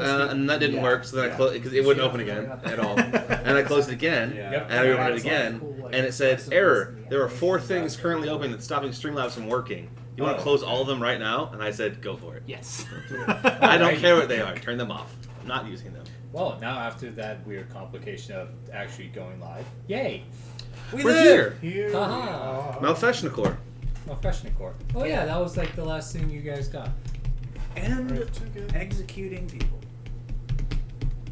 and that didn't work. So then I closed because it wouldn't open again at all. And I closed it again, and I reopened it again, and it said error. There are 4 things currently open that's stopping Streamlabs from working. You want to close all of them right now? And I said, go for it. Yes. I don't care what they are. Turn them off. I'm not using them. Well, now after that weird complication of actually going live, yay! We're Here Malfeshnikor. Malfeshnikor. Oh yeah, that was like the last thing you guys got. and executing people.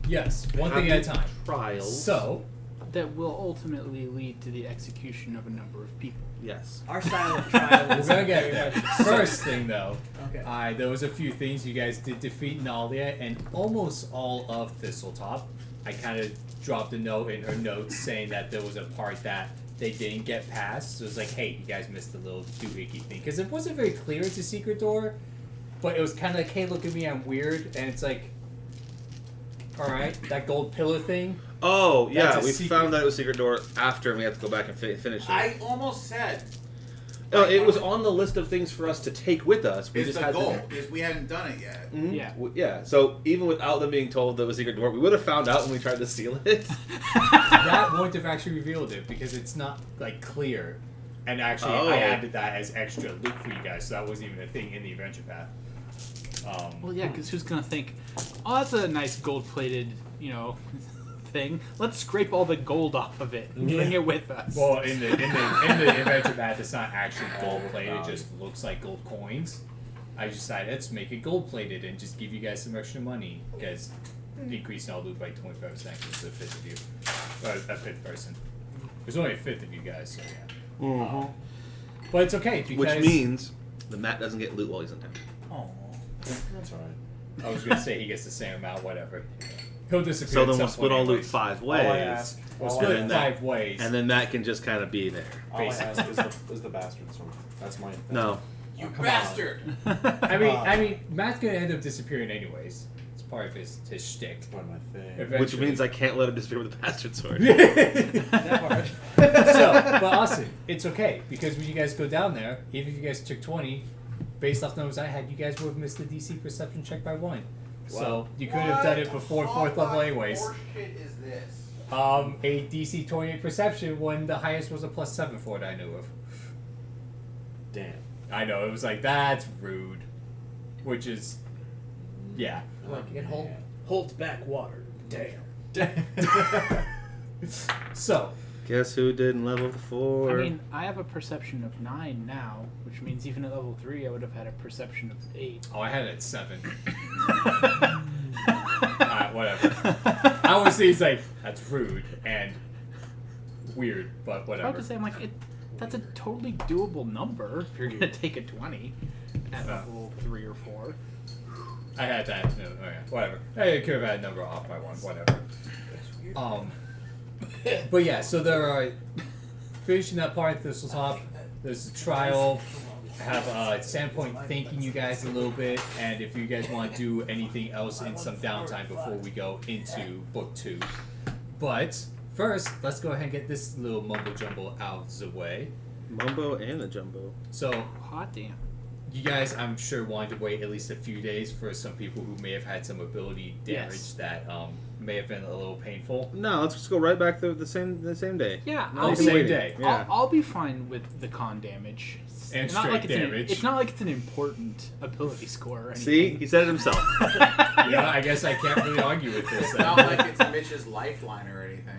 Yes, one thing at a time. Trials. So, That will ultimately lead to the execution of a number of people. Yes. Our style of trial we're is gonna get very there. much- First thing though, Okay. there was a few things you guys did defeat Nalia and almost all of Thistletop. I kind of dropped a note in her notes saying that there was a part that they didn't get past. So it was like, hey, you guys missed a little doohickey thing. Because it wasn't very clear it's a secret door, but it was kind of like, hey, look at me, I'm weird. And it's like, alright, that gold pillar thing. Oh, yeah, That's a we secret- found that it was a secret door after, and we had to go back and finish it. I almost said No, it was on the list of things for us to take with us. We it's just the had goal to. because we hadn't done it yet. Mhm. Yeah. Yeah. So even without them being told that it was a secret door, we would have found out when we tried to steal it. That wouldn't have actually revealed it because it's not like clear. And actually, Oh. I added that as extra loot for you guys, so that wasn't even a thing in the adventure path. Well, yeah, because who's gonna think, oh, that's a nice gold-plated, thing. Let's scrape all the gold off of it and bring it with us. Well, in the adventure path, it's not actually gold plated; it just looks like gold coins. I decided let's make it gold plated and just give you guys some extra money because increasing all loot by 25% is a fifth of you, or a fifth person. There's only a fifth of you guys, so yeah. But it's okay because Which means the Matt doesn't get loot while he's in town. Oh, That's alright. I was gonna say he gets the same amount, whatever. He'll disappear. So at then some we'll split point all loot anyways. 5 All ways. I ask, We'll all split I it then five ways. And then Matt can just kind of be there. all I ask is the bastard sword. That's my. No. You come bastard! I mean, Matt's gonna end up disappearing anyways. It's part of his shtick. That's part of my thing. Eventually. Which means I can't let him disappear with the bastard sword. that part. So, but Austin, it's okay because when you guys go down there, even if you guys took 20, based off numbers I had, you guys would have missed the DC perception check by 1. So you could have done it before 4th level anyways. What horseshit is this? A DC 28 perception when the highest was a +7 for it I knew of. Damn. I know, it was like, that's rude. Which is, yeah. Like it holds back water. Damn. So, Guess who didn't level 4? I mean, I have a perception of 9 now, which means even at level 3, I would have had a perception of 8. oh, I had it at 7. Alright, whatever. I would say it's like, that's rude and weird, but I would whatever. say, I'm like, that's a totally doable number if you're gonna take a 20 at level 3 or 4. I had that. No, okay, whatever. I could have had a number off by 1, whatever. But yeah, so there are finishing that part of Thistletop. There's a trial. I have Sandpoint thanking you guys a little bit, and if you guys want to do anything else in some downtime before we go into book 2. But first, let's go ahead and get this little mumbo jumbo out of the way. Mumbo and a Jumbo. So Hot damn. you guys, I'm sure, wanted to wait at least a few days for some people who may have had some ability damage Yes. that may have been a little painful. No, let's just go right back to the same day. Yeah, No Oh, more same waiting. day. Yeah. I'll be fine with the con damage. And It's not straight like it's damage. It's not like it's an important ability score or anything. See, he said it himself. You know, I guess I can't really argue with this. It's not like it's Mitch's lifeline or anything.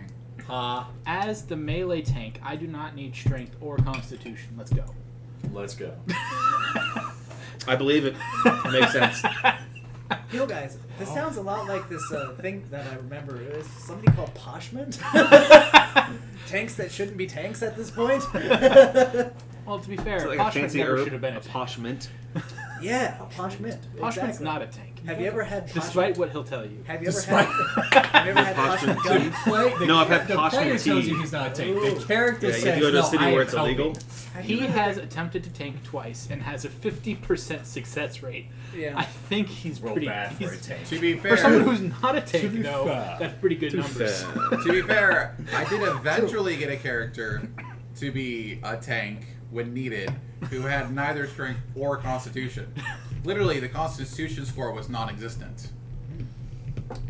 As the melee tank, I do not need strength or constitution. Let's go. Let's go. I believe it. Makes sense. Guys, this sounds a lot like this thing that I remember. It was somebody called Poshment. Tanks that shouldn't be tanks at this point. Well, to be fair, Is it like a Poshment fancy never herb? should have been A a tank. posh mint. Yeah, a Poshment. Poshment's Exactly. not a tank. Have you ever had Despite what he'll tell you. Have you ever Despite- had? Have you ever had Poshment Poshment gum? No, I've had the Poshment player tells tea. you he's not a tank. The character Yeah, says, you have to go to a no, city I where am it's illegal. helping. Have He you ever has had- attempted to tank twice and has a 50% success rate. Yeah. I think he's Real pretty bad for a he's- tank. To be For someone fair, who's not a tank, be though, fair. that's pretty good numbers. to be fair, I did eventually get a character to be a tank when needed, who had neither strength or constitution. Literally, the constitution score was non-existent.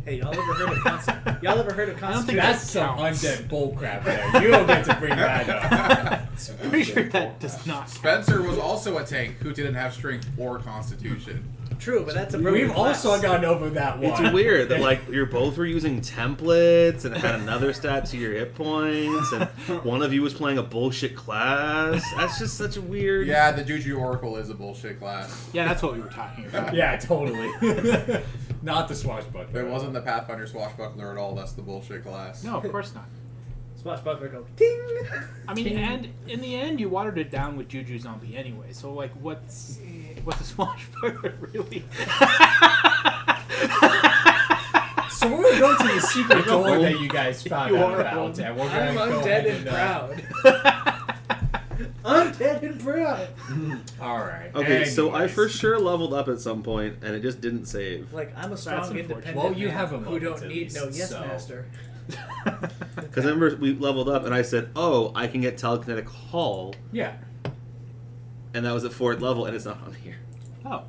Hey, y'all ever heard of Y'all ever heard of I don't think Constitution? That's some counts. undead bullcrap there. You don't get to bring that up. I'm pretty sure that does not count. Spencer was also a tank who didn't have strength or constitution. True, but that's a broken We've class. also gone over that one. It's weird that like you're both were using templates and it had another stat to your hit points, and one of you was playing a bullshit class. That's just such a weird. Yeah, the Juju Oracle is a bullshit class. Yeah, that's what we were talking about. Yeah, totally. Not the swashbuckler. It wasn't the Pathfinder Swashbuckler at all. That's the bullshit class. No, of course not. Swashbuckler go ting. I mean, and in the end, you watered it down with Juju Zombie anyway. So, like, what's a swashbuckler really? So we're gonna go to the secret door that you guys found You out are about, and we're I'm gonna go undead ahead and and proud. Undead and proud. all right. Okay, so I Anyways. for sure leveled up at some point, and it just didn't save. Like, I'm a That's strong, unfortunate. independent Well, you man have a who moment don't at need no least, yes so- master. Because remember, we leveled up, and I said, "Oh, I can get telekinetic haul," Yeah. and that was at 4th level, and it's not on here. Oh,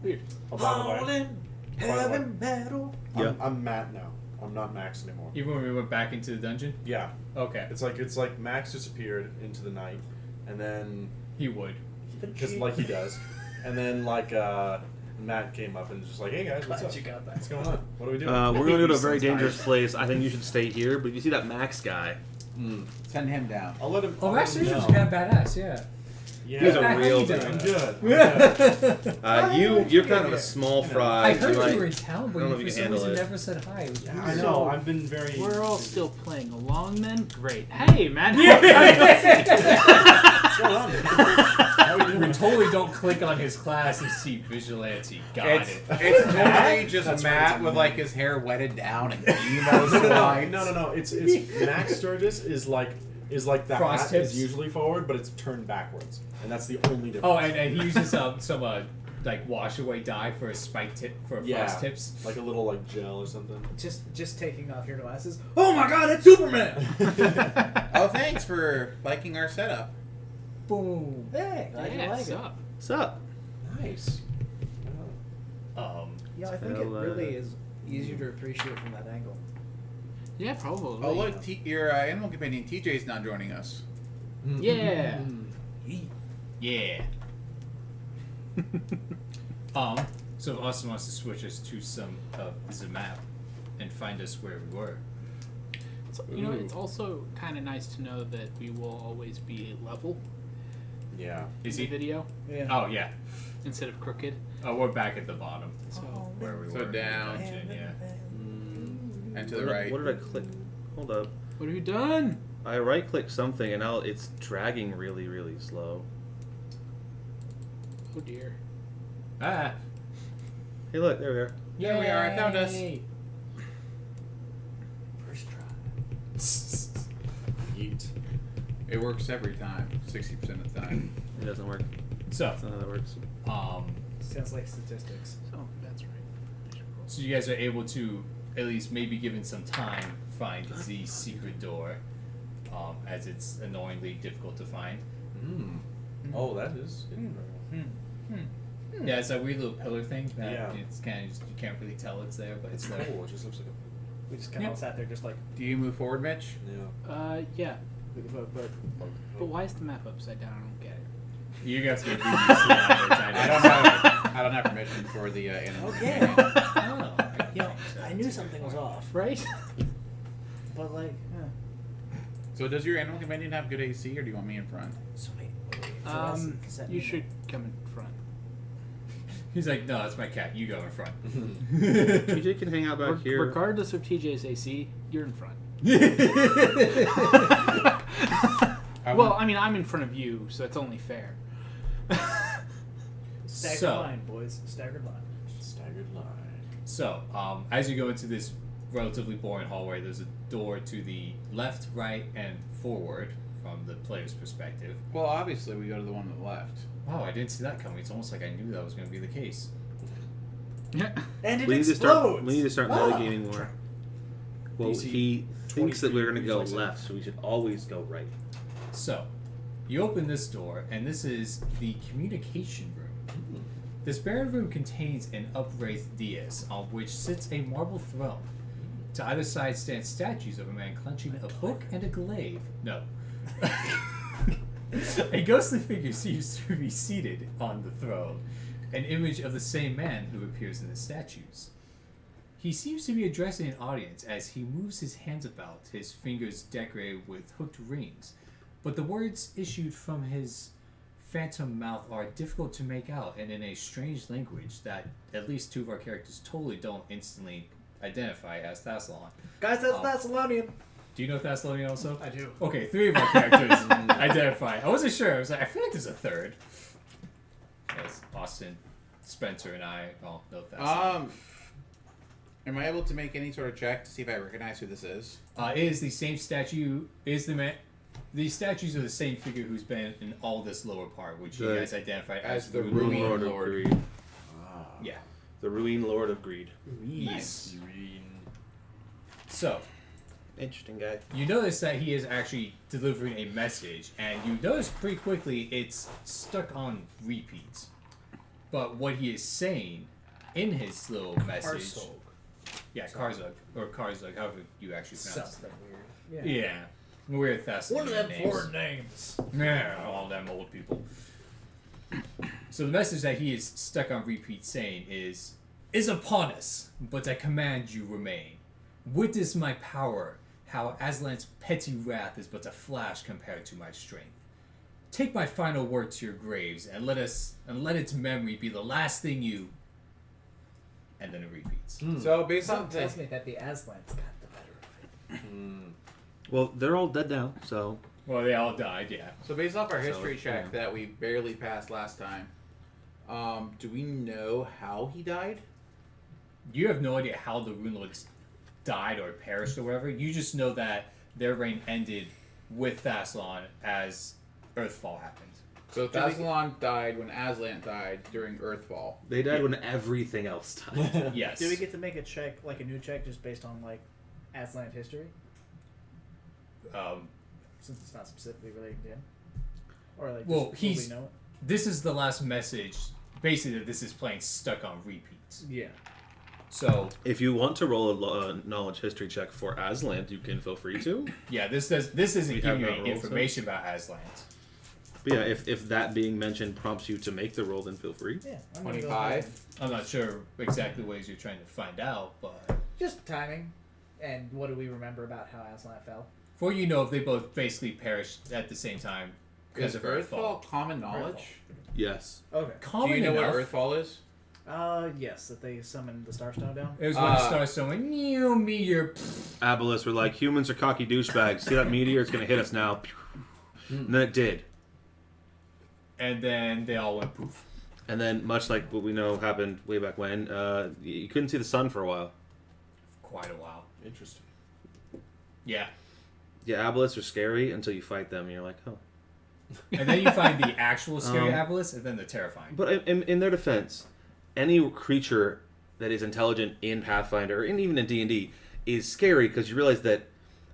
weird. Oh, by the way, Falling, heaven battle. Yeah. I'm Matt now. I'm not Max anymore. Even when we went back into the dungeon. Yeah. Okay. It's like Max disappeared into the night, and then He would. because like he does, and then like Matt came up and was just like, hey guys, what's Glad up? you got that. What's going on? What are we doing? We're going to go to a He very sounds dangerous tired. place. I think you should stay here. But if you see that Max guy, Send him down. I'll let him. Oh, I'll let actually, him he's know. kind of badass. Yeah. Yeah. he's a How real you doing? I'm badass. good. You're kind of a small fry. I heard might- you were in town, but I don't know you if for you some can reason handle it. never said hi. It was I weird. know. I've been very. We're all still playing along then? Great. Hey, man. What's going on? How are you We doing? totally don't click on his class and see vigilante. Got It's it. totally just That's Matt right. with like his hair wetted down and emo slides. No. It's Max Sturgis is like the Frost hat tips. is usually forward, but it's turned backwards, and that's the only difference. Oh, and he uses some like wash away dye for a spike tip for yeah, frost tips. like a little like gel or something. Just taking off your glasses. Oh my God, it's Superman! Oh, thanks for liking our setup. Boom. Hey, glad you Yeah, like what's it. up? What's up? Nice. Yeah, I think it Well, really is easier to appreciate from that angle. Yeah, probably. Oh, look, your animal companion TJ's not joining us. Yeah. Yeah. So Austin wants to switch us to some of the map and find us where we were. So, you know, it's also kind of nice to know that we will always be level Yeah. Is in he? the video Oh yeah. instead of crooked. Oh, we're back at the bottom So where we So were. in the down. dungeon, yeah. And to What the did- right. What did I click? Hold up. what have you done? I right-clicked something, and now it's dragging really, really slow. Oh dear. Ah. Hey, look, there we are. There we are, I found us. Yay. First try. Yeet. It works every time, 60% of the time. It doesn't work. So, That's not how that works. Sounds like statistics. So that's right. so you guys are able to, at least maybe given some time, find the secret door, as it's annoyingly difficult to find. Oh, that is. Yeah, it's that weird little pillar thing that Yeah. it's kind of you can't really tell it's there, but It's it's there. cool. It just looks like We just kind of Yep. sat there just like, Do you move forward, Mitch? a. Yeah. but But why is the map upside down? I don't get it. You guys get really used to that. I don't have permission for the animal Okay. companion. Oh, you know, I knew something was off, Right? but like, So does your animal companion have good AC, or do you want me in front? so wait. So does that You mean- should come in front. He's like, no, that's my cat. You go in front. TJ can hang out back here. Regardless of TJ's AC, you're in front. Well, I mean, I'm in front of you, so it's only fair. Staggered So- line, boys. Staggered line. Staggered line. So, as you go into this relatively boring hallway, there's a door to the left, right, and forward from the player's perspective. Well, obviously we go to the one on the left. Wow, I didn't see that coming. It's almost like I knew that was going to be the case. And it We need to explodes. start. We need to start metagaming more. Well, DC he thinks that we're going to go 23, left, so we should always go right. So, you open this door, and this is the communication room. This barren room contains an upraised dais on which sits a marble throne. To either side stand statues of a man clenching a book and a glaive. No. A ghostly figure seems to be seated on the throne, an image of the same man who appears in the statues. He seems to be addressing an audience as he moves his hands about, his fingers decorated with hooked rings, but the words issued from his phantom mouth are difficult to make out and in a strange language that at least 2 of our characters totally don't instantly identify as Thassalon. Guys, that's Thessalonian. Do you know Thessalonian also? I do. Okay, 3 of our characters identify. I wasn't sure. I was like, I feel like there's a third. Yes, Austin, Spencer, and I all know Thessalonian. Am I able to make any sort of check to see if I recognize who this is? It is the same statue. Is the man? These statues are the same figure who's been in all this lower part, which you guys identify as the Ruin Ruin Lord of Lord. Greed. Yeah. The Ruin Lord of Greed. Yes. So, Interesting guy. you notice that he is actually delivering a message, and you notice pretty quickly it's stuck on repeats. But what he is saying in his little message... Karsog. Yeah, Karzug. Or Karzug, however you actually pronounce Something it. weird. Yeah. Yeah. Weird Thessalonian One of them names. foreign names. Yeah, all them old people. So the message that he is stuck on repeat saying is upon us, but I command you remain. Witness my power, how Aslan's petty wrath is but a flash compared to my strength. Take my final word to your graves, and let its memory be the last thing you... And then it repeats. So based on Something tells me that the Aslans got the better of it. Well, they're all dead now, so Well, they all died, yeah. So based off our history So, check yeah. that we barely passed last time, do we know how he died? You have no idea how the Runelords died or perished or whatever. You just know that their reign ended with Thassalon as Earthfall happened. So Thassalon died when Aslan died during Earthfall. they died when everything else died. Yes. Do we get to make a check, like a new check, just based on like Aslan history, since it's not specifically related to him? Or like, Well, just, will he's- we know it? This is the last message. Basically, this is playing stuck on repeats. Yeah. So, If you want to roll a knowledge history check for Aslan, you can feel free to. yeah, this isn't We giving you have any not rolled, information about Aslan. But yeah, if that being mentioned prompts you to make the roll, then feel free. Yeah. I'm gonna go 25. ahead. I'm not sure exactly the ways you're trying to find out, but Just timing, and what do we remember about how Aslan fell? for you know, they both basically perished at the same time because Is of Earthfall. common knowledge? Yes. Okay. Common Do you know enough. what Earthfall is? Yes, that they summoned the Starstone down. It was when the Starstone went, new meteor. Aboleths were like, humans are cocky douchebags. See that meteor? It's going to hit us now. And then it did. And then they all went poof. And then, much like what we know happened way back when, you couldn't see the sun for a while. For quite a while. Interesting. Yeah. Yeah, aboleths are scary until you fight them, and you're like, oh. And then you find the actual scary Aboleths, and then the terrifying. But in their defense, any creature that is intelligent in Pathfinder, and even in D&D, is scary because you realize that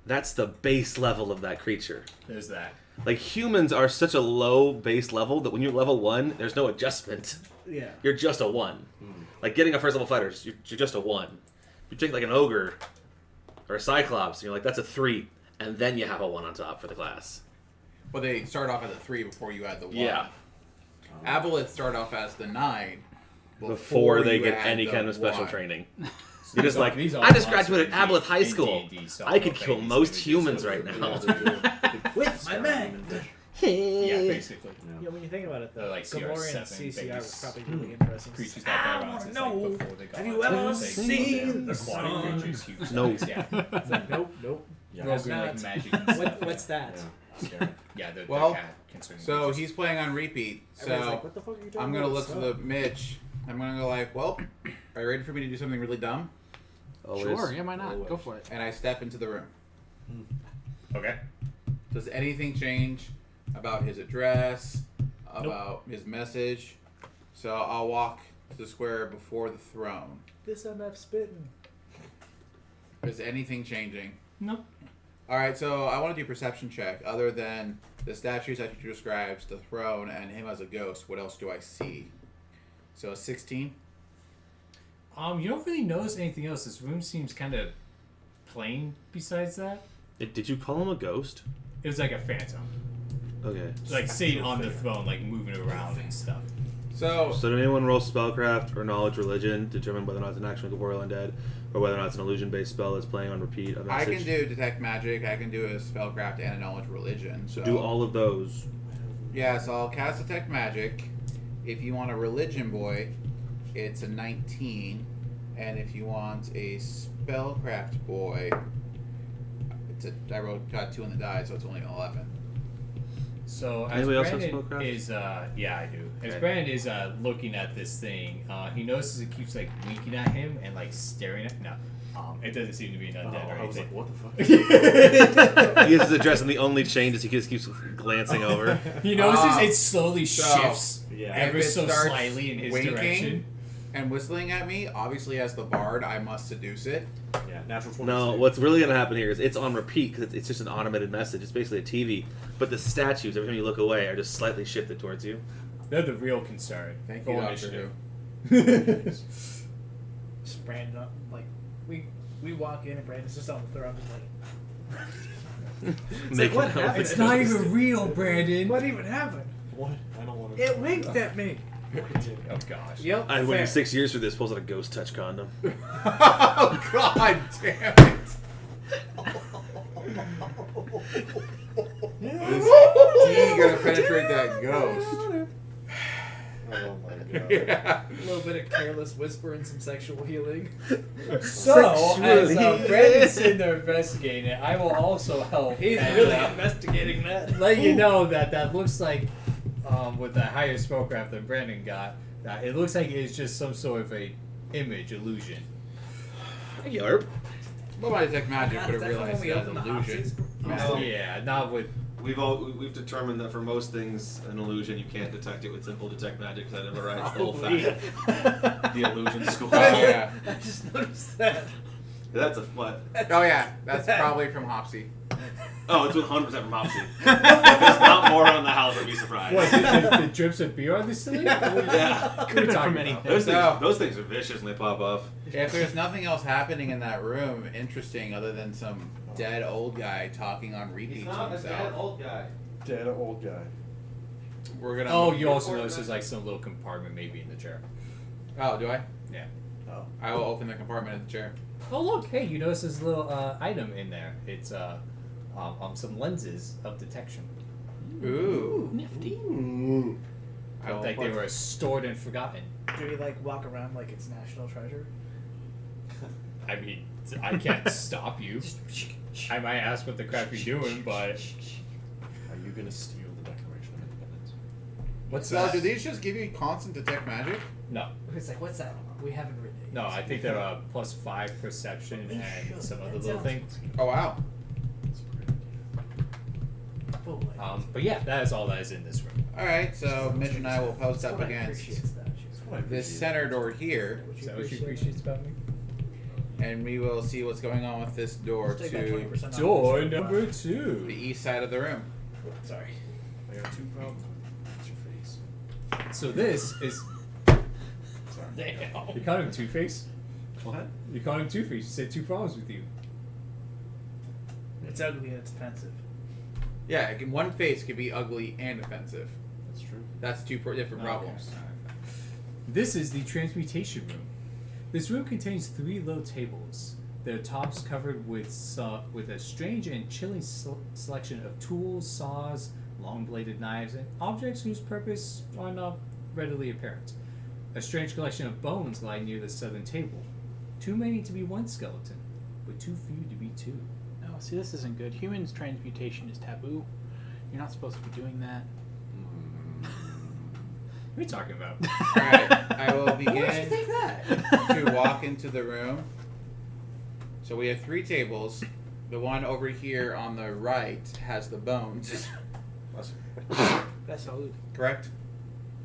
that's the base level of that creature. There's that. Like, humans are such a low base level that when you're level 1, there's no adjustment. Yeah. You're just a 1. Like, getting a first level fighter, you're just a 1. You take, like, an ogre or a cyclops, and you're like, that's a 3. And then you have a 1 on top for the class. Well, they start off as a 3 before you add the 1. Yeah. Aboleths start off as the 9 Before they you get add any the kind of special 1. training. You're just like, These are I just monsters graduated in Aboleth High D&D, School. so I could okay, kill these most images humans are right really now. With my man. Yeah, basically. Yeah, when you think about it, They're though, like Gamorrean CR7 CCR was babies. probably really interesting. Creatures that died I around wanna since know, like before they got have on you ever they- seen the aquatic sun? creatures, huge No. things, yeah. It's like, nope, nope. Yeah. They're all That's green like not- magic and stuff. What's that? Yeah. Scary. Yeah, they're Well, cat concerning So creatures. he's playing on repeat. Everybody's So like, what the fuck are you talking I'm gonna about? look to the Mitch. I'm gonna go like, well, are you ready for me to do something really dumb? Always. Sure, yeah, why not? Go for it. And I step into the room. Okay. Does anything change about his address, about his message? So I'll walk to the square before the throne. This MF spitting. Is anything changing? Nope. All right, so I want to do perception check. Other than the statues that you described, the throne, and him as a ghost, what else do I see? So 16. You don't really notice anything else. This room seems kind of plain besides that. Did you call him a ghost? It was like a phantom. Okay. Like sitting on the throne, like moving around and stuff. So did anyone roll spellcraft or knowledge religion to determine whether or not it's an actual corporeal undead, or whether or not it's an illusion-based spell that's playing on repeat? A I message? can do detect magic. I can do a spellcraft and a knowledge religion. So Do all of those. Yeah, so I'll cast detect magic. If you want a religion boy, it's a 19, and if you want a spellcraft boy, I got 2 on the die, so it's only an 11. So as Anybody else have Brandon spellcraft? is, yeah, I do. As Okay. Brandon is looking at this thing, he notices it keeps like winking at him and like staring at. No, it doesn't seem to be an undead or I was anything. like, what the fuck? He is addressing the only change is he just keeps glancing over. He notices it slowly so, shifts yeah. ever If it so starts slightly in his winking direction. and whistling at me, obviously as the bard, I must seduce it. Yeah, natural 22. No, what's really going to happen here is it's on repeat because it's just an automated message. It's basically a TV. But the statues, every time you look away, are just slightly shifted towards you. They're the real concern. Thank for you, Doctor initiative. Just Brandon up, like we walk in and Brandon's just on the throne, just like. Making what out happened? with It's it. not even real, Brandon. What even happened? What? I don't want to. It winked at me. Oh gosh. Yep. I fair. waited 6 years for this. Pulls out a ghost touch condom. Oh God damn it! Is he gonna penetrate that ghost? Oh my god. Yeah. A little bit of careless whisper and some sexual healing. So, as Sexually. Brandon's sitting there investigating it, I will also help. He's and, really investigating that. let you know that looks like, with the higher spellcraft that Brandon got, that it looks like it's just some sort of a image illusion. Yarp. Well, I detect magic, God, but I is that from when realized we it has opened the illusion. options? Yeah, not with. We've determined that for most things, an illusion you can't detect it with simple detect magic because I never write the whole fact. The illusion school. Oh yeah. I just noticed that. That's a what? Oh yeah. That's probably from Hopsy. Oh, it's 100% from Mopsy. If there's not more on the house, I'd be surprised. What, the drips of beer on this thing? Yeah. Could have been from talking anything. about? Those things are vicious and they pop off. If there's nothing else happening in that room interesting other than some dead old guy talking on repeat to himself, old guy. Dead old guy. we're gonna. Oh, you also notice there's like some little compartment maybe in the chair. Oh, do I? Yeah. Oh. I will open the compartment in the chair. Oh look, hey, you notice this little item in there. It's some lenses of detection. Ooh. Nifty. Ooh. I will Like they were stored and forgotten. Do we like walk around like it's national treasure? I mean, I can't stop you. I might ask what the crap you're doing, but Are you gonna steal the Declaration of Independence? what's So, that? do these just give you constant detect magic? No, It's like, what's that? We haven't written it. no, I think they're +5 perception and some other little things. Oh wow. That's a great idea. Oh, like, But yeah, that is all that is in this room. All right, so Mitch and I will post that's up what I against appreciate about you. That's what I this appreciate. center door here, Is that what you appreciate about me? and we will see what's going on with this door Take that to 20% off. Door number the 2. east side of the room. Sorry. I got 2 problems with your face. So this is. Sorry. Damn. You called him Two-Face? What? You called him Two-Face. You said 2 problems with you. It's ugly and it's offensive. Yeah, one face could be ugly and offensive. That's true. That's two different problems. This is the transmutation room. This room contains 3 low tables, their tops covered with a strange and chilling selection of tools, saws, long-bladed knives, and objects whose purpose are not readily apparent. A strange collection of bones lie near the southern table. Too many to be one skeleton, but too few to be 2. No, see, this isn't good. Humans transmutation is taboo. You're not supposed to be doing that. What are you talking about? Alright, I will Why would you begin think that? to walk into the room. So we have 3 tables. The one over here on the right has the bones. That's salute. Correct?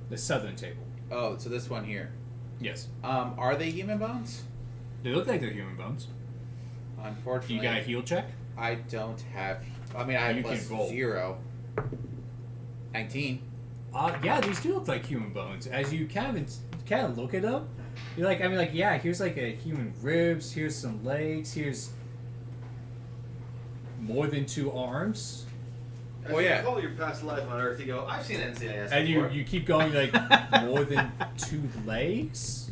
The southern table. Oh, so this one here. Yes. Are they human bones? They look like they're human bones. Unfortunately, You got a heal check? I don't have. I mean, I You have can roll. +0. 19. Yeah, these do look like human bones. As you kind of look at them, you're like, I mean, like, yeah, here's like a human ribs, here's some legs, here's more than 2 arms. Well, yeah. You call your past life on Earth, you go, I've seen NCIS And before. you keep going, like, more than 2 legs?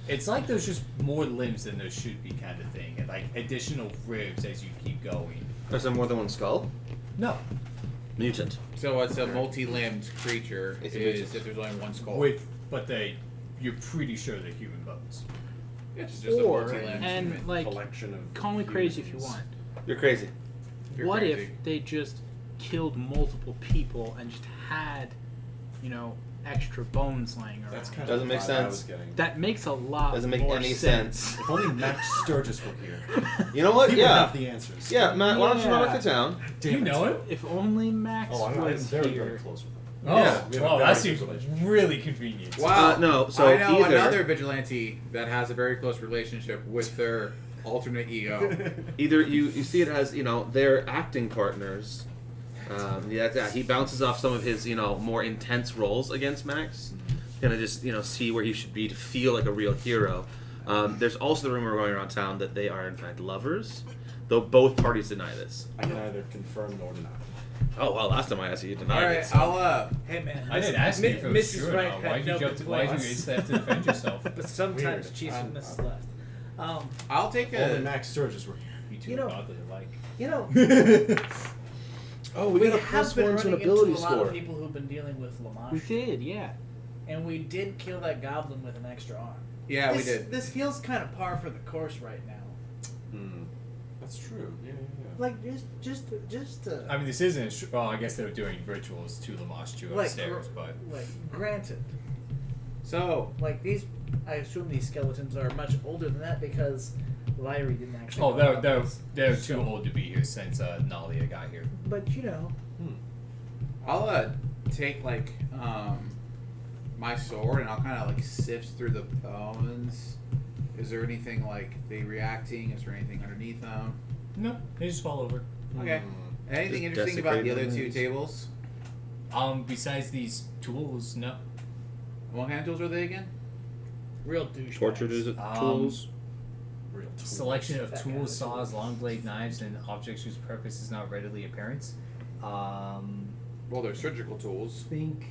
It's like there's just more limbs than there should be kind of thing. And, like, additional ribs as you keep going. Is there more than one skull? No. Mutant. So it's a multi-limbed creature. It's a Is mutant. if there's only one skull. But you're pretty sure they're human bones. It's just a Or, multi-limbed and human. like, Collection of call me crazy if you humans. want. You're crazy. You're What crazy. if they just killed multiple people and just had, extra bones lying around? That's kind Doesn't of make the vibe I was sense. getting. That makes a lot Doesn't make more any sense. sense. If only Max Sturgis were here. You know what? He would Yeah. have the answers. Yeah, Matt, why don't you go Yeah. back to town? Do you know him? If only Max Oh, I'm was very, here. very close with him. Oh, Yeah. We have a wow, very that good seems relationship. really convenient. Wow. No, so I know either- another vigilante that has a very close relationship with their alternate ego. Either you see it as, they're acting partners. Yeah, he bounces off some of his, more intense roles against Max. Gonna just, see where he should be to feel like a real hero. There's also the rumor going around town that they are in fact lovers, though both parties deny this. I can neither confirm nor deny. Oh well, last time I asked you, you denied All right, it. So. I'll Hey man, I didn't ask you if it was Mrs. true or Wright not. had Why'd you no jump to, why'd you complaints. instead have to defend yourself? But sometimes Weird. chiefs and Mrs. left. I'll take Only a. Max Sturgis were here. You two You know- are oddly alike. Oh, we we got a have plus been one to an running into ability a lot score. of people who've been dealing with We Lamash, did, yeah. and we did kill that goblin with an extra arm. Yeah, we This- did. This feels kind of par for the course right now. That's true. Yeah. Like just I mean, this isn't. Well, I guess they were doing rituals to Lamashu like upstairs, but like granted, So, like these, I assume these skeletons are much older than that because Lyrie didn't actually. oh, know they're about they're this. they're too old to be here since Nalia got here. But I'll take like my sword and I'll kind of like sift through the bones. Is there anything like they reacting? Is there anything underneath them? No, they just fall over. Okay. Anything Just interesting about the desecrated other two limbs. tables? Besides these tools, no. What kind of tools are they again? real douche. Torture tools. Real tools. Selection of That kind tools, of saws, tools. long blade knives, and objects whose purpose is not readily apparent. Well, they're surgical tools. Think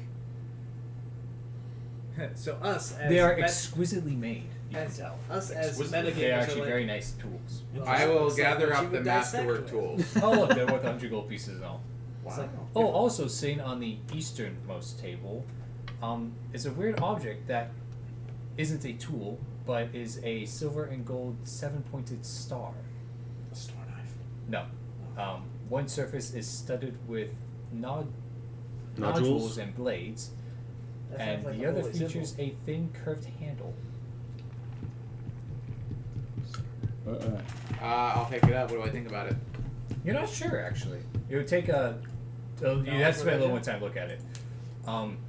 So us as they are met- exquisitely made. You can as, tell. us as Exquisite. metagamers They are are actually like, very nice tools. well, I will looks like gather what up you the would dissect masterwork with. tools. Oh look, they're worth 100 gold pieces and all. It's like, Oh, also sitting on the easternmost table, is a weird object that isn't a tool, but is a silver and gold 7-pointed star. A star knife. No. One surface is studded with nodules Nodules? and blades, that and sounds like the a other holy features symbol. a thin curved handle. I'll pick it up. What do I think about it? You're not sure, actually. It would take a. You have to spend a little more time to look at it.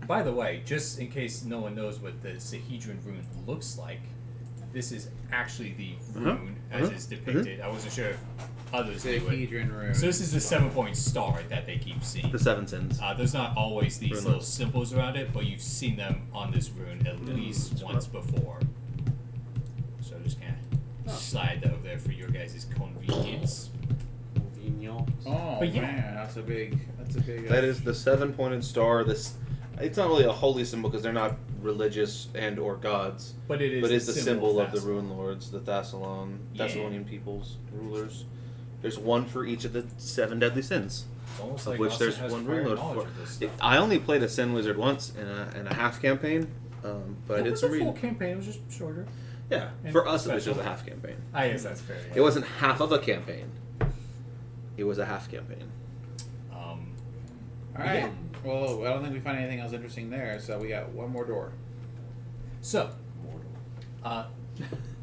By the way, just in case no one knows what the Sahedron rune looks like, this is actually the rune as is depicted. I wasn't sure if others knew it. Sahedron rune. So this is the 7-point star that they keep seeing. The seven sins. There's not always these Rune little list. symbols around it, but you've seen them on this rune at least once before. So just kind of slide that over there for your guys' convenience. Convenient. Oh But yeah. man, that's a big. That is the 7-pointed star. This, it's not really a holy symbol because they're not religious and or gods, But it is. but it's the symbol of the Thassalan. Runelords, the Yeah. Thessalonian peoples, rulers. There's one for each of the 7 deadly sins, It's almost of like which Austin there's has one prior rune knowledge lord of this for. stuff. I only played a Sin Wizard once in a half campaign, but It it's was a a full read. campaign. It was just shorter. Yeah, and for us it was special. just a half campaign. I guess that's fair. It wasn't half of a campaign. It was a half campaign. All right. Well, I don't think we find anything else interesting there, so we got one more door. So,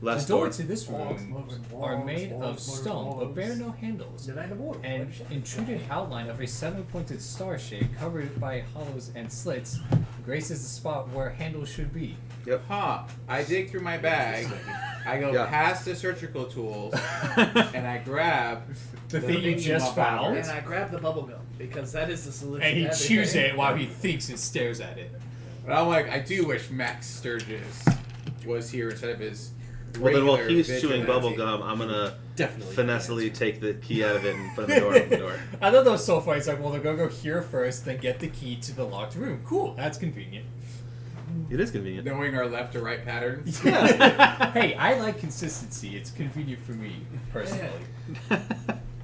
Last the door. doors to this room are made of stone, but bear no handles, Did I know more? and intruded outline of a 7-pointed star shape covered by hollows and slits graces the spot where handles should be. Yep. Huh. I dig through my bag. I go Yeah. past the surgical tools, and I grab The thing you thingy just muff found? And I grab the bubble gum because that is the solution. And he to chews everything. it while he thinks and stares at it. But I'm like, I do wish Max Sturgis was here instead of his. Well, then while regular he's vigilante. chewing bubble gum, I'm gonna Definitely. finessely take the key out of it and put it in the door. Open the door. I thought that was so funny. It's like, well, they're gonna go here first, then get the key to the locked room. Cool, that's convenient. It is convenient. Knowing our left to right patterns. Hey, I like consistency. It's convenient for me personally.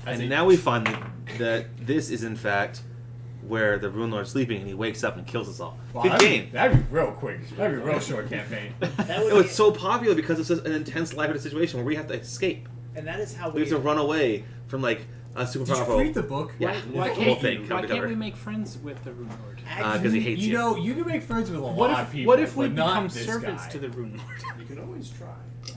And now we find that this is in fact where the Runelord's sleeping, and he wakes up and kills us all. Wow, Good game. That'd be real quick. That'd be real short campaign. That would Oh, be, it's so popular because it's just an intense life or situation where we have to escape. and that is how We have to run away from like a super Did you powerful. read the book? Yeah, Why the whole can't, thing. why cover to can't cover. we make friends with the Runelord? Because he hates you. You know, you can make friends with a What lot if, of people. what if we but not become this servants guy. to the Runelord? You can always try.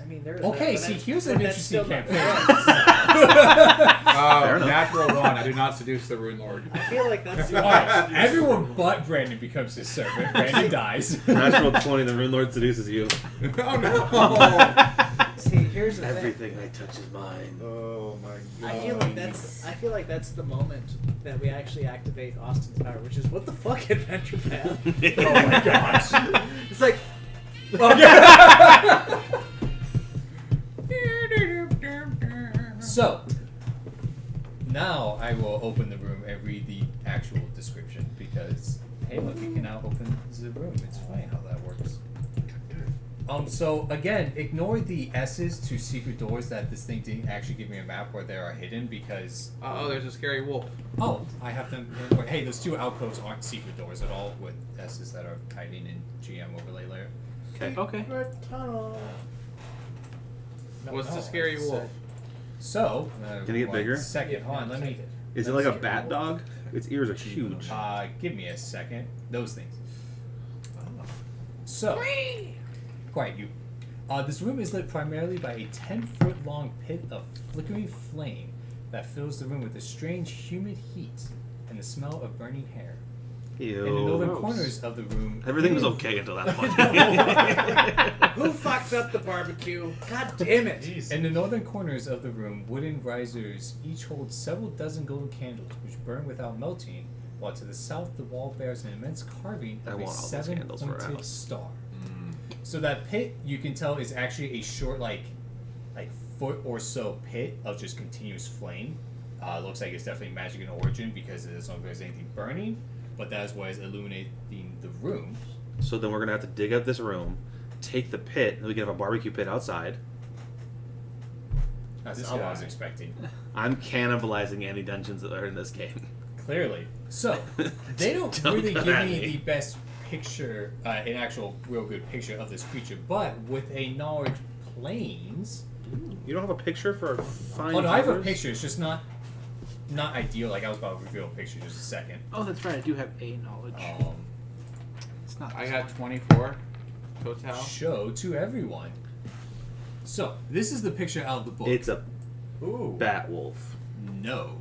I mean, there's Okay, that, see, but here's that- an but that's interesting still not campaign. Fair enough. Natural 1. I do not seduce the Rune Lord. I feel like that's Alright, everyone but Brandon becomes his servant. Brandon dies. Natural 20, the Runelord seduces you. Oh no! See, here's the thing. Everything I touch is mine. Oh my god. I feel like that's the moment that we actually activate Austin's power, which is what the fuck, Adventure Path. Oh my gosh. It's like, So, now I will open the room and read the actual description because, hey, look, you can now open the room. It's fine how that works. So again, ignore the S's to secret doors that this thing didn't actually give me a map where they are hidden because, Oh, there's a scary wolf. oh, I have them. Hey, those two alcoves aren't secret doors at all with S's that are hiding in GM overlay layer. Okay. Okay. tunnel. What's the scary wolf? So, Can it get one bigger? Second, hold on, let me. Is it like a bat dog? Its ears are huge. Give me a second. Those things. So, quiet you. This room is lit primarily by a 10-foot long pit of flickering flame that fills the room with a strange humid heat and the smell of burning hair. Ew. In the northern Gross. corners of the room, Everything was okay until that point. Who fucked up the barbecue? God damn it! In the northern corners of the room, wooden risers each hold several dozen golden candles which burn without melting, while to the south the wall bears an immense carving I of a want all those candles for a seven-pointed house. star. So that pit, you can tell, is actually a short, like foot or so pit of just continuous flame. Looks like it's definitely magic in origin because it doesn't look like there's anything burning, but that is what is illuminating the room. So then we're gonna have to dig up this room, take the pit, and we can have a barbecue pit outside. That's This all I was guy. expecting. I'm cannibalizing any dungeons that are in this game. Clearly. So, they don't Don't really come give at me me. the best picture, an actual real good picture of this creature, but with a knowledge planes. You don't have a picture for a fine. Oh no, I have a covers? picture. It's just not ideal. Like I was about to reveal a picture in just a second. Oh, that's right. I do have a knowledge. It's not. I this got one. 24 total. Show to everyone. So this is the picture out of the book. It's a Ooh. bat wolf. No.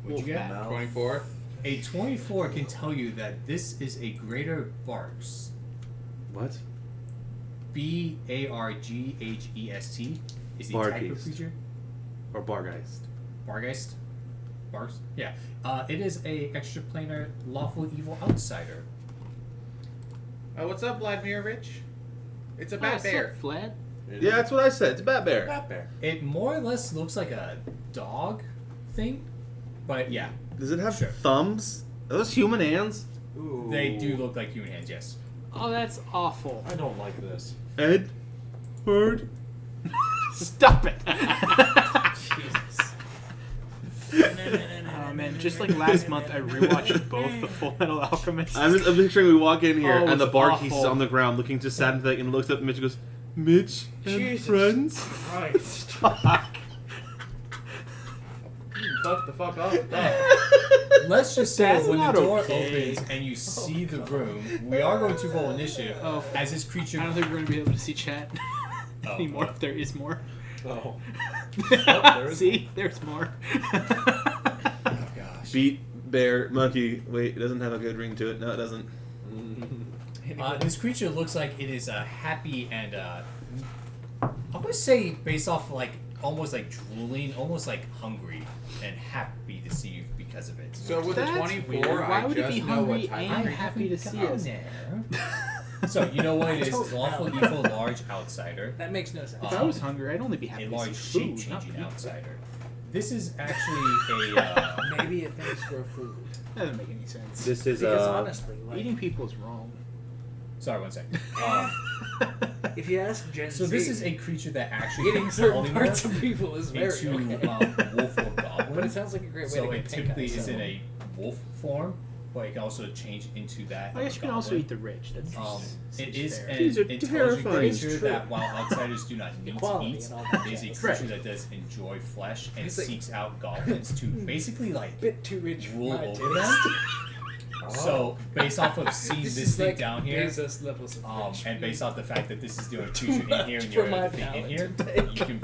What'd you get? Wolf. 24. A 24 can tell you that this is a greater barks. What? Barghest is the type of Barghest. creature. Or Bargeist? Bargeist? Barks? Yeah. It is a extraplanar lawful evil outsider. Oh, what's up, Vladimir Rich? It's a Oh, bat what's up, bear. Vlad? Yeah, that's what I said. It's a bat bear. Bat bear. It more or less looks like a dog thing, but yeah, Does it have Sure. thumbs? Are those human hands? Ooh. they do look like human hands, yes. Oh, that's awful. I don't like this. Ed? Bird? Stop it. Jesus. Oh man, just like last month, I rewatched both the Full Metal Alchemist. I'm picturing we walk in here Oh, and the it's barkeep's awful. on the ground looking just sad and thick and looks up at Mitch and goes, Mitch and Jesus friends? Christ. Fuck the fuck off with that. Let's just say That's when the not door okay. opens and you see the room, we are going to roll initiative Oh. as this creature. I don't think we're gonna be able to see chat Oh, anymore. well. If there is more. Oh. See, there's more. Oh gosh. Beat, bear, monkey. Wait, it doesn't have a good ring to it. No, it doesn't. This creature looks like it is happy and I would say based off like almost like drooling, almost like hungry and happy to see you because of it. So with a That's 24, weird. Why I would it just be know what hungry type and of happy to see us? there. So you know what it is? It's lawful evil large outsider. That makes no sense. If I was hungry, I'd only be happy A to large see food, shape not changing people. outsider. This is actually a Maybe it thinks we're food. That doesn't make any sense. This is Because honestly, like, Eating people is wrong. sorry, one second. if you ask Gen So Z, this is a creature that actually eating can certain parts polymorph of people is very into okay. wolf or goblin. But it sounds like a great way So to it get pink typically eye, is so- in a wolf form, but it can also change into that. I guess you can also goblin. eat the rich. That's It seems is fair. an These are intelligent terrifying. creature True. that, while outsiders do not need to Equality eat, and all that it is a jazz. creature Right. that does enjoy flesh and It's like- seeks out goblins to basically like bit too rich for rule my over taste. them. So based off of seeing This this is thing like down here, Bezos levels of rich. and based off the fact that this is the only creature in here and For you're my the thing in palate here, to take. you can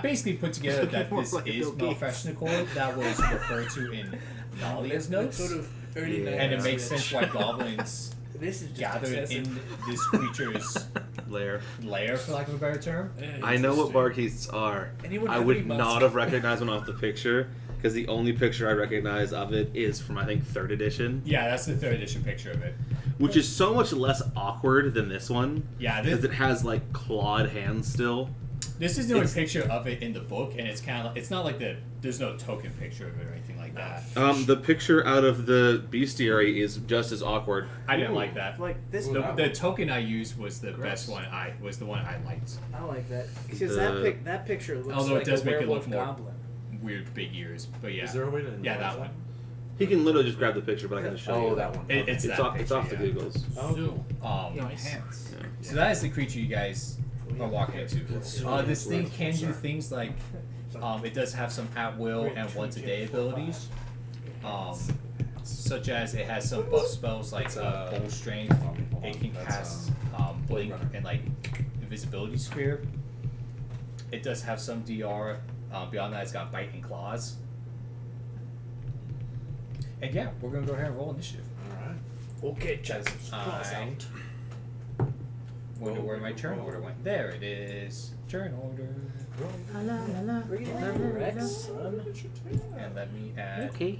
basically put together that More this like a is Bill Gates. Malfeshnikor that was referred to in Nalia's notes, Sort of early Yeah. and it 90s makes rich. sense why goblins This is just gathered excessive. in this creature's Lair. lair, for lack of a better term. I know what barkeests are. Anyone I have would any not musk? have recognized one off the picture because the only picture I recognize of it is from I think 3rd edition, Yeah, that's the 3rd edition picture of it. which is so much less awkward than this one Yeah, because this, it has like clawed hands still. this is the only it's- picture of it in the book, and it's kind of like, it's not like there's no token picture of it or anything like that. The picture out of the bestiary is just as awkward. I didn't like that. Like this. The token I used was the best one. Was the one I liked. I like that because The- that picture looks Although it like does a make it werewolf look more- goblin. Weird big ears, but yeah. Is there a way to Yeah, enlarge that one. He can literally just grab the picture, but I can just show Oh, you. that one. It's It's that off, it's picture, off the yeah. Googles. Oh, cool. Nice. Enhance. Yeah. So that is the creature you guys are walking into. This thing can do things like, it does have some at will and once a day abilities, such as it has some buff spells like Bold Strength. It can cast Blink and like Invisibility Sphere. It does have some DR. Beyond that, it's got Bite and Claws. And yeah, we're gonna go ahead and roll initiative. Alright. Okay, check this cross I out. wonder where my turn order went. There it is. Turn order. Rex, son. And let me add Okay.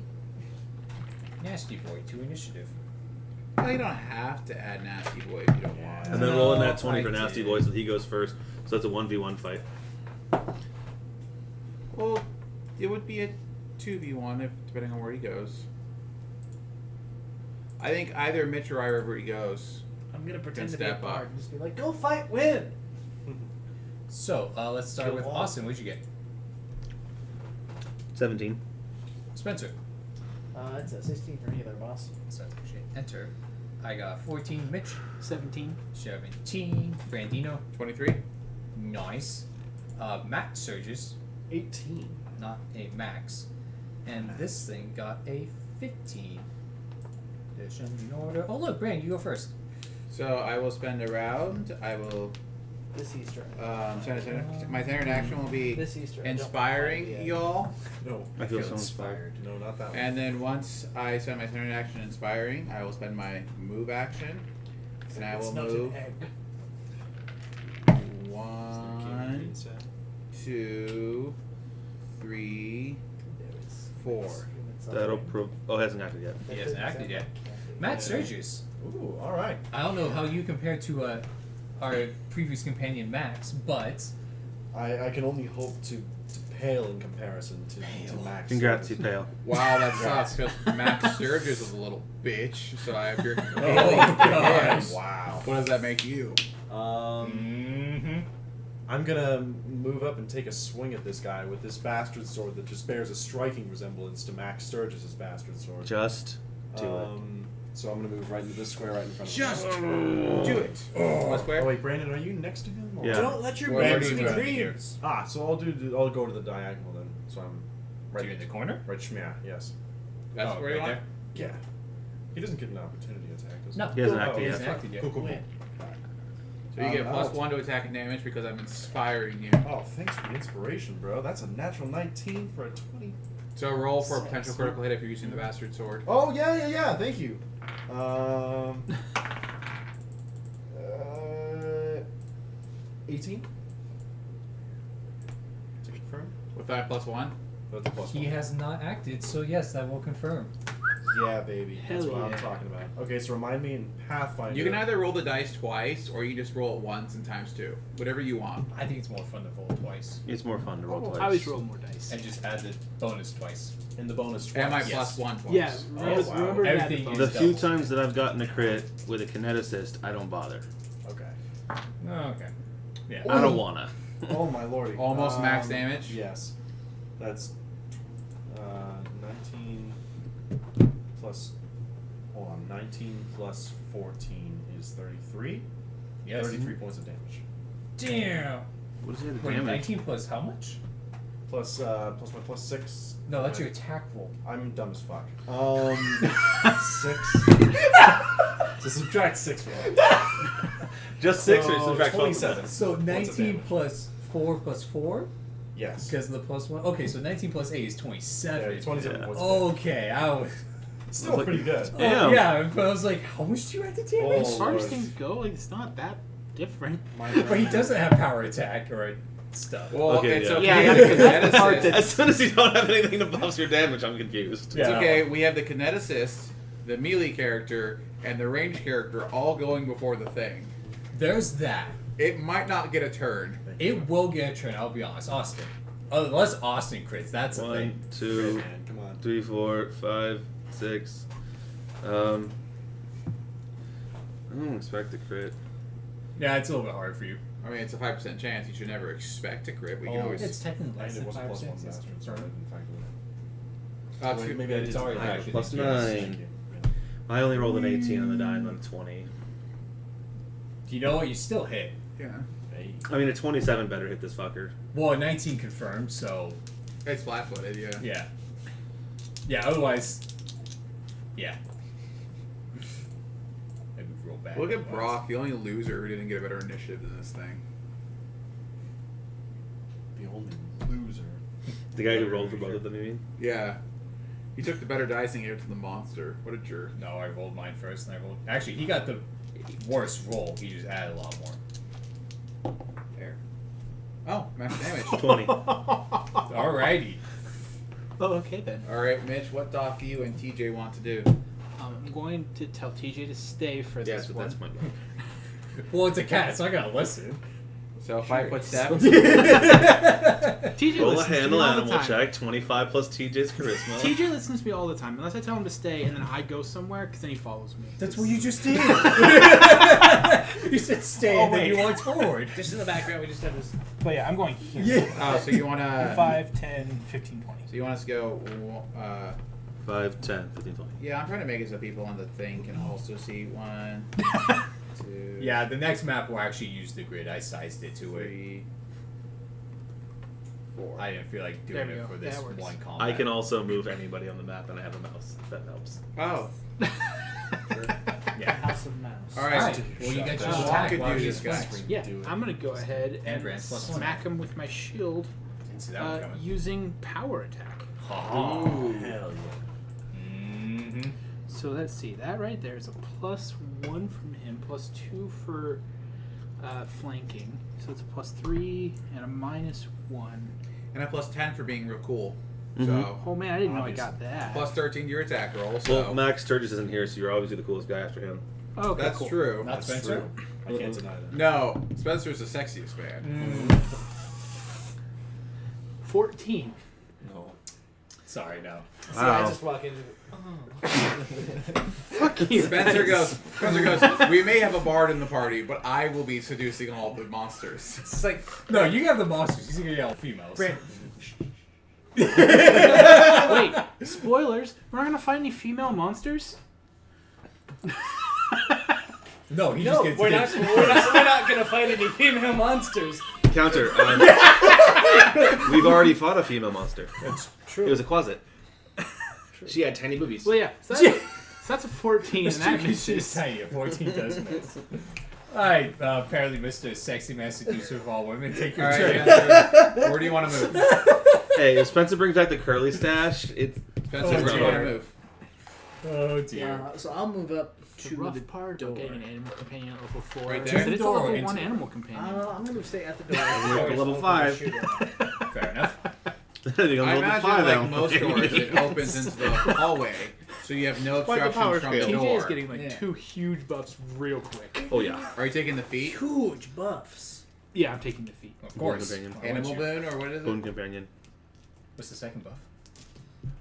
Nasty Boy to initiative. Well, you don't have to add Nasty Boy if you don't want. And then roll in that No, 20 for I Nasty did. Boy so he goes first. So that's a 1v1 fight. Well, it would be a 2v1 if depending on where he goes. I think either Mitch or I, wherever he goes. I'm gonna pretend to Can be a step bard up. and just be like, "Go fight, win." So let's start Kill with all. Austin. What'd you get? 17. Spencer. It's a 16 for me there, boss. So that's actually enter. I got 14. Mitch. 17. 17. Brandino. 23. Nice. Matt Surges. 18. Not a max. And this thing got a 15. Addition in order. Oh look, Brand, you go first. So I will spend a round. I will. This Easter. My standard action will be This Easter. I don't inspiring know. y'all. No. I feel so inspired. No, not that one. And then once I spend my standard action inspiring, I will spend my move action. And I It's will not move an egg. 1, 2, 3, There is 4. human That'll suffering. prove. Oh, it hasn't acted yet. He hasn't acted yet. Matt Surges. Ooh, alright. I don't know how you compare to our previous companion Max, but I can only hope to pale in comparison to Max. Congrats, you pale. Wow, that sucks because Max Sturgis is a little bitch. So I appear. Oh, gosh. Wow. What does that make you? mm-hmm. I'm gonna move up and take a swing at this guy with this bastard sword that just bears a striking resemblance to Max Sturgis's bastard sword. Just do it. So I'm gonna move right into this square right in front of Just him. do it. What square? Oh wait, Brandon, are you next to him? Or- Yeah. Don't let your Where babes do be you go? dreams. Ah, so I'll go to the diagonal then. So I'm Right in the corner? right. Yeah. Yes. That's Oh, where you right want. Yeah. He doesn't get an opportunity attack, does he? No. He hasn't Oh, acted he yet. hasn't acted yet. Cool. Win. So you get I'll +1 to attack and damage because I'm inspiring you. Oh, thanks for the inspiration, bro. That's a natural 19 for a 20. So roll for a potential critical hit if you're using the bastard sword. Oh yeah. Thank you. 18. To confirm. With that +1. That's a plus He one. has not acted, so yes, that will confirm. Yeah, baby. That's Hell what I'm yeah. talking about. Okay, so remind me in Pathfinder. You can either roll the dice twice, or you can just roll it once and times 2. Whatever you want. I think it's more fun to roll twice. It's more fun to roll twice. I always roll more dice. And just add the bonus twice. in the bonus twice. And my Yes. plus 1 twice. Yeah, Oh, wow. remember that Everything bonus. The is few double. times that I've gotten a crit with a kineticist, I don't bother. Okay. Oh, okay. Yeah. I don't wanna. Oh my lordy. Almost max damage? Yes. That's 19 plus. Hold on. 19 plus 14 is 33. Yes. 33 points of damage. Damn. What is it? Wait, Damage? 19 plus how much? Plus my plus 6. No, that's your attack roll. I'm dumb as fuck. 6. So subtract 6 from it. Just 6 or So subtract 27. So points of 19 damage. plus 4 plus 4? Yes. Because of the plus 1? Okay, so 19 plus 8 is Yeah, 27. 27 Yeah. points of damage. Okay, I was... Still pretty good. Damn. Yeah, but I was like, how much do you have to damage? Oh, As far as Lord. things go, like, it's not that different. But he doesn't have power attack or stuff. Well, Okay, it's yeah. okay. Yeah, We have the that's the part kineticist. that- As soon as you don't have anything that buffs your damage, I'm confused. It's Yeah. okay. We have the kineticist, the melee character, and the range character all going before the thing. There's that. It might not get a turn. It will get a turn, I'll be honest. Austin. Unless Austin crits, that's the 1, thing. 2, Man, come on. 3, 4, 5, 6. I don't expect a crit. Yeah, it's a little bit hard for you. I mean, it's a 5% chance. You should never expect a crit. We can Oh, always. It's technically And less it than was a plus 1 5%. bastard, so I didn't factor it in. Shoot. Maybe I it's did. already I have factored plus in. 9. Thank you. I only rolled an 18 on the die and then a 20. You know what? You still hit. Yeah. Hey. I mean, a 27 better hit this fucker. Well, a 19 confirmed, so It's flat-footed. Yeah. yeah. Yeah, otherwise, yeah. Maybe real bad. Look at otherwise. Brock, the only loser who didn't get a better initiative than this thing. The only loser. The guy who rolled for both of them, you mean? Yeah. He took the better dice and gave it to the monster. What a jerk. No, I rolled mine first, and I rolled. Actually, he got the worst roll. He just added a lot more. There. Oh, max damage. 20. Alrighty. Oh, okay then. Alright, Mitch, what doth you and TJ want to do? I'm going to tell TJ to stay for Yeah, this so one. that's my Well, it's a cat. It's not gonna listen. So 5-foot step. TJ Roll a listens to handle me all the animal time. check, 25 plus TJ's charisma. TJ listens to me all the time, unless I tell him to stay and then I go somewhere, because then he follows me. That's what you just did. You said stay, and then you walked forward. Just in the background, we just have this. But yeah, I'm going here. Yeah. Oh, so you want to... 5, 10, 15, 20. So you want us to go... 5, 10, 15, 20. Yeah, I'm trying to make it so people on the thing can also see 1, 2, Yeah, the next map will actually use the grid. I sized it to it. 3, 4. I didn't feel like There doing we it go. for this That works. one combat. I can also move anybody on the map, and I have a mouse, if that helps. Oh. Yeah. House of Mouse. Alright. Alright. Well, you got your Well, I attack. could Why don't do you this, guys. flank? Yeah, Do it. I'm going to go ahead and Grant's plus smack him with my shield Didn't see that one coming. using power attack. Oh. Hell yeah. Mm-hmm. So let's see, that right there is a +1 from him, +2 for flanking. So it's a +3 and a -1. And a plus 10 for being real cool. Mhm. So, Oh man, I didn't Obviously. know I got that. plus 13 to your attack roll. So, Well, Max Sturgis isn't here, so you're obviously the coolest guy after him. Oh, okay, that's cool. true. Not That's Spencer? true. I can't deny that. No, Spencer's the sexiest man. 14. No. Sorry, no. See, I just walk in. Fuck you. Spencer goes, we may have a bard in the party, but I will be seducing all the monsters. It's like, No, you have the monsters. He's gonna yell females. Brent, Wait, spoilers. We're not gonna find any female monsters? No, he no, just gets we're not gonna fight any female monsters. Counter. We've already fought a female monster. That's It was a closet. She had tiny boobies. Well, yeah. So that's a 14, and that It's misses. tiny. A 14 does miss. Alright, apparently Mr. Sexy Man Seducer of all women, take your Alright, turn. Spencer, where do you want to move? Hey, if Spencer brings back the curly stash, it's Spencer, Oh, where do you want to dear. move? Oh dear. So I'll move up The to rough the part door. of getting an animal companion at level 4. Right is there? that it's a Door or level into 1 it? animal companion. I'm gonna stay at the door. We're up to level 5. Fair enough. You're I gonna imagine, level 5 like now. most doors, it opens into the hallway. So you have no Quite the obstruction power from the scale. TJ door. is getting like Yeah. 2 huge buffs real quick. Oh yeah. Are you taking the feet? Huge buffs. Yeah, I'm taking the feet. Of course. Boon companion. Why Animal wouldn't you? boon or what is Boon it? companion. What's the second buff?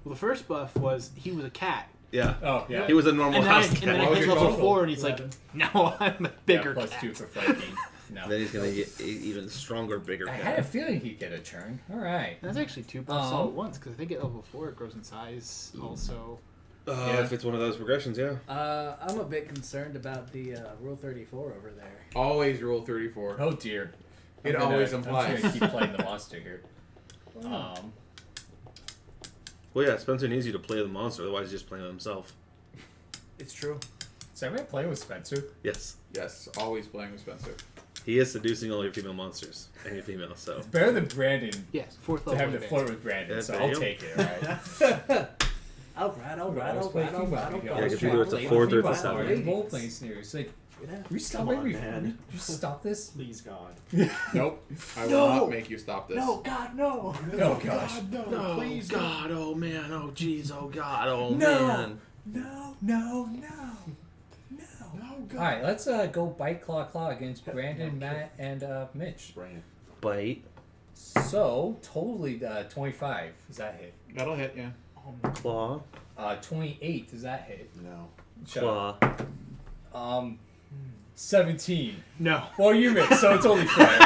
Well, the first buff was he was a cat. Yeah. Oh, yeah. He was a normal And then, house and then cat. What I was hit your level total? 4 and he's like, 11. no, I'm a bigger plus cat. 2 for flanking. No. Then he's gonna get even stronger, bigger I cat. had a feeling he'd get a turn. All right. That's actually 2 buffs all at once, because I think at level 4 it grows in size also. Yeah. If it's one of those progressions, yeah. I'm a bit concerned about the Rule 34 over there. Always rule 34. Oh dear. It I'm gonna- always I'm just implies. gonna keep playing the monster here. Well, yeah, Spencer needs you to play the monster, otherwise he's just playing with himself. It's true. Is everyone playing with Spencer? Yes. Yes, always playing with Spencer. He is seducing all your female monsters. And your female, so. It's better than Brandon Yes, 4th to level have to advanced. flirt with Brandon, Yeah, so there I'll you go. take it, alright? Alright. Yeah, because we do it the 4th or the 7th. Role playing scenario. It's like, we stop Come on, every man. You stop this? Please, God. Nope. I will No. not make you stop this. No, God, no. Oh gosh. Oh, please, God, oh, man, oh, jeez, oh, God, oh, No. man. No. No, God. Alright, let's go bite claw against Brandon, Matt, and Mitch. Bring it. Bite. So, totally 25. Does that hit? That'll hit, yeah. Claw. 28. Does that hit? No. Shut up. Claw. 17. No. Well, you missed, so it's only fair.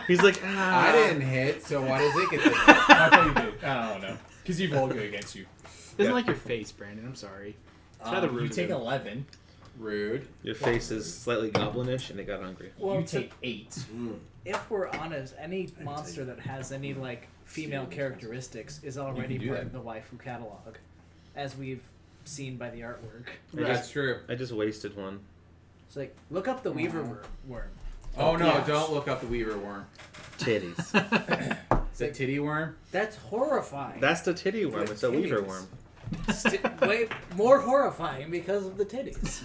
He's like, ah. I didn't hit, so why does it get this? I thought you did. I don't know. Because you've all good against you. Doesn't Yeah. like your face, Brandon. I'm sorry. It's rather rude You of take him. 11. Rude. Your face is slightly goblinish, and it got hungry. Well, You take 8. if we're honest, any monster that has any like female characteristics is already do part that. of the waifu catalog, as we've seen by the artwork. That's true. I just wasted one. It's like look up the Weaver worm. Oh no, gosh. don't look up the Weaver worm. Titties. It's a titty worm? That's horrifying. That's the titty worm. It's a weaver Titties. worm. Way more horrifying because of the titties.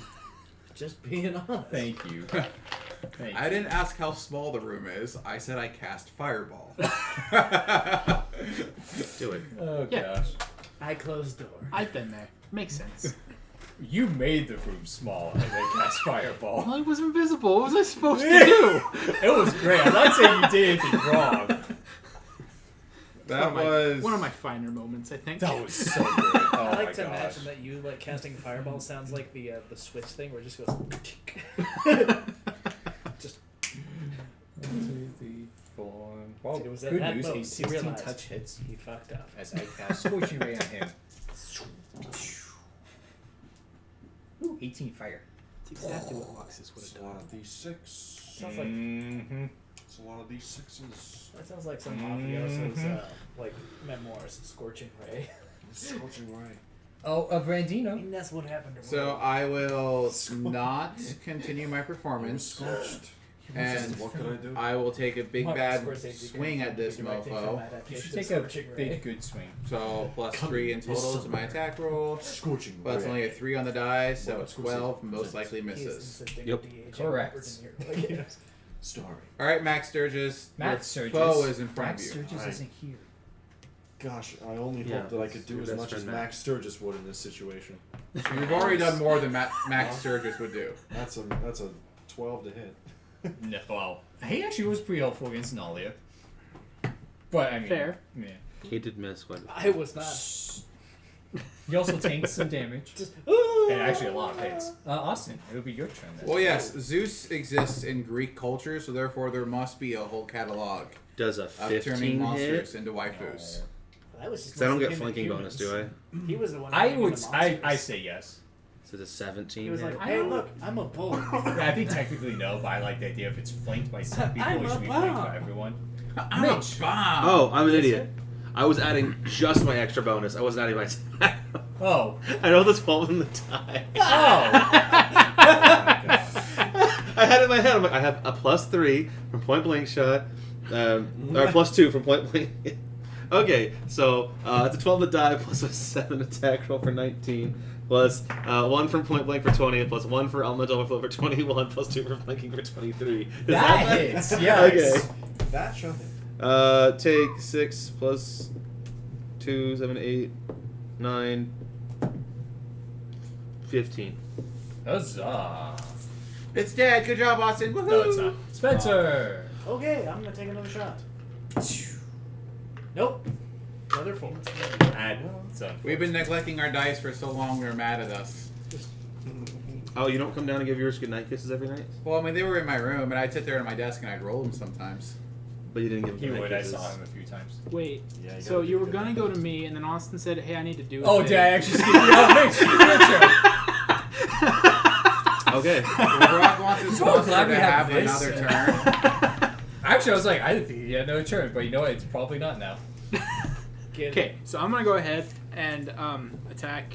Just being honest. Thank you. Thank I you. didn't ask how small the room is. I said I cast fireball. Do it. Oh Yeah. gosh. I closed door. I've been there. Makes sense. You made the room small and then cast fireball. Well, I was invisible. What was I supposed to do? It was great. I'm not saying you did anything wrong. That one was of my finer moments, I think. That was so good. Oh I like my to gosh. imagine that you like casting fireball sounds like the Switch thing where it just goes. Just 1, 2, 3, 4. Well, It was at good that news. moment A he 16 realized. touch hits he fucked up. as I cast Scorching Ray on him. Ooh, 18 fire. That's exactly what Luxus would It's have a done. lot of D6. Sounds like Mm-hmm. It's a lot of D6s. that sounds like some mafioso's like memoirs, Scorching Ray. Scorching right. Oh, I Brandino. mean that's what happened to So I will not continue my performance, Scorched. and What could I do? I will take a big Martin bad Scorsese swing at this directing film mofo. You adaptation should of take a Scorching Ray. big good swing. So plus 3 in total to my attack roll. Scorching But it's only a 3 on the die, so What? 12 most likely He is misses. insisting Yep. that DH Correct. Roberts in here. Like, Starry. Alright, Max Sturgis. Matt your Sturgis. foe is in front Matt of you. Sturgis Alright. isn't here. Gosh, I only Yeah, hope that I could do your as best much as friend, Matt. Max Sturgis would in this situation. You've already done more than Max Sturgis would do. That's a 12 to hit. No, well, he actually was pretty helpful against Nalia. But I mean, Fair. Yeah. He did miss what? I was not. He also tanked some damage. Just, And actually a lot of hits. Austin, it would be your turn then. Well, yes, Zeus exists in Greek culture, so therefore there must be a whole catalog Does a of turning 15 monsters hit? into waifus. that was just. Because I don't get him and flanking humans. bonus, do I? He was the one. I bringing would. the I monsters. say yes. So it's a 17 He was hit? like, "Hey, look, I'm a bull." Yeah, I think technically no, but I like the idea if it's flanked by some people, I'm it a should be flanked bomb. by everyone. I'm Mitch. a bomb! Oh, I'm an idiot. I was adding just my extra bonus. I wasn't adding my attack. Oh. I know the 12 in the die. Oh. I had it in my head. I'm like, I have a +3 from point blank shot, or +2 from point blank. Okay, so it's a 12 to die plus a 7 attack roll for 19, plus 1 from point blank for 20, and plus 1 for elemental overflow for 21, plus 2 for flanking for 23. Is That right? hits, yes. Okay. That shall hit. Take 6 plus 2, 7, 8, 9, 15. Huzzah! It's dead. Good job, Austin. Woohoo! No, it's not. Spencer. Okay, I'm gonna take another shot. Nope. Another 4. We've been neglecting our dice for so long. They're mad at us. Oh, you don't come down and give yours goodnight kisses every night? Well, I mean, they were in my room, and I'd sit there at my desk and I'd roll them sometimes. But you didn't give them He goodnight would. I kisses. saw him a few times. Wait. Yeah, So gotta you do were good. gonna go to me, and then Austin said, "Hey, I need to do." a Oh, thing." did I actually skip you? Oh, Mitch, your turn. Okay. Well, Brock wants his So sponsor glad we to have have this. another turn. Actually, I was like, I didn't think he had no turn, but you know what? It's probably not now. Okay, so I'm gonna go ahead and attack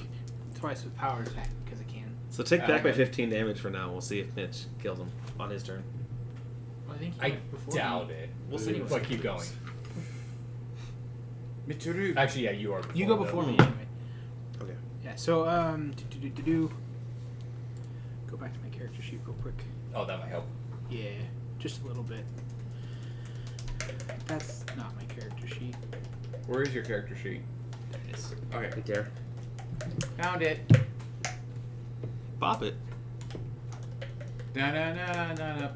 twice with power attack because I can. So take back by Okay. 15 damage for now. We'll see if Mitch kills him on his turn. Well, I think he I went before doubt me. it. We'll see. But keep going. Michiru. Actually, yeah, you are. Before You go though. before me anyway. Okay. Yeah. So go back to my character sheet real quick. Oh, that might help. Yeah, just a little bit. That's not my character sheet. Where is your character sheet? There it is. Okay. Right there. Found it. Bop it. Da da da da da.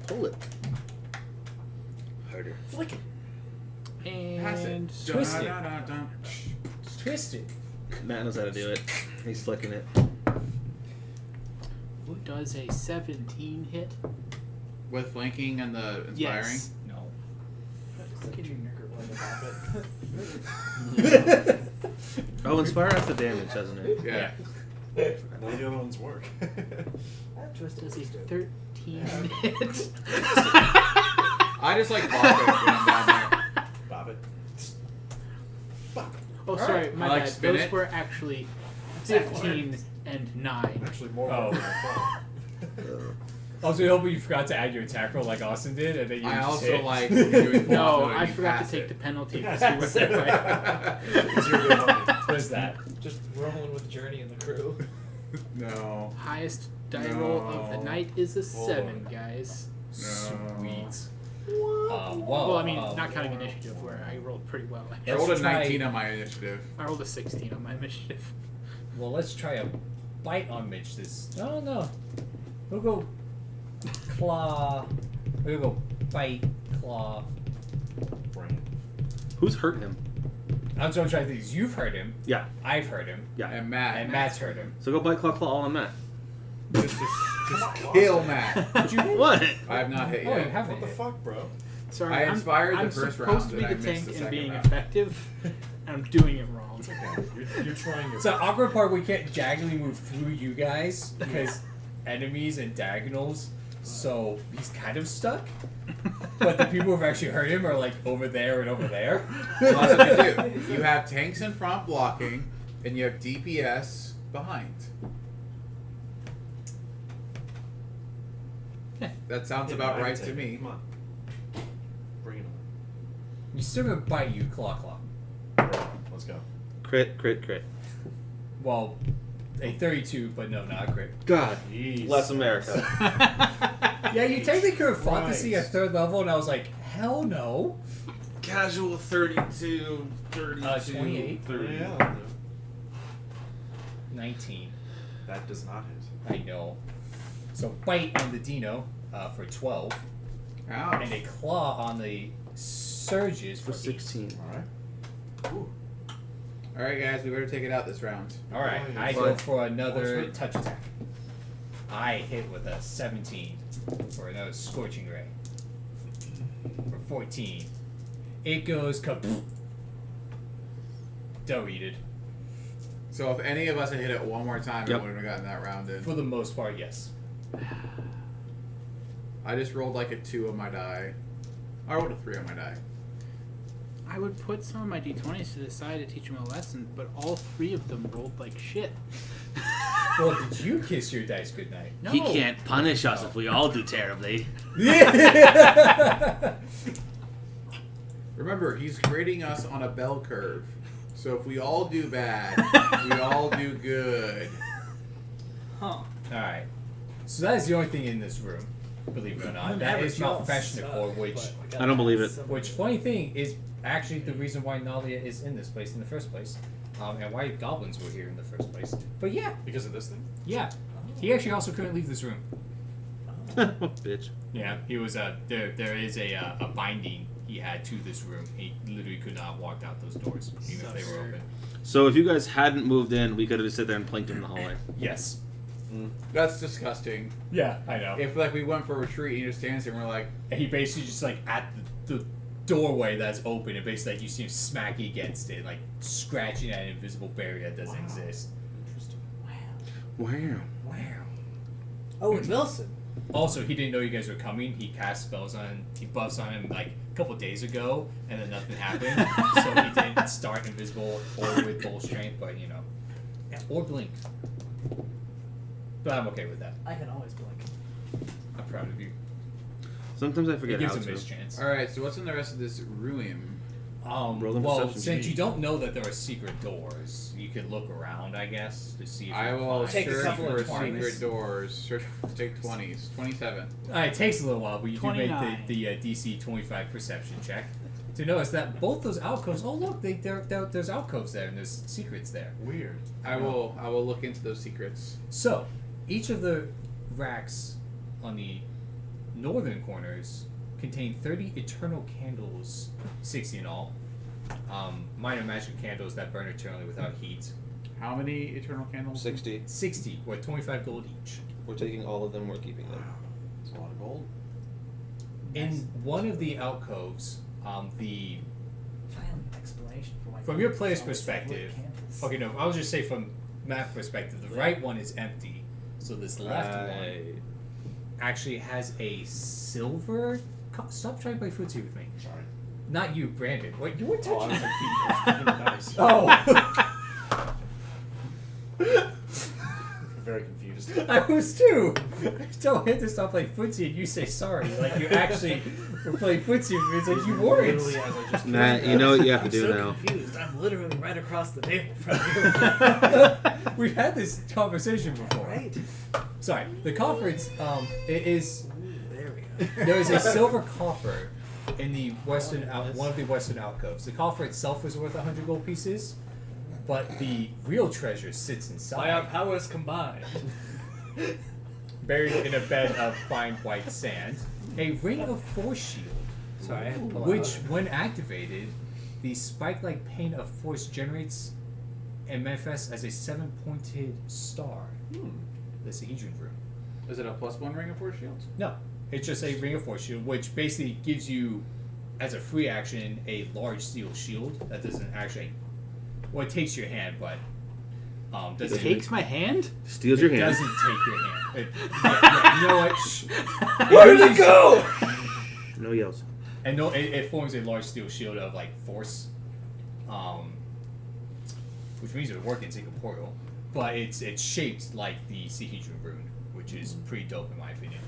Pull it. Harder. Flick it. Pass it. And twist it. Da, da, da, da. Twist it. Matt knows how to do it. He's flicking it. does a 17 hit? With flanking and the inspiring? Yes. No. Oh, Inspire has the damage, doesn't it? Yeah. None of the other ones work. That twist does a 13 hit. I just like bop it when I'm down there. Bop it. Oh, sorry, my I like bad. spin Those it. were actually 15 and 9. Actually, more. Oh. than I I was really hoping you forgot to add your attack roll like Austin did, and then you I just also hit. like doing No, block I you forgot to pass take it. the penalty because he was there. thought. It's your good homie. What is that? Just rolling with Journey and the crew. No. Highest die roll of the No. night is a Hold 7, guys. Sweet. Well, I mean, not counting initiative, where I rolled pretty well. I Actually. rolled a Let's try- 19 on my initiative. I rolled a 16 on my initiative. Well, let's try a bite on Mitch this. Oh, no. We'll go claw. We'll go bite, claw. Bring it. Who's hurt him? I'm trying to think. You've heard him. Yeah. I've heard him. Yeah. And Matt. And Matt's heard him. So go bite claw claw all on Matt. Just kill Matt. What? I have not hit Oh, you yet. haven't What the hit. fuck, bro? Sorry, I inspired the I'm first supposed round to be and I the missed tank the and second being round. effective, and I'm doing it wrong. It's okay. You're trying your It's an awkward part. We can't diagonally move through you guys because enemies and diagonals. So he's kind of stuck. But the people who've actually hurt him are like over there and over there. Well, that's what you do. You have tanks in front blocking, and you have DPS behind. That sounds about right to me. Come on. Bring it You're still gonna bite you, claw claw. on. Bro, let's go. Crit, crit, crit. Well, a 32, but no, not a crit. God. Jeez. Bless America. Yeah, you technically could have fought to see a Christ. third level, and I was like, hell no. Casual 32, 32, 28. 30. Yeah. 19. That does not hit. I know. So bite on the Dino for 12, Ouch. and a claw on the Surges For for 16. Alright. Ooh. Alright, guys, we better take it out this round. All right, I What? go for another What's touch attack. I hit with a 17 for another Scorching Ray. For 14. It goes kaput. Deleted. So if any of us had hit it one more time, Yep. we would have gotten that round in. For the most part, yes. I just rolled like a 2 on my die. I rolled a 3 on my die. I would put some of my d20s to the side to teach him a lesson, but all 3 of them rolled like shit. Well, did you kiss your dice goodnight? No. He can't punish us if we all do terribly. Remember, he's grading us on a bell curve. So if we all do bad, we all do good. Huh. Alright. So that is the only thing in this room, believe it or not. That is Mount Fashionicor, I don't believe it. which, funny thing, is actually the reason why Nalia is in this place in the first place. and why goblins were here in the first place. But yeah, Because of this thing? yeah. He actually also couldn't leave this room. Bitch. Yeah, he was there is a binding he had to this room. He literally could not walk out those doors, even if they were open. So if you guys hadn't moved in, we could have just sit there and planked in the hallway. Yes. That's disgusting. Yeah, I know. If like we went for a retreat and he just stands there and we're like, And he basically just like at the doorway that's open, and basically like you see him smacking against it, like scratching at an invisible barrier that doesn't exist. Interesting. Wow. Wow. Oh, and Wilson. Also, he didn't know you guys were coming. He cast spells on, he buffs on him like a couple days ago, and then nothing happened. So he didn't start invisible or with bull strength, but you know, or blink. But I'm okay with that. I can always blink. I'm proud of you. Sometimes I It forget gives how him to. his chance. all right, so what's in the rest of this room? Roll them Well, perception since check. you don't know that there are secret doors, you can look around, I guess, to see if I you will find Take a search couple for of 20s. secret doors. Search, take 20s. 27. It takes a little while, but you do make 29. the DC 25 perception check to notice that both those alcoves. Oh look, there's alcoves there and there's secrets there. Weird. I will look into those secrets. So, each of the racks on the northern corners contain 30 eternal candles, 60 in all. Minor magic candles that burn eternally without heat. How many eternal candles? 60. 60, worth 25 gold each. We're taking all of them. We're keeping them. It's a lot of gold. In one of the alcoves, the Finally, an explanation for why. from your player's always have lit perspective, candles. okay, no, I'll just say from map perspective, the right one is empty, so this left one actually has a silver. Stop trying to play footsie with me. Sorry. Not you, Brandon. What you were Oh, I touching? was like, I was thinking Oh, nice. Very confused. I was too. I don't hit to stop playing footsie, and you say sorry. Like you actually were playing footsie with me. It's like you weren't. Literally, as I just Matt, you know what you have to I'm do so now. confused. I'm literally right across the table from you. We've had this conversation before. Right. Sorry. The conference it is. There we go. There is a silver coffer in the western one of the western alcoves. The coffer itself is worth 100 gold pieces, but the real treasure sits By our inside, powers combined. buried in a bed of fine white sand, a ring of force shield, Sorry, I had to pull which, out. when activated, the spike-like pane of force generates and manifests as a 7-pointed star. The Sahedron room. Is it a +1 ring of force shields? No, it's just a ring of force shield, which basically gives you, as a free action, a large steel shield that doesn't actually. Well, it takes your hand, but It doesn't. takes my hand? Steals your It hand. doesn't take your hand. You know what? Shh. Where did it go? No yells. And no, it forms a large steel shield of like force, which means it would work into a portal. But it's shaped like the Sahedron rune, which is pretty dope in my opinion.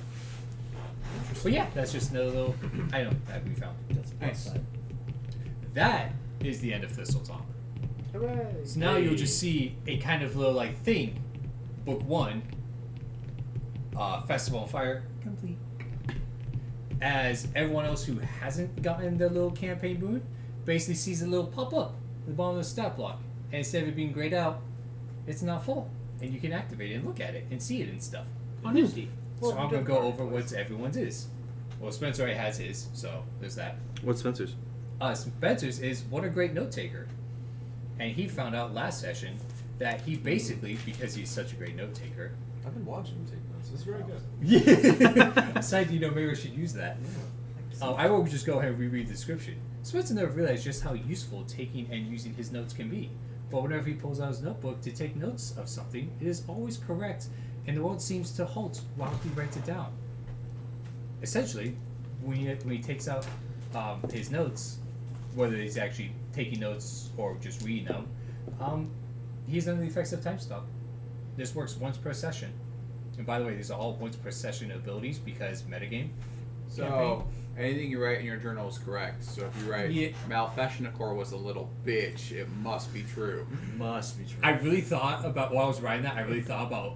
But yeah, that's just another little item that we found. That's plus Nice. side. That is the end of Thistletop. Hooray. So now you'll just see a kind of little like thing. Book 1, Festival on Fire, complete. As everyone else who hasn't gotten their little campaign boon basically sees a little pop up at the bottom of the stat block. And instead of it being grayed out, it's not full. And you can activate it and look at it and see it and stuff. Oh, nifty. So I'm going to go over what everyone's is. Well, Spencer already has his, so there's that. What's Spencer's? Spencer's is what a great note taker. And he found out last session that he basically, because he's such a great note taker, I've been watching him take notes. It's very good. yeah. Decided, maybe we should use that. I will just go ahead and reread the description. Spencer never realized just how useful taking and using his notes can be. But whenever he pulls out his notebook to take notes of something, it is always correct, and the world seems to halt while he writes it down. Essentially, when he takes out his notes, whether he's actually taking notes or just reading them, he's under the effects of time stop. This works once per session. And by the way, these are all once per session abilities because metagame. So, anything you write in your journal is correct. So if you write, Yeah. Malfashionacor was a little bitch, it must be true. Must be true. I really thought about, while I was writing that, I really thought about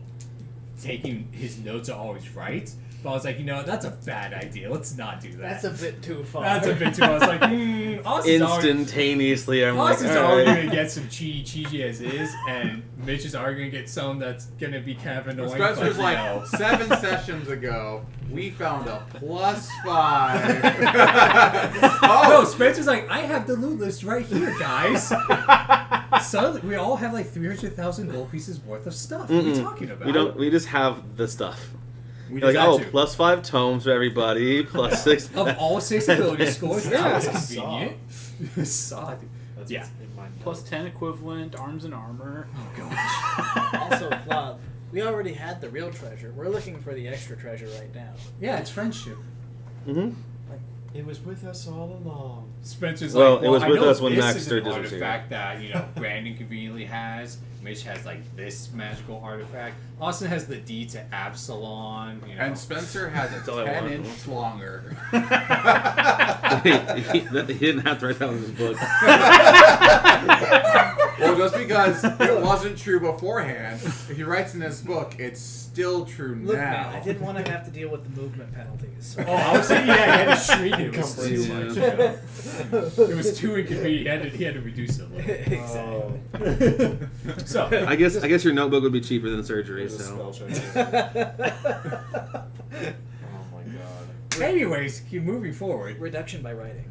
taking his notes are always right. But I was like, that's a bad idea. Let's not do that. That's a bit too far. That's a bit too. I was like, Austin's instantaneously. I'm like, Austin's all already right. gonna get some cheesy as is, and Mitch is already gonna get some that's gonna be kind of annoying. Spencer's but, like, you know. 7 sessions ago, we found a +5. No, Spencer's like, I have the loot list right here, guys. Suddenly, we all have like 300,000 gold pieces worth of stuff. What are you talking about? We don't. We just have the stuff. We Like, just oh, got you. +5 tomes for everybody, +6 Of all 6 ability scores, that was Saw. convenient. Saw, dude. That's Yeah. what's in my Plus notes. 10 equivalent, arms and armor. Oh gosh. Also, Flav, we already had the real treasure. We're looking for the extra treasure right now. Yeah, it's friendship. Mm-hmm. It was with us all along. Spencer's Well, like, it was I with know us when this Max is Sturgis an was here. artifact that, Brandon conveniently has. Mitch has, like, this magical artifact. Austin has the D to Absalon, And Spencer has a all I want. 10-inch longer. he didn't have to write that in his book. Well, just because it wasn't true beforehand, if he writes in his book, it's still true Look, now. man, I didn't want to have to deal with the movement penalties. Oh, I was saying, yeah, he had to shrink it. It was too Yeah. much. It was too inconvenient. He had to reduce it a little. Exactly. So, I guess your notebook would be cheaper than surgery. There's a So spell check. Oh my god. anyways, keep moving forward. Reduction by writing.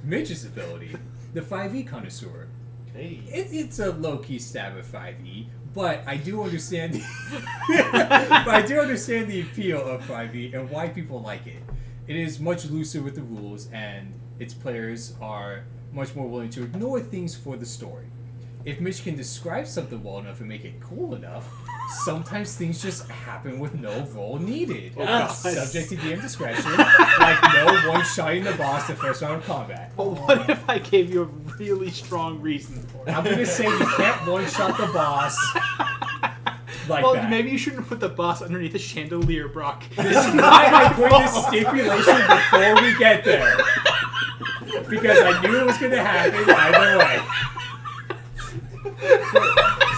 Mitch's ability, the 5e connoisseur. Hey. It's a low-key stab at 5e, but I do understand the appeal of 5e and why people like it. It is much looser with the rules, and its players are much more willing to ignore things for the story. If Mitch can describe something well enough and make it cool enough, sometimes things just happen with no roll needed. Yes. Subject to DM discretion, like no one-shotting the boss the first round of combat. But what if I gave you a really strong reason for it? I'm gonna say you can't one-shot the boss like Well, that. maybe you shouldn't have put the boss underneath the chandelier, Brock. This is why I put this stipulation before we get there. Because I knew it was gonna happen either way.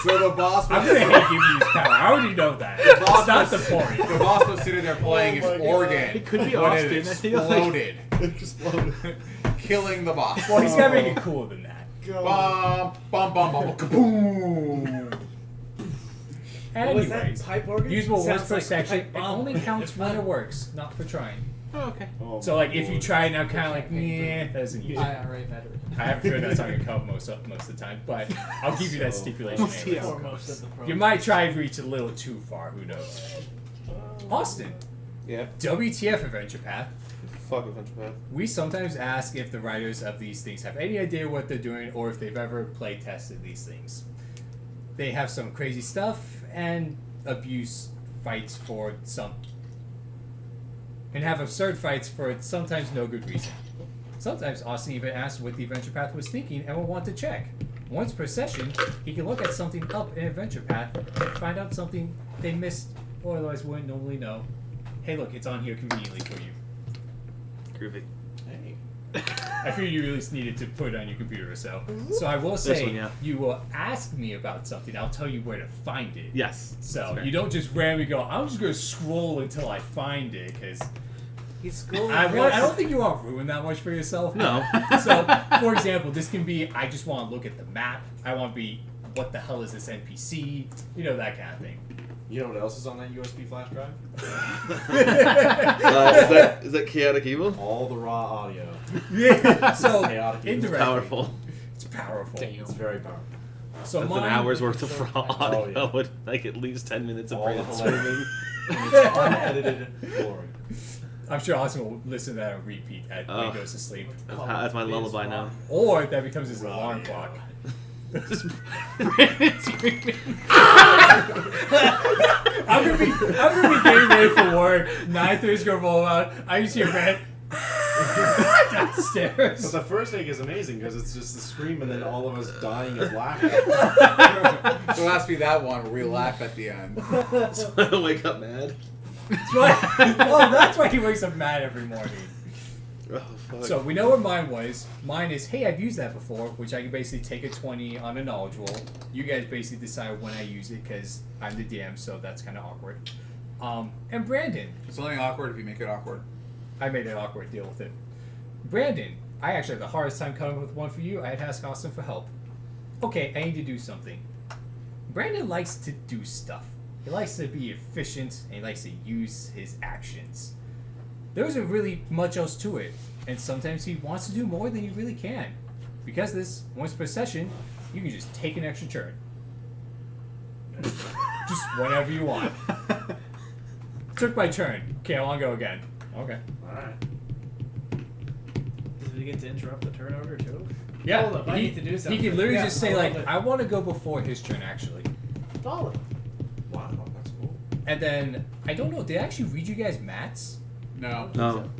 So the boss I'm was, gonna hate giving you this power. I already know that. boss It's not the was- point. the boss was sitting there playing Oh my his God. organ. It could be when Austin. it I feel like exploded, It exploded. killing the boss. Well, he's gotta make it cooler than that. Bum, bum, bum, bum, kaboom. What was that? Anyways, Pipe organ? usable words Sounds per like section. pipe It bomb. only counts when it works, not for trying. Oh, okay. Oh So, my like, if you lord. try it, I'm kind of like, yeah, that doesn't use it. IRA veteran. I have a feeling that's not gonna come most of the time, but I'll give you that So- stipulation. We'll see anyways. how it Most goes. of the You might try and reach a little too far. Who knows? Austin, yeah, WTF Adventure Path. fuck Adventure Path. We sometimes ask if the writers of these things have any idea what they're doing or if they've ever play tested these things. They have some crazy stuff and abuse fights for some. And have absurd fights for sometimes no good reason. Sometimes Austin even asks what the Adventure Path was thinking and will want to check. Once per session, he can look at something up in Adventure Path and find out something they missed or otherwise wouldn't normally know. Hey look, it's on here conveniently for you. Groovy. Hey. I figured you really needed to put it on your computer, so I will say one, yeah. you will ask me about something. I'll tell you where to find it. Yes. So That's fair. you don't just randomly go. I'm just gonna scroll until I find it because He's scrolling. I don't think you want to ruin that much for yourself. No. So, for example, this can be I just want to look at the map. I want to be what the hell is this NPC? You know, that kind of thing. You know what else is on that USB flash drive? Is that chaotic evil? All the raw audio. Yeah. So Chaotic evil. indirectly, Powerful. It's powerful. Damn. It's very powerful. So That's mine, an hour's worth of raw audio yeah. with like at least 10 minutes of All the brainstorming. And it's unedited glory. I'm sure Austin will listen to that on repeat when he goes to sleep. That's my lullaby now. Or that becomes his alarm clock. Just Brandon screaming. I'm gonna be getting ready for work. 9:30's gonna roll out. I just hear Brandon downstairs. But the first take is amazing because it's just the scream and then all of us dying of laughter. So it has to be that one where we laugh at the end. So I don't wake up mad. That's why. Oh, that's why he wakes up mad every morning. Oh, fuck. So we know what mine was. Mine is, hey, I've used that before, which I can basically take a 20 on a knowledge roll. You guys basically decide when I use it because I'm the DM, so that's kind of awkward. And Brandon, It's only awkward if you make it awkward. I made an awkward deal with it. Brandon, I actually had the hardest time coming up with one for you. I had to ask Austin for help. Okay, I need to do something. Brandon likes to do stuff. He likes to be efficient, and he likes to use his actions. There isn't really much else to it, and sometimes he wants to do more than he really can. Because this, once per session, you can just take an extra turn. Just whenever you want. Took my turn. Okay, I want to go again. Okay. Alright. Does he get to interrupt the turn order too? Yeah, Hold up, I need to do he something. can literally Yeah, just say, I like, love it. I want to go before his turn, actually. Solid. Wow, that's cool. And then, I don't know, did I actually read you guys Matt's? No. No.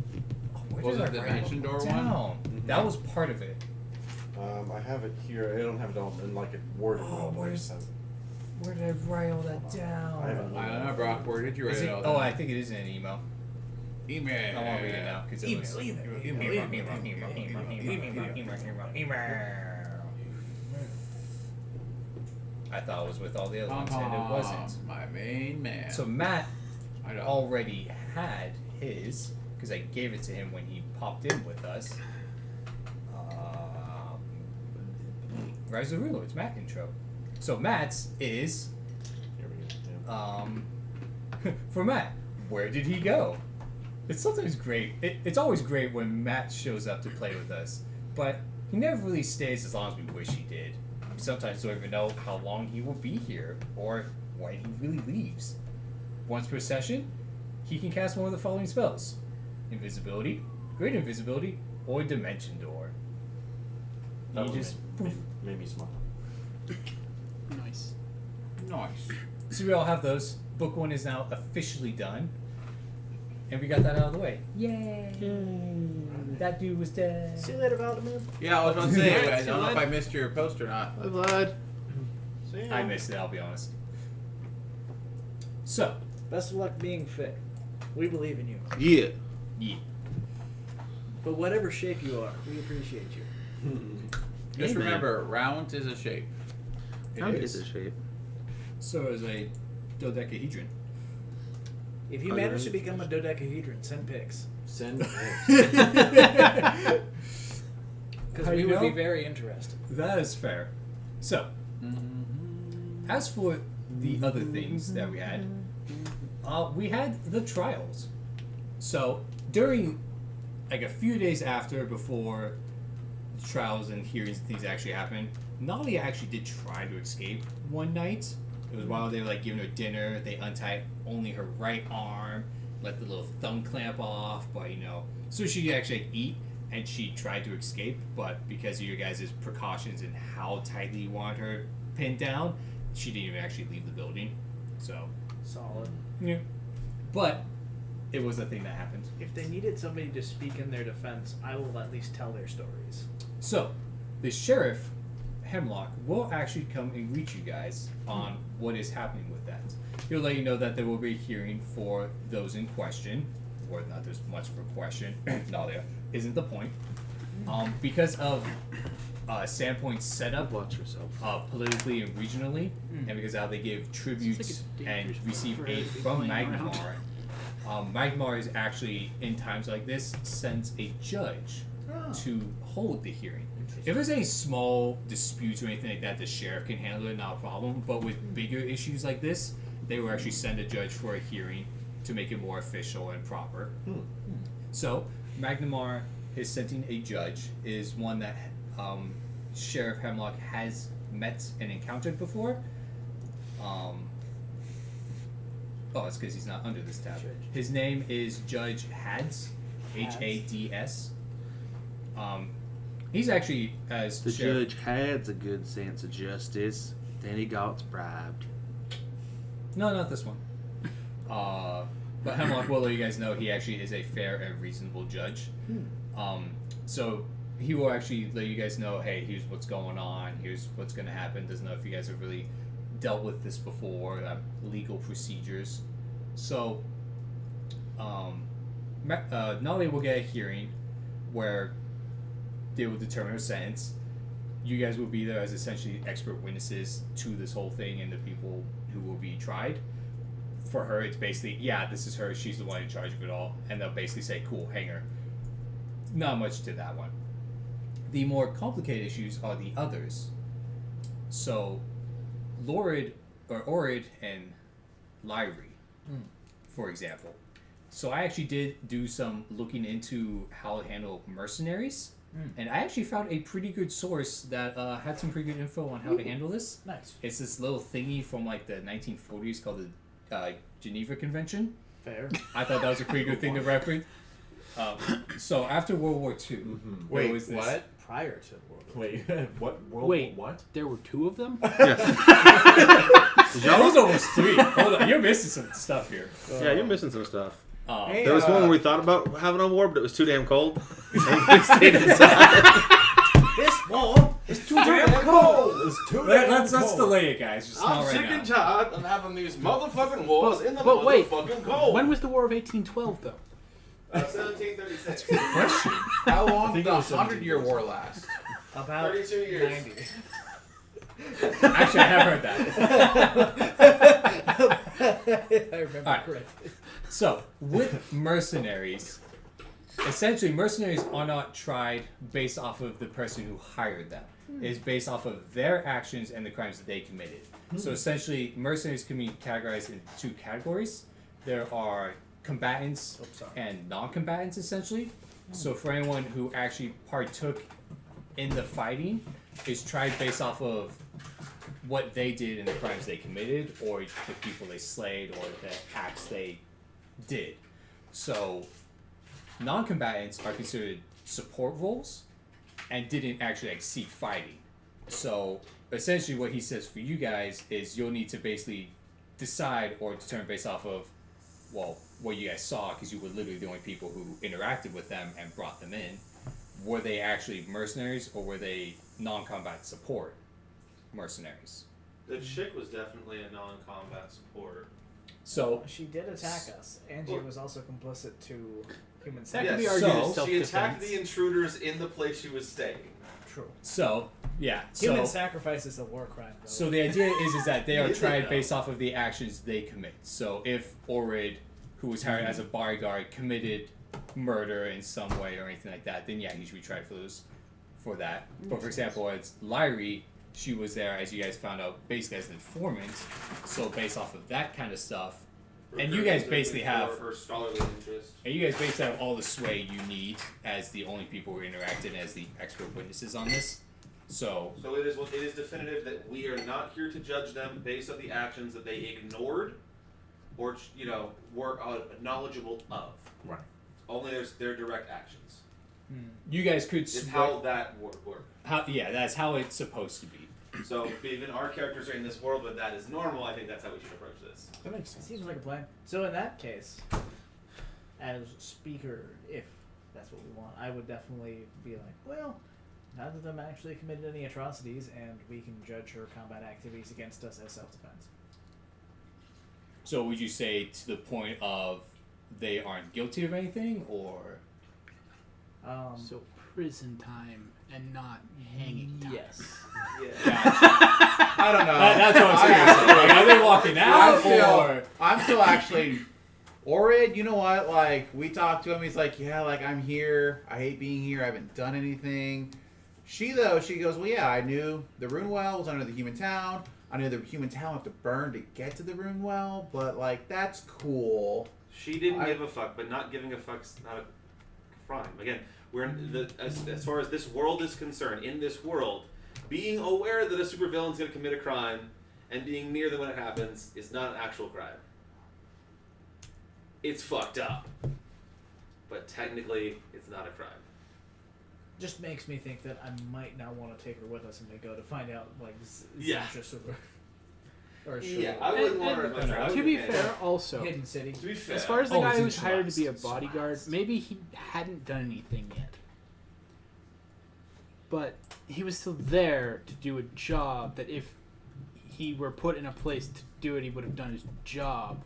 Oh, where Was did it I the write dimension door one? down? That was part of it. I have it here. I don't have it all in like a word. Oh, where's- Where did I write all that down? I haven't. I don't know, Brock. Where did you write Is it it, all oh, down? I think it is in an email. Email. I won't read it now because it looks. I thought it was with all the other ones, and it wasn't. My main man. So Matt I know. already had his because I gave it to him when he popped in with us. Rise of the Runelords, Matt intro. So Matt's is Here we go. for Matt. Where did he go? It's sometimes great. It's always great when Matt shows up to play with us, but he never really stays as long as we wish he did. We sometimes don't even know how long he will be here or when he really leaves. Once per session, he can cast one of the following spells: Invisibility, Great Invisibility, or Dimension Door. That You one just made me smile. Nice. Nice. So we all have those. Book one is now officially done. And we got that out of the way. Yay! That dude was dead. See you later, Valdemar. Yeah, I was about to say, Alright, I don't know if I missed your post or not. Bye, Vlad. See ya. I missed it, I'll be honest. So, Best of luck being fit. We believe in you. Yeah. yeah. But whatever shape you are, we appreciate you. Just Hey, man. remember, round is a shape. It How is. is the shape? So is a dodecahedron. If you Oh, manage yeah. to become a dodecahedron, send pics. Send. Because How we you would be know? very interested. That is fair. So, as for the other things that we had the trials. So, during, like a few days after, before the trials and hearings and things actually happened, Nalia actually did try to escape one night. It was while they were like giving her dinner. They untied only her right arm, let the little thumb clamp off, but so she could actually eat. And she tried to escape, but because of your guys' precautions and how tightly you wanted her pinned down, she didn't even actually leave the building. So, Solid. yeah. But it was a thing that happened. If they needed somebody to speak in their defense, I will at least tell their stories. So, the sheriff, Hemlock, will actually come and greet you guys on what is happening with that. He'll let you know that there will be a hearing for those in question, or not there's much of a question. No, there isn't the point. Because of Sandpoint's setup, Watch yourself. politically and regionally, and because of how they give tribute Seems like a and dangerous receive for aid her to be from playing around. Magmar, Magmar is actually, in times like this, sends a judge to hold the hearing. If there's any small disputes or anything like that, the sheriff can handle it, not a problem. But with bigger issues like this, they will actually send a judge for a hearing to make it more official and proper. So, Magnamar, his sending a judge, is one that Sheriff Hemlock has met and encountered before. It's because he's not under this tab. His name is Judge Hads, Hads. He's actually, as The sheriff, judge had a good sense of justice. Then he got bribed. No, not this one. But Hemlock will let you guys know he actually is a fair and reasonable judge. So he will actually let you guys know, hey, here's what's going on, here's what's going to happen. Doesn't know if you guys have really dealt with this before, legal procedures. So, Nali will get a hearing where they will determine her sentence. You guys will be there as essentially expert witnesses to this whole thing and the people who will be tried. For her, it's basically, yeah, this is her, she's the one in charge of it all, and they'll basically say, cool, hang her. not much to that one. The more complicated issues are the others. So, Orid and Lyrie, for example. So I actually did do some looking into how to handle mercenaries, and I actually found a pretty good source that had some pretty good info on how to handle this. Nice. It's this little thingy from like the 1940s called the Geneva Convention. Fair. I thought that was a pretty good thing to reference. So after World War II, Wait, there was this, what? Prior to World War Wait, what? World Wait. War what? There were 2 of them? That was almost 3. Hold on, you're missing some stuff here. Yeah, you're missing some stuff. Hey, There was one where we thought about having a war, but it was too damn cold. Everybody stayed inside. This war is too damn cold. It's too Let's delay it, guys. Just not right now. tired of having these motherfucking wars in the but wait, cold. When was the War of 1812, though? 1736. Question. How long think did it the was 100-year war last? About 32 years. 90. Actually, I have heard that. I remember Alright. correctly. So, with mercenaries, essentially mercenaries are not tried based off of the person who hired them. It's based off of their actions and the crimes that they committed. So essentially, mercenaries can be categorized in 2 categories. There are combatants and non-combatants, essentially. So for anyone who actually partook in the fighting, is tried based off of what they did and the crimes they committed, or the people they slayed, or the acts they did. So non-combatants are considered support roles and didn't actually like seek fighting. So essentially what he says for you guys is you'll need to basically decide or determine based off of, well, what you guys saw, because you were literally the only people who interacted with them and brought them in. Were they actually mercenaries, or were they non-combat support mercenaries? The chick was definitely a non-combat support. So She did attack us. Angie was also complicit to human That could sacrifice. be Yes, argued so as She self-defense. attacked the intruders in the place she was staying. True. yeah. Human So sacrifice is a war crime, though. so the idea is that they are Is it tried though? based off of the actions they commit. So if Orid, who was hired as a bodyguard, committed murder in some way or anything like that, then yeah, he should be tried for that. But for example, as Lyrie, she was there, as you guys found out, basically as an informant. So based off of that kind of stuff, and you guys basically have, her scholarly interest. and you guys basically have all the sway you need as the only people who interacted as the expert witnesses on this. So So it is definitive that we are not here to judge them based on the actions that they ignored, or were knowledgeable of. Right. Only their direct actions. you guys could Is how that would work. that's how it's supposed to be. So if even our characters are in this world, but that is normal, I think that's how we should approach this. That makes sense. Seems like a plan. So in that case, as speaker, if that's what we want, I would definitely be like, well, none of them actually committed any atrocities, and we can judge her combat activities against us as self-defense. So would you say to the point of they aren't guilty of anything, or So prison time and not hanging time. Yes. I don't know. that's what I'm saying. Like, are they walking out, or I'm still actually. Orid, you know what? Like, we talked to him. He's like, yeah, like, I'm here. I hate being here. I haven't done anything. She goes, well, yeah, I knew the Rune Well was under the human town. I knew the human town would have to burn to get to the Rune Well, but, like, that's cool. She didn't give a fuck, but not giving a fuck's not a crime. Again, we're in as far as this world is concerned, in this world, being aware that a supervillain's going to commit a crime and being near them when it happens is not an actual crime. It's fucked up, but technically, it's not a crime. Just makes me think that I might not want to take her with us when we go to find out, like, Yeah. Zentress or Yeah, I wouldn't want her as my friend. To be fair, also, Hidden City. To be fair, as far as the Oh, guy it's who's hired to be a Celeste. bodyguard, maybe he hadn't done anything yet. But he was still there to do a job that if he were put in a place to do it, he would have done his job,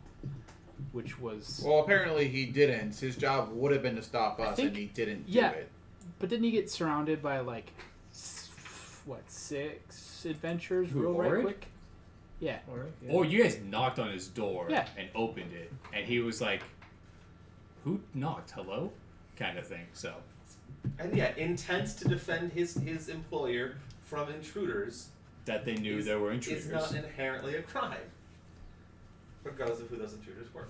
which was... Well, apparently he didn't. His job would have been to stop us, think- and he didn't yeah. do it. But didn't he get surrounded by, like, 6 adventures Who, real right Orid? quick? Yeah. or you guys knocked on his door Yeah. and opened it, and he was like, "Who knocked? Hello?" kind of thing. So And yeah, intends to defend his employer from intruders. That they knew there were intruders. It's not inherently a crime, regardless of who those intruders were.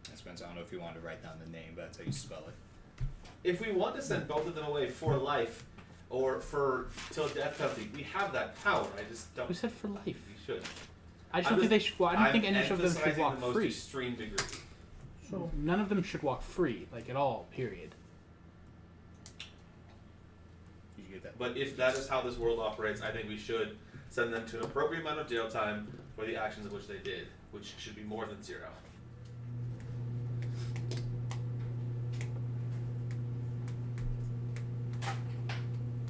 That depends. I don't know if you want to write down the name, but that's how you spell it. If we want to send both of them away for life, or for till death penalty, we have that power. I just don't. Who said for life? We should. I just don't think they should. Well, I don't think any of them should emphasizing walk the most free. extreme degree. So none of them should walk free, like at all. Period. Did you get that? But if that is how this world operates, I think we should send them to an appropriate amount of jail time for the actions of which they did, which should be more than 0.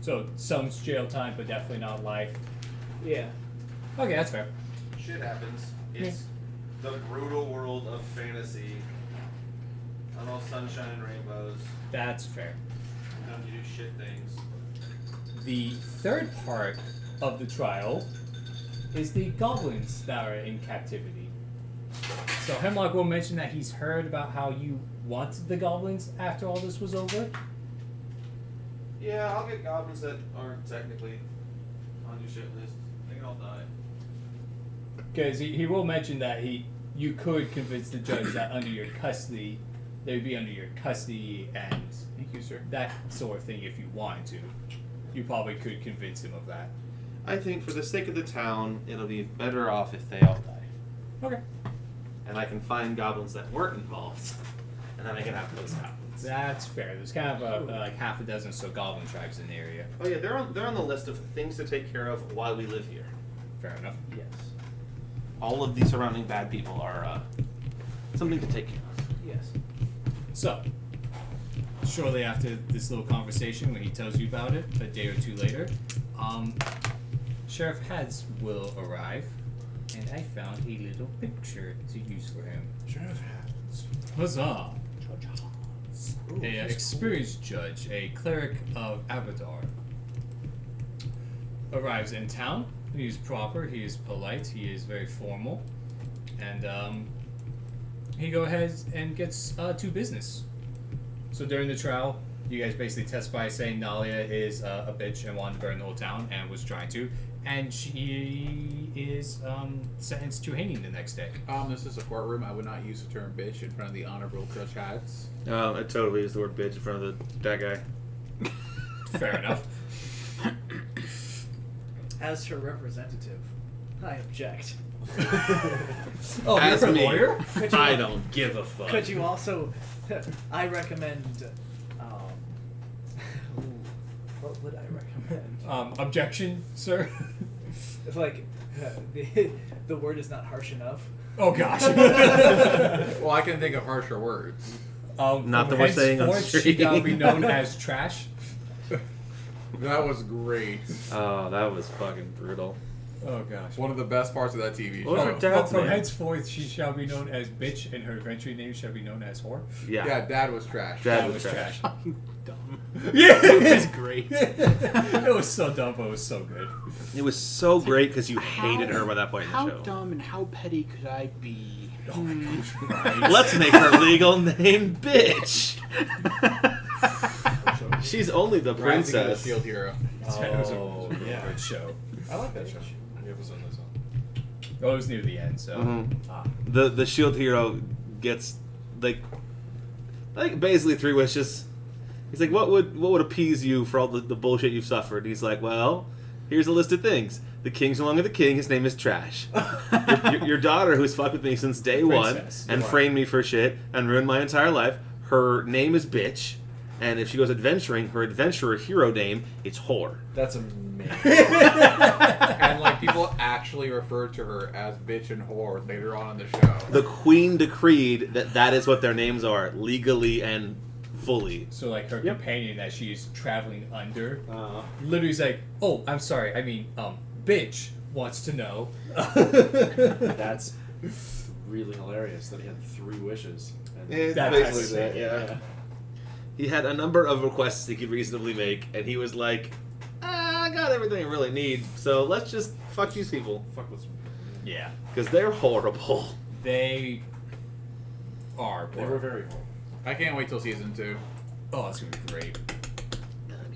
So some jail time, but definitely not life. Yeah. Okay, that's fair. Shit happens. It's the brutal world of fantasy. Not all sunshine and rainbows. That's fair. You do shit things. The third part of the trial is the goblins that are in captivity. So Hemlock will mention that he's heard about how you wanted the goblins after all this was over. Yeah, I'll get goblins that aren't technically on your shit list. They can all die. Because he will mention that you could convince the judge that under your custody, they'd be under your custody and Thank you, sir. that sort of thing if you wanted to. You probably could convince him of that. I think for the sake of the town, it'll be better off if they all die. Okay. And I can find goblins that weren't involved, and then I can have those goblins. That's fair. There's kind of like half a dozen or so goblin tribes in the area. Oh yeah, they're on the list of things to take care of while we live here. Fair enough. Yes. All of the surrounding bad people are something to take care of. Yes. So, shortly after this little conversation, when he tells you about it, a day or two later, Sheriff Heads will arrive, and I found a little picture to use for him. Sheriff Hands. Huzzah! A experienced judge, a cleric of Abadar, arrives in town. He is proper, he is polite, he is very formal, and he goes ahead and gets to business. So during the trial, you guys basically testify saying Nalia is a bitch and wanted to burn the whole town and was trying to, and she is sentenced to hanging the next day. This is a courtroom. I would not use the term bitch in front of the Honorable Judge Hats. I totally used the word bitch in front of that guy. Fair enough. As her representative, I object. Oh, As you're a me. lawyer? I don't give a fuck. Could you also? I recommend. What would I recommend? Objection, sir. Like, the word is not harsh enough. Oh gosh. Well, I can think of harsher words. Not from that we're saying on henceforth, she stream. shall be known as trash. That was great. Oh, that was fucking brutal. Oh gosh. One of the best parts of that TV What show. was her dad's From name? henceforth, she shall be known as bitch, and her eventual name shall be known as whore. Yeah. Yeah, Dad was trash. Dad That was was trash. trash. Dumb. Yeah, It was great. It was so dumb, but it was so good. It was so great because you hated her by that point in the How show. dumb and how petty could I be? Oh my gosh, right. Let's make her legal name bitch. She's only the Rising of the princess. Shield Hero. It was a Oh, really yeah. good show. I like that show. The episode that's on. Oh, it was near the end, so. Mhm. The shield hero gets like basically 3 wishes. He's like, what would appease you for all the bullshit you've suffered? He's like, well, here's a list of things. The king's no longer the king. His name is Trash. your daughter, who's fucked with me since day one Princess. and framed me for shit and ruined my entire life. Her name is Bitch. And if she goes adventuring, her adventurer hero name, it's Whore. That's amazing. And like people actually referred to her as bitch and whore later on in the show. The queen decreed that is what their names are, legally and fully. So, like, her companion that she's traveling under, Uh-huh. literally is like, oh, I'm sorry, I mean, bitch wants to know. That's really hilarious that he had 3 wishes. And It's That basically has- that, yeah. He had a number of requests he could reasonably make, and he was like, I got everything I really need, so let's just fuck these people. fuck with some. Yeah. Because they're horrible. They are. They were very horrible. I can't wait till season 2. Oh, it's gonna be great.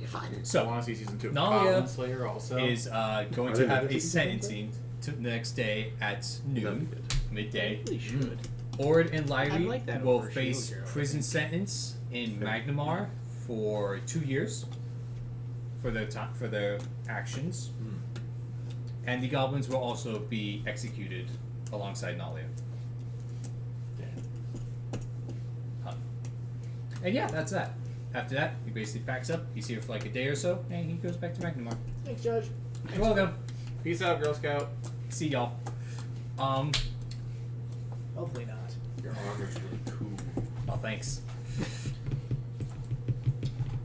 fine. I So, want to see season 2. Nalia Goblin Slayer also. is going Are to they have making a season sentencing the next day at noon, midday. Really should. Ord and I Lyrie like that will over face Shield Hero, I prison think. sentence in Magnamar for 2 years for their actions, and the goblins will also be executed alongside Nalia. And yeah, that's that. After that, he basically packs up. He's here for like a day or so, and he goes back to Magnamar. Thanks, Judge. You're welcome. Peace out, Girl Scout. See y'all. Hopefully not. Your armor's really cool. Oh, thanks.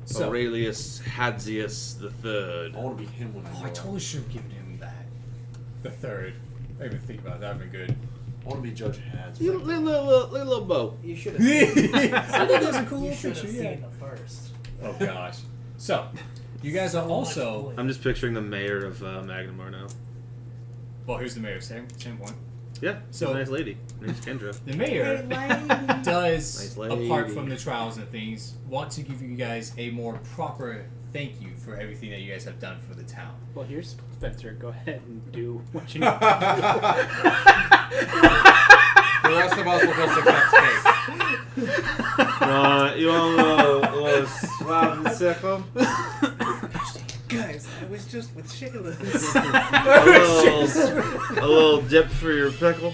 So, Aurelius Hadzius III. I want to be him when I grow I up. totally should have given him that. The third. I didn't even think about it. That would have been good. I want to be Judge Hads. Look at little bow. You should have seen, I thought that was a cool you little should have picture, seen yeah. the first. Oh gosh. So, you guys are also. I'm just picturing the mayor of Magnamar now. Well, here's the mayor. Same point. Yeah, So- so a nice lady. Her name's Kendra. The mayor does, Nice lady. apart from the trials and things, want to give you guys a more proper thank you for everything that you guys have done for the town. Well, here's Spencer. Go ahead and do what you need. The rest of us will just accept cake. You want a little slap in the circle? Guys, I was just with Shayla. A little dip for your pickle?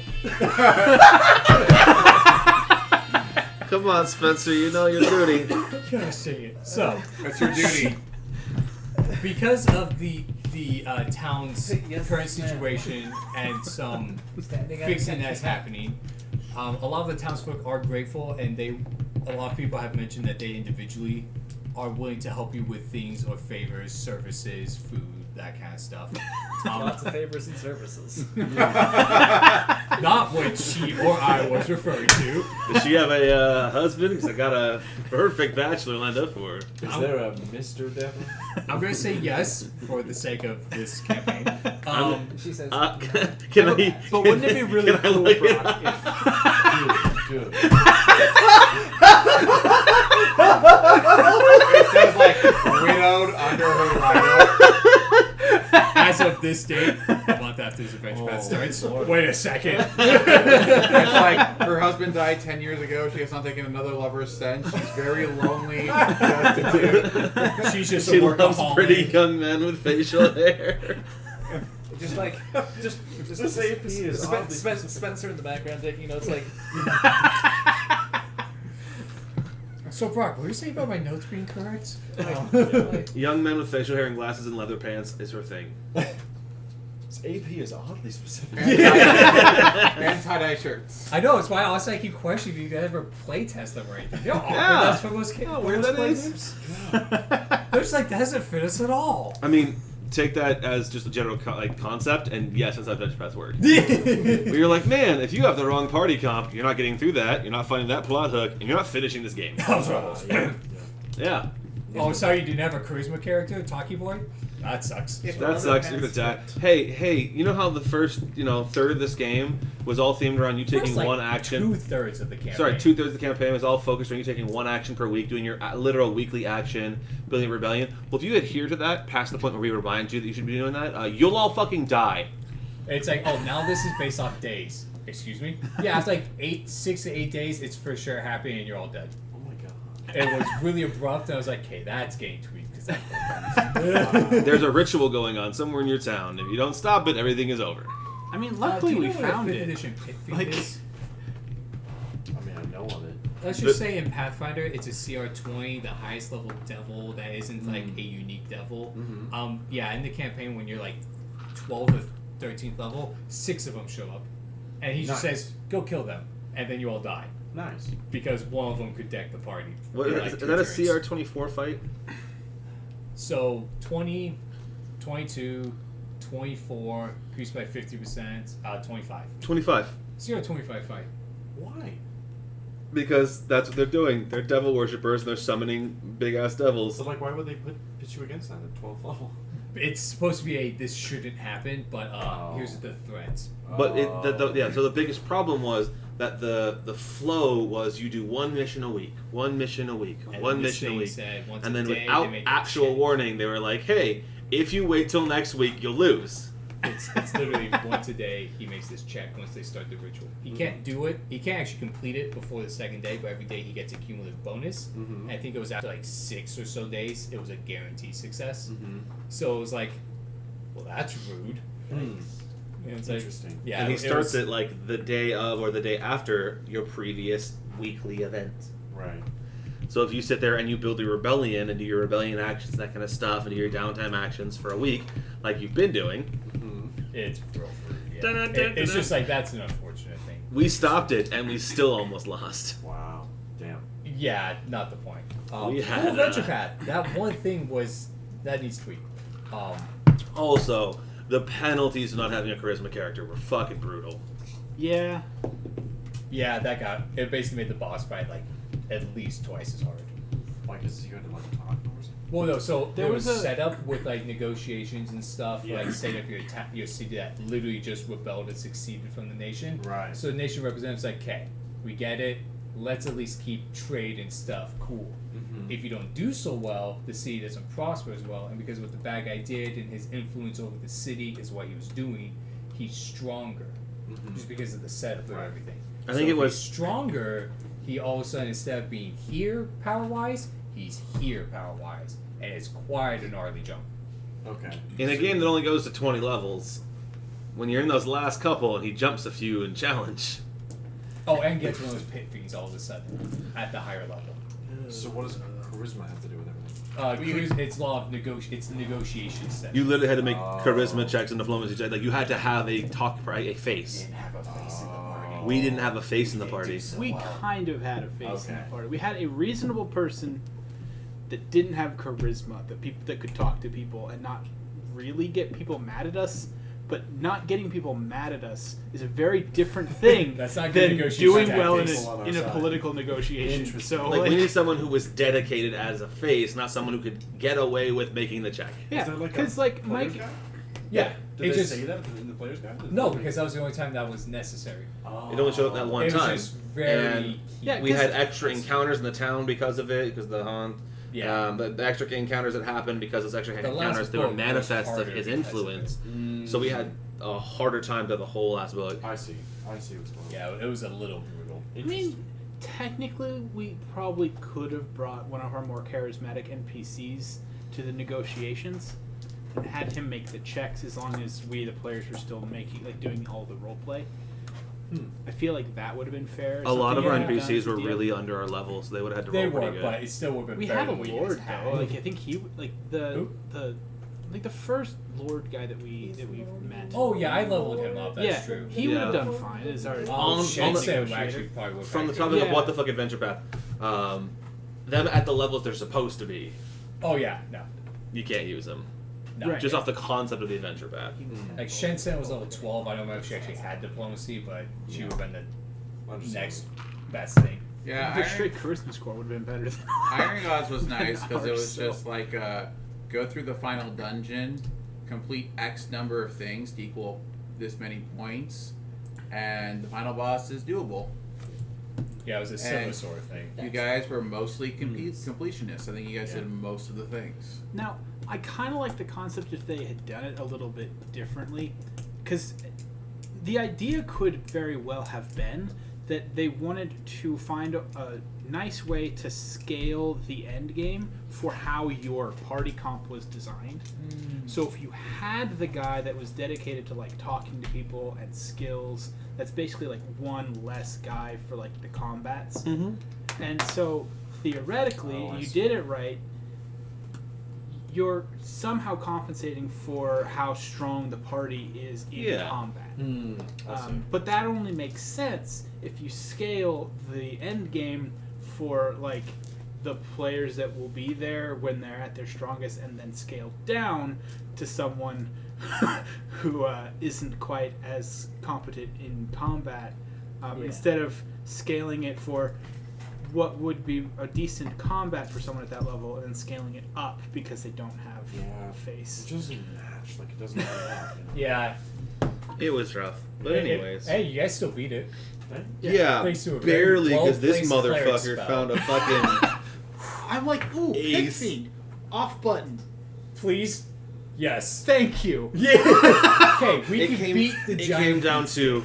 Come on, Spencer, you know your duty. Gosh dang it. So, That's your duty. because of the town's Yes, current ma'am. situation and some Standing at fixing attention. that's happening, a lot of the townsfolk are grateful, and a lot of people have mentioned that they individually are willing to help you with things or favors, services, food, that kind of stuff. Lots of favors and services. Not what she or I was referring to. Does she have a husband? Because I got a perfect bachelor lined up for her. Is there a Mr. Devil? I'm going to say yes for the sake of this campaign. She says, Can I? But wouldn't it be really can I cool, look Brock, it up? Good. It says like widowed under her rider. As of this date, a month after this adventure path starts. Lord. Wait a second. It's like her husband died 10 years ago. She has not taken another lover since. She's very lonely, destitute. She's just She a loves workaholic. pretty young men with facial hair. just This AP is oddly Spencer in the background taking notes like, So, Brock, what were you saying about my notes being correct? Young men with facial hair and glasses and leather pants is her thing. This AP is oddly specific. And tie-dye shirts. I know, it's why honestly I keep questioning if you guys ever play test them or anything. You know how awkward Yeah. that's for most kids. Oh, weird that is. They're just like, that doesn't fit us at all. I mean, take that as just a general concept, and yes, that's how Adventure Paths work. But you're like, man, if you have the wrong party comp, you're not getting through that, you're not finding that plot hook, and you're not finishing this game. Yeah. Oh, I'm sorry you didn't have a charisma character, Talkie Boy? That sucks. That sucks. You're gonna die. Hey, you know how the first, third of this game was all themed around you taking First, like, one action? 2/3 of the campaign. Sorry, 2/3 of the campaign was all focused on you taking one action per week, doing your literal weekly action, building a rebellion. Well, if you adhere to that past the point where we remind you that you should be doing that, you'll all fucking die. It's like, oh, now this is based off days. Excuse me? Yeah, it's like 6 to 8 days, it's for sure happening and you're all dead. Oh my god. It was really abrupt, and I was like, okay, that's getting tweaked. Because There's a ritual going on somewhere in your town. If you don't stop it, everything is over. I mean, luckily we found it. it. Edition pit feed Like- is? I mean, I know of it. Let's just say in Pathfinder, it's a CR20, the highest level devil that isn't like a unique devil. Mhm. Yeah, in the campaign, when you're like 12th or 13th level, 6 of them show up, and he just Nice. says, "Go kill them," and then you all die Nice. because one of them could deck the party. What, in, is, like, is 2 that a turns. CR24 fight? So 20, 22, 24, increased by 50%, 25. 25. CR25 fight. Why? Because that's what they're doing. They're devil worshippers and they're summoning big ass devils. So, like, why would they put you against that at 12th level? It's supposed to be a this shouldn't happen, but Oh. here's the threats. But so the biggest problem was that the flow was you do one mission a week, one mission a week, And one this mission a thing week, said once and a then day, without they make a actual check. warning, they were like, "Hey, if you wait till next week, you'll lose." It's literally once a day he makes this check once they start the ritual. He can't do it. He can't actually complete it before the second day, but every day he gets a cumulative bonus. And I think it was after like 6 or so days, it was a guaranteed success. So it was like, well, that's rude. And it's like, Interesting. yeah, And he it starts was- it like the day of or the day after your previous weekly event. Right. So if you sit there and you build your rebellion and do your rebellion actions, that kind of stuff, and do your downtime actions for a week, like you've been doing, It's real rude. Yeah. Dun-dun-dun-dun-dun. It's just like that's an unfortunate thing. we stopped it and we still almost lost. Wow. Damn. Yeah, not the point. We had, cool venture path. That one thing that needs tweak. Also, the penalties of not having a charisma character were fucking brutal. Yeah. Yeah, it basically made the boss fight like at least twice as hard. Why? Because you had to like talk or something. Well, no. So there was was a- setup with like negotiations and stuff, Yeah. like setting up your city that literally just rebelled and succeeded from the nation. Right. So the nation representatives like, okay, we get it. Let's at least keep trade and stuff cool. If you don't do so well, the city doesn't prosper as well, and because of what the bad guy did and his influence over the city is what he was doing, he's stronger, just because of the setup of everything. I think So it if was- he's stronger. He all of a sudden, instead of being here power wise, he's here power wise, and it's quite a gnarly jump. Okay. In a game that only goes to 20 levels, when you're in those last couple and he jumps a few in challenge, Oh, and gets one of those pit fees all of a sudden at the higher level. So what does charisma have to do with everything? It's law of it's the negotiation set. you literally had to make Oh. charisma checks and diplomacy checks. Like you had to have a face. didn't have a face in the party. We didn't have a face in the party. We kind of had a face in Okay. the party. We had a reasonable person that didn't have charisma, that could talk to people and not really get people mad at us. But not getting people mad at us is a very different thing That's not good than negotiation doing well in tactics. On our a side. political negotiation. Interesting. So Like we need someone who was dedicated as a face, not someone who could get away with making the check. yeah, Is there like because a like player's Mike, guide? Yeah, Did it they just say that in the player's guide? no, because that was the only time that was necessary. It only showed up that one It was time. just very And Yeah, we had 'cause- extra encounters in the town because of it, because of the haunt. Yeah. The extra encounters that happened because those extra The last encounters, they were book was manifests of harder his because of influence. it. So we had a harder time to the whole last book. I see. I see what's going on. Yeah, it was a little brutal. I mean, technically, we probably could have brought one of our more charismatic NPCs to the negotiations and had him make the checks as long as we, the players, were still doing all the role play. I feel like that would have been fair. A lot of our Something we NPCs were done. really under our level, so they would have had to They roll were, pretty good. but it still would have been We better had a than what you lord just had. though. Like I think he Who? the first lord guy that we met. Oh yeah, I leveled him up. That's yeah, true. he would have Yeah. done fine as our Oh, on Shensen the- would actually probably would From the have topic of Yeah. what the fuck adventure path, them at the levels they're supposed to be, Oh yeah, no. you can't use them. No. Right. Just off the concept of the adventure path. Like Shensen was level 12. I don't know if she actually had diplomacy, but she would have been the next best thing. Yeah, The straight charisma score would have been better than Iron Gods was nice because it ours, was so. just like go through the final dungeon, complete X number of things to equal this many points, and the final boss is doable. Yeah, it was a similar And sort of thing. You guys were mostly completionists. I think you guys did most of the things. Now, I kind of like the concept if they had done it a little bit differently, because the idea could very well have been that they wanted to find a nice way to scale the end game for how your party comp was designed. So if you had the guy that was dedicated to like talking to people and skills, that's basically like one less guy for like the combats. And so theoretically, you did it right. You're somehow compensating for how strong the party is in Yeah. combat. I see. But that only makes sense if you scale the end game for like the players that will be there when they're at their strongest, and then scale down to someone who isn't quite as competent in combat. Instead of scaling it for what would be a decent combat for someone at that level, and then scaling it up because they don't have a It face. doesn't match. Like it doesn't match. Yeah, It was rough. But anyways. Hey, you guys still beat it. Yeah, Thanks to a very barely, because this well-placed cleric motherfucker spell. found a fucking... I'm like, ooh, pit Ace. fiend. Off button. Please? Yes. Thank you. Yeah. Okay, we can beat the It giant. came down to,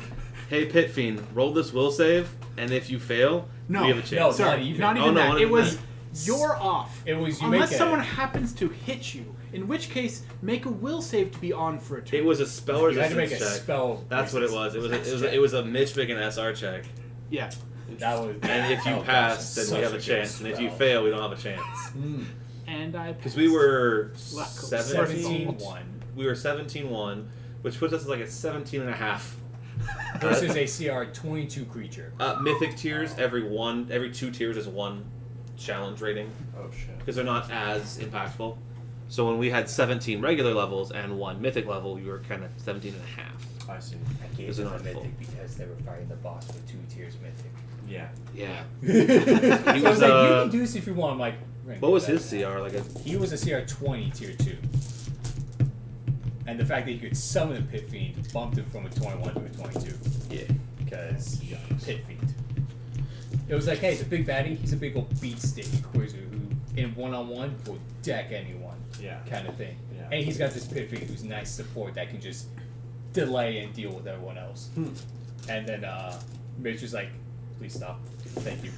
hey, Pit Fiend, roll this will save, and if you fail, No. we have a No, chance. not Sorry, even. not Oh, even no, that. not It even was that. you're off. It was you Unless make someone a, happens to hit you, in which case make a will save to be on for a turn. It was a spell you had to resistance make a check. spell. That's what it was. It was a Mitch making an SR check. Yeah. That was. And if you oh, pass, that's then we such have a good chance. And if you spell. fail, we don't have a chance. And I Because we were Luckily. 17. 17-1 We were 17-1, which puts us at like a 17 and a half. versus a CR 22 creature. Mythic tiers, every 2 tiers is 1 challenge rating. Oh shit. Because they're not as impactful. So when we had 17 regular levels and 1 mythic level, we were kind of 17 and a half. I see. I gave Is them it a not full? mythic because they were fighting the boss with 2 tiers mythic. Yeah. Yeah. So I was like, you uh, can do this if you want. I'm like, What was his CR? Like a He was a CR 20 tier 2. And the fact that you could summon a Pit Fiend bumped him from a 21 to a 22. yeah. Because Pit Fiend. It was like, hey, the big baddie, he's a big old beatstick Inquisitor who, in one-on-one, will deck anyone. Yeah. Kind of thing. Yeah. And he's got this Pit Fiend who's nice support that can just delay and deal with everyone else. And then Mitch was like, please stop. Thank you.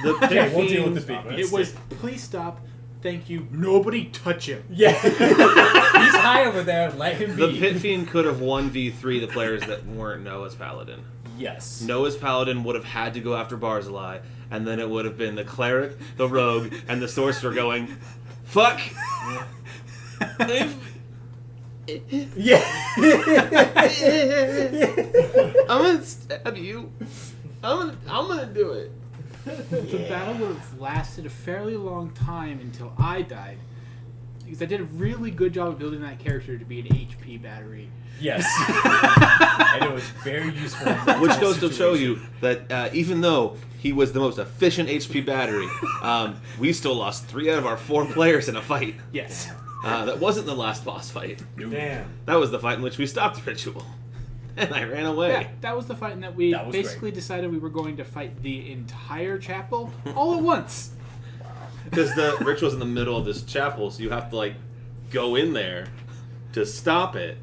The Okay, Pit we'll deal with Fiend- the big beatstick. It was please stop. Thank you. Nobody touch him. Yeah. He's high over there. Let him The be. Pit Fiend could have 1v3 the players that weren't Noah's Paladin. Yes. Noah's Paladin would have had to go after Barzillai, and then it would have been the Cleric, the Rogue, and the Sorcerer going, fuck! Yeah. I'm gonna stab you. I'm gonna do it. The battle would have lasted a fairly long time until I died. Because I did a really good job of building that character to be an HP battery. Yes. And it was very useful. in that Which goes to situation. show you that even though he was the most efficient HP battery, we still lost 3 out of our 4 players in a fight. Yes. That wasn't the last boss fight. Damn. That was the fight in which we stopped the ritual. And I ran away. Yeah, that was the fight in that we That was basically decided we were going to fight the entire chapel all at once. Because the ritual's in the middle of this chapel, so you have to, like, go in there to stop it.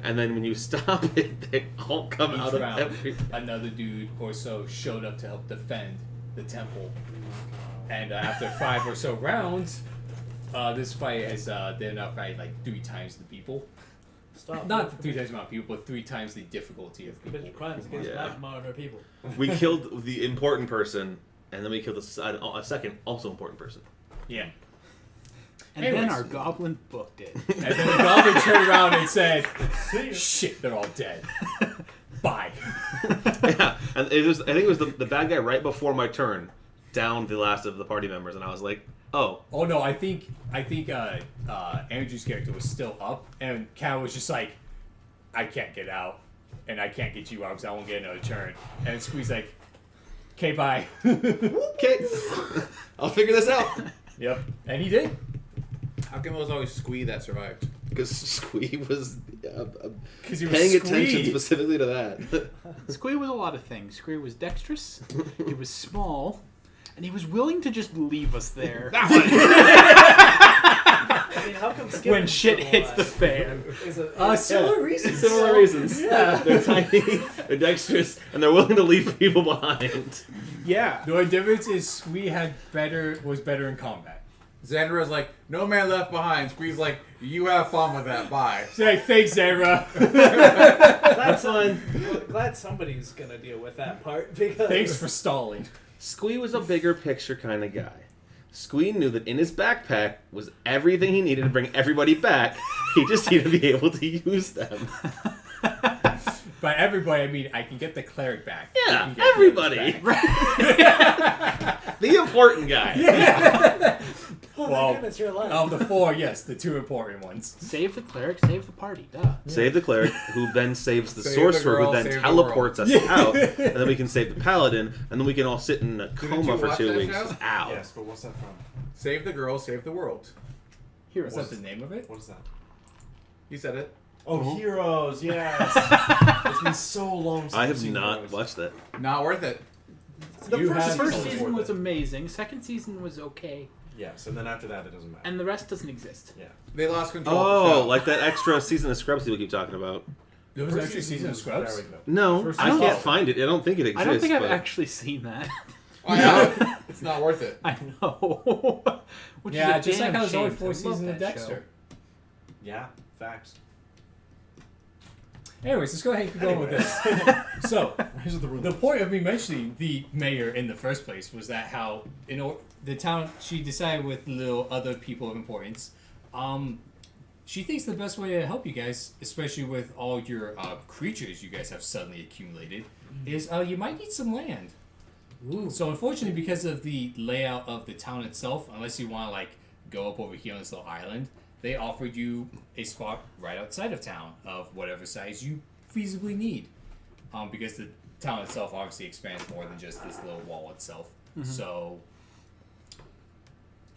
And then when you stop it, they all come Each out of round, every... another dude or so showed up to help defend the temple. And after 5 or so rounds, this fight has they're now fighting like 3 times the people. Stop. Not 3 times the amount of people, but 3 times the difficulty of people. Commit crimes against Yeah. murder people. We killed the important person, and then we killed a second, also important person. Yeah. And Anyways. then our goblin booked it. And then the goblin turned around and said, "Shit, they're all dead. Bye." Yeah, and it was, I think it was the bad guy right before my turn downed the last of the party members, and I was like, oh. Oh no, I think Andrew's character was still up, and Cal was just like, "I can't get out, and I can't get you out because I won't get another turn." And Squee's like, "Okay, bye." Okay, I'll figure this out. Yep, and he did. How come it was always Squee that survived? Because Squee was Because he was paying Squee. attention specifically to that. Squee was a lot of things. Squee was dexterous, he was small, and he was willing to just leave us there I mean, how come Skip when is shit still hits the alive? fan. Is it, Similar reasons. Similar reasons. Yeah. They're tiny, they're dexterous, and they're willing to leave people behind. Yeah. The only difference is Squee was better in combat. Xandra's like, no man left behind. Squee's like, you have fun with that, bye. She's like, "Thanks, Zara." That's fine. glad somebody's gonna deal with that part because Thanks for stalling. Squee was a bigger picture kind of guy. Squee knew that in his backpack was everything he needed to bring everybody back. He just needed to be able to use them. By everybody, I mean I can get the cleric back. You Yeah, can get the everybody. others back. The important guy. Oh Well, my goodness, you're alive. Of the 4, yes, the 2 important ones. Save the cleric, save the party. Duh. Save the cleric, who then saves the Save the sorcerer, girl, who then save the teleports world. us out, and then we can save the paladin, and then we can all sit in a Didn't coma you for watch 2 that weeks. show? Ow. Yes, but what's that from? Save the girl, save the world. Heroes. Is that the name of it? What is that? You said it. Oh, Heroes, yes. It's been so long since I I've have seen not Heroes. watched that. Not worth it. The You first have- season worth was it. amazing. Second season was okay, Yes, and then after that, it doesn't matter. and the rest doesn't exist. Yeah. They lost control of the Oh, show. like that extra season of Scrubs people keep talking about. There was First actually a season of was Scrubs. very good. No, First I season- can't find it. I don't think it exists. I don't think I've but- actually seen that. I know. It's not worth it. I know. Which Yeah, is a just like damn how there's only shame, 4 'cause I love seasons of that Dexter. Yeah, facts. Anyways, let's go ahead and keep going with this. So, Rise of the the Runelords. point of me mentioning the mayor in the first place was that how the town, she decided with little other people of importance, she thinks the best way to help you guys, especially with all your creatures you guys have suddenly accumulated, is you might need some land. Ooh. So unfortunately, because of the layout of the town itself, unless you want to like go up over here on this little island, they offered you a spot right outside of town of whatever size you feasibly need. Because the town itself obviously expands more than just this little wall itself. So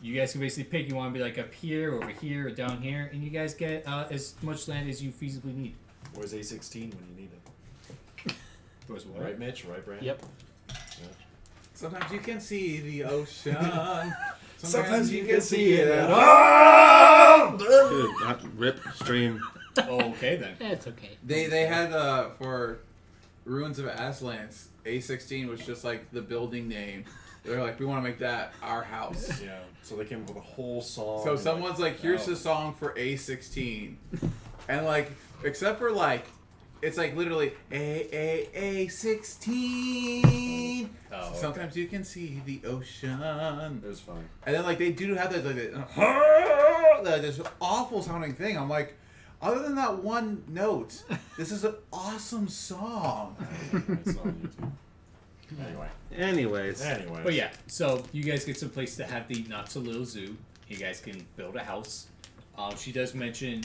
you guys can basically pick. You want to be like up here, over here, or down here, and you guys get as much land as you feasibly need. Where's A16 when you need it? Where's what? Right, Mitch? Right, Brand? Yep. Sometimes you can see the ocean. Sometimes you can see it at Dude, not rip stream. Oh, okay then. Yeah, it's okay. They had for Ruins of Aslan's A16 was just like the building name. They're like, we want to make that our house. Yeah. So they came up with a whole song. So and, someone's like, here's oh. the song for A16, and like, except for like, it's like literally A16. Oh, okay. Sometimes you can see the ocean, It was fun. and then like they do have that like this awful sounding thing. I'm like, other than that one note, this is an awesome song. It's on YouTube. Anyways. Anyway. But yeah, so you guys get some place to have the not so little zoo. You guys can build a house. She does mention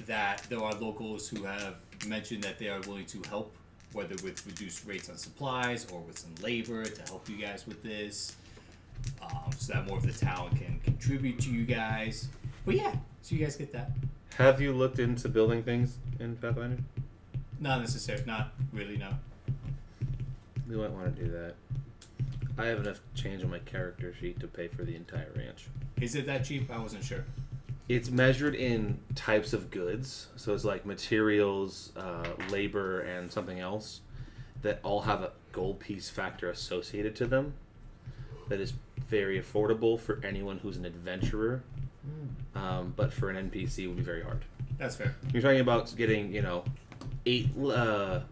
that there are locals who have mentioned that they are willing to help, whether with reduced rates on supplies or with some labor to help you guys with this, so that more of the town can contribute to you guys. But yeah, so you guys get that. Have you looked into building things in Pathfinder? Not necessary, not really, no. We might want to do that. I have enough change on my character sheet to pay for the entire ranch. Is it that cheap? I wasn't sure. It's measured in types of goods, so it's like materials, labor, and something else that all have a gold piece factor associated to them. That is very affordable for anyone who's an adventurer, but for an NPC it would be very hard. That's fair. You're talking about getting, 8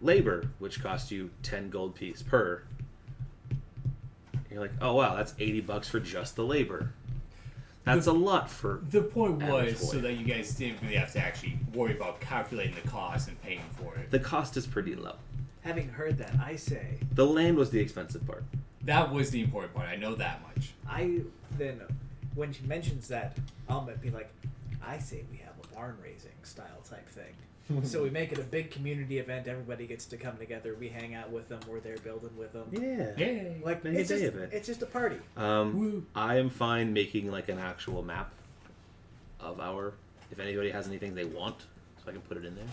labor, which costs you 10 gold piece per. You're like, oh wow, that's $80 for just the labor. That's a lot for. The point average was so boy. that you guys didn't really have to actually worry about calculating the cost and paying for it. The cost is pretty low. Having heard that, I say, The land was the expensive part. That was the important part. I know that much. when she mentions that, I'll be like, I say we have a barn raising style type thing. So we make it a big community event. Everybody gets to come together. We hang out with them. We're there building with them. Yeah. Yay! Like Make a it's day just, of it. it's just a party. Woo. I am fine making like an actual map of our. If anybody has anything they want, so I can put it in there.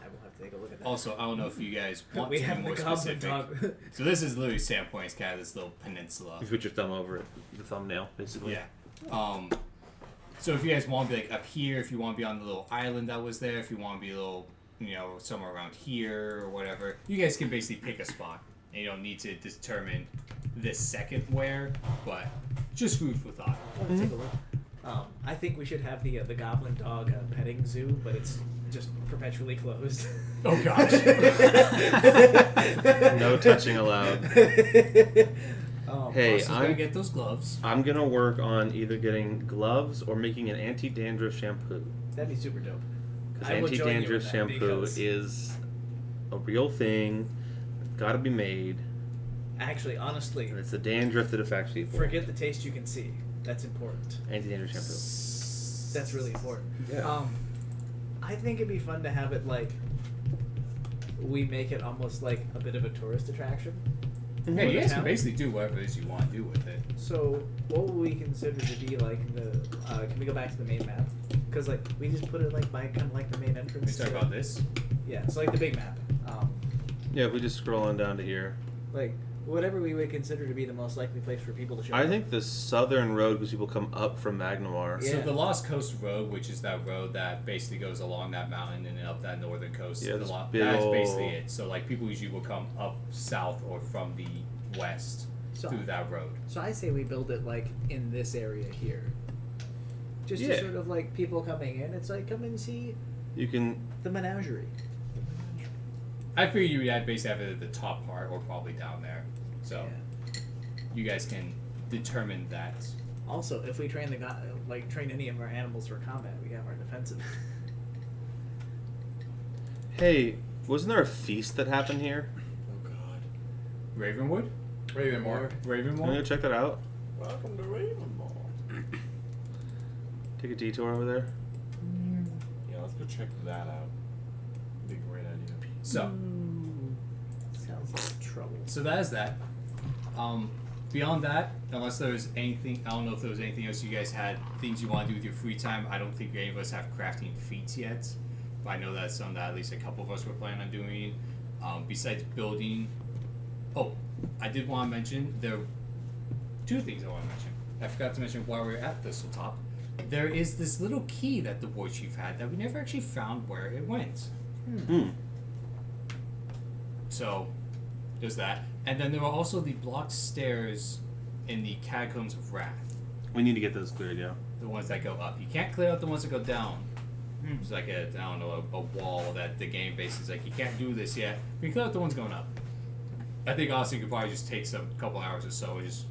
I will have to take a look at that. Also, I don't know if you guys want we to be have the more goblin specific. dog. So this is literally Sandpoint's kind of this little peninsula. You put your thumb over it, the thumbnail, basically. Yeah. So if you guys want to be like up here, if you want to be on the little island that was there, if you want to be a little, somewhere around here or whatever, you guys can basically pick a spot. And you don't need to determine this second where, but just food for thought. I'll take a look. I think we should have the goblin dog petting zoo, but it's just perpetually closed. Oh gosh. No touching allowed. Hey, Austin's gonna I'm get those gloves. gonna work on either getting gloves or making an anti-dandruff shampoo. That'd be super dope. Because I will join you in anti-dandruff that shampoo because- is a real thing. It's gotta be made. Actually, honestly, And it's the dandruff that affects people. forget the taste you can see. That's important. Anti-dandruff shampoo. That's really important. Yeah. I think it'd be fun to have it like we make it almost like a bit of a tourist attraction. Yeah, you the guys can town. basically do whatever it is you want to do with it. So, what would we consider to be like the? Can we go back to the main map? Because like we just put it like by kind of like the main We entrance. talk about this. Yeah, so like the big map. Yeah, if we just scroll on down to here. Like whatever we would consider to be the most likely place for people to show I up. think the southern road, because people come up from Magnamar. Yeah. So the Lost Coast Road, which is that road that basically goes along that mountain and then up that northern coast, Yeah, the this lo- big that's ol'- basically it. So like people usually will come up south or from the west So- through that road. So I say we build it like in this area here. Just Yeah. to sort of like people coming in, it's like come and see You can. the menagerie. I figure you would basically have it at the top part or probably down there. So you guys can determine that. Also, if we train train any of our animals for combat, we have our defensive. Hey, wasn't there a feast that happened here? Oh God. Ravenwood? Ravenmore. Can we go Ravenwood? check that out? Welcome to Ravenball. Take a detour over there. Yeah, let's go check that out. Be a great idea. So Sounds like trouble. So that is that. Beyond that, unless there's anything, I don't know if there was anything else you guys had, things you want to do with your free time. I don't think any of us have crafting feats yet, but I know that's something that at least a couple of us were planning on doing. Besides building, I did want to mention there are two things I want to mention. I forgot to mention while we were at Thistletop. There is this little key that the war chief had that we never actually found where it went. So, there's that. And then there are also the blocked stairs in the Catacombs of Wrath. We need to get those cleared, yeah. The ones that go up. You can't clear out the ones that go down. It's like a wall that the game basically is like, you can't do this yet. We can clear out the ones going up. I think honestly you could probably just take some couple hours or so and just,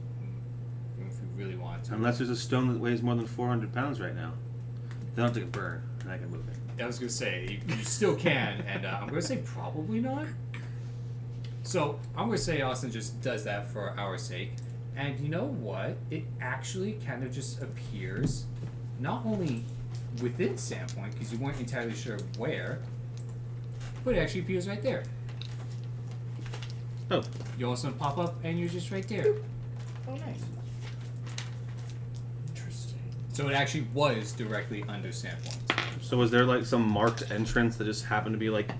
if you really wanted to. Unless there's a stone that weighs more than 400 pounds right now. Then I'll take a burn, and I can move it. I was going to say, you still can, and I'm going to say probably not. So, I'm going to say Austin just does that for our sake. And you know what? It actually kind of just appears, not only within Sandpoint, because you weren't entirely sure where, but it actually appears right there. Oh. You all of a sudden pop up, and you're just right there. Oh, nice. Interesting. So it actually was directly under Sandpoint. So was there like some marked entrance that just happened to be like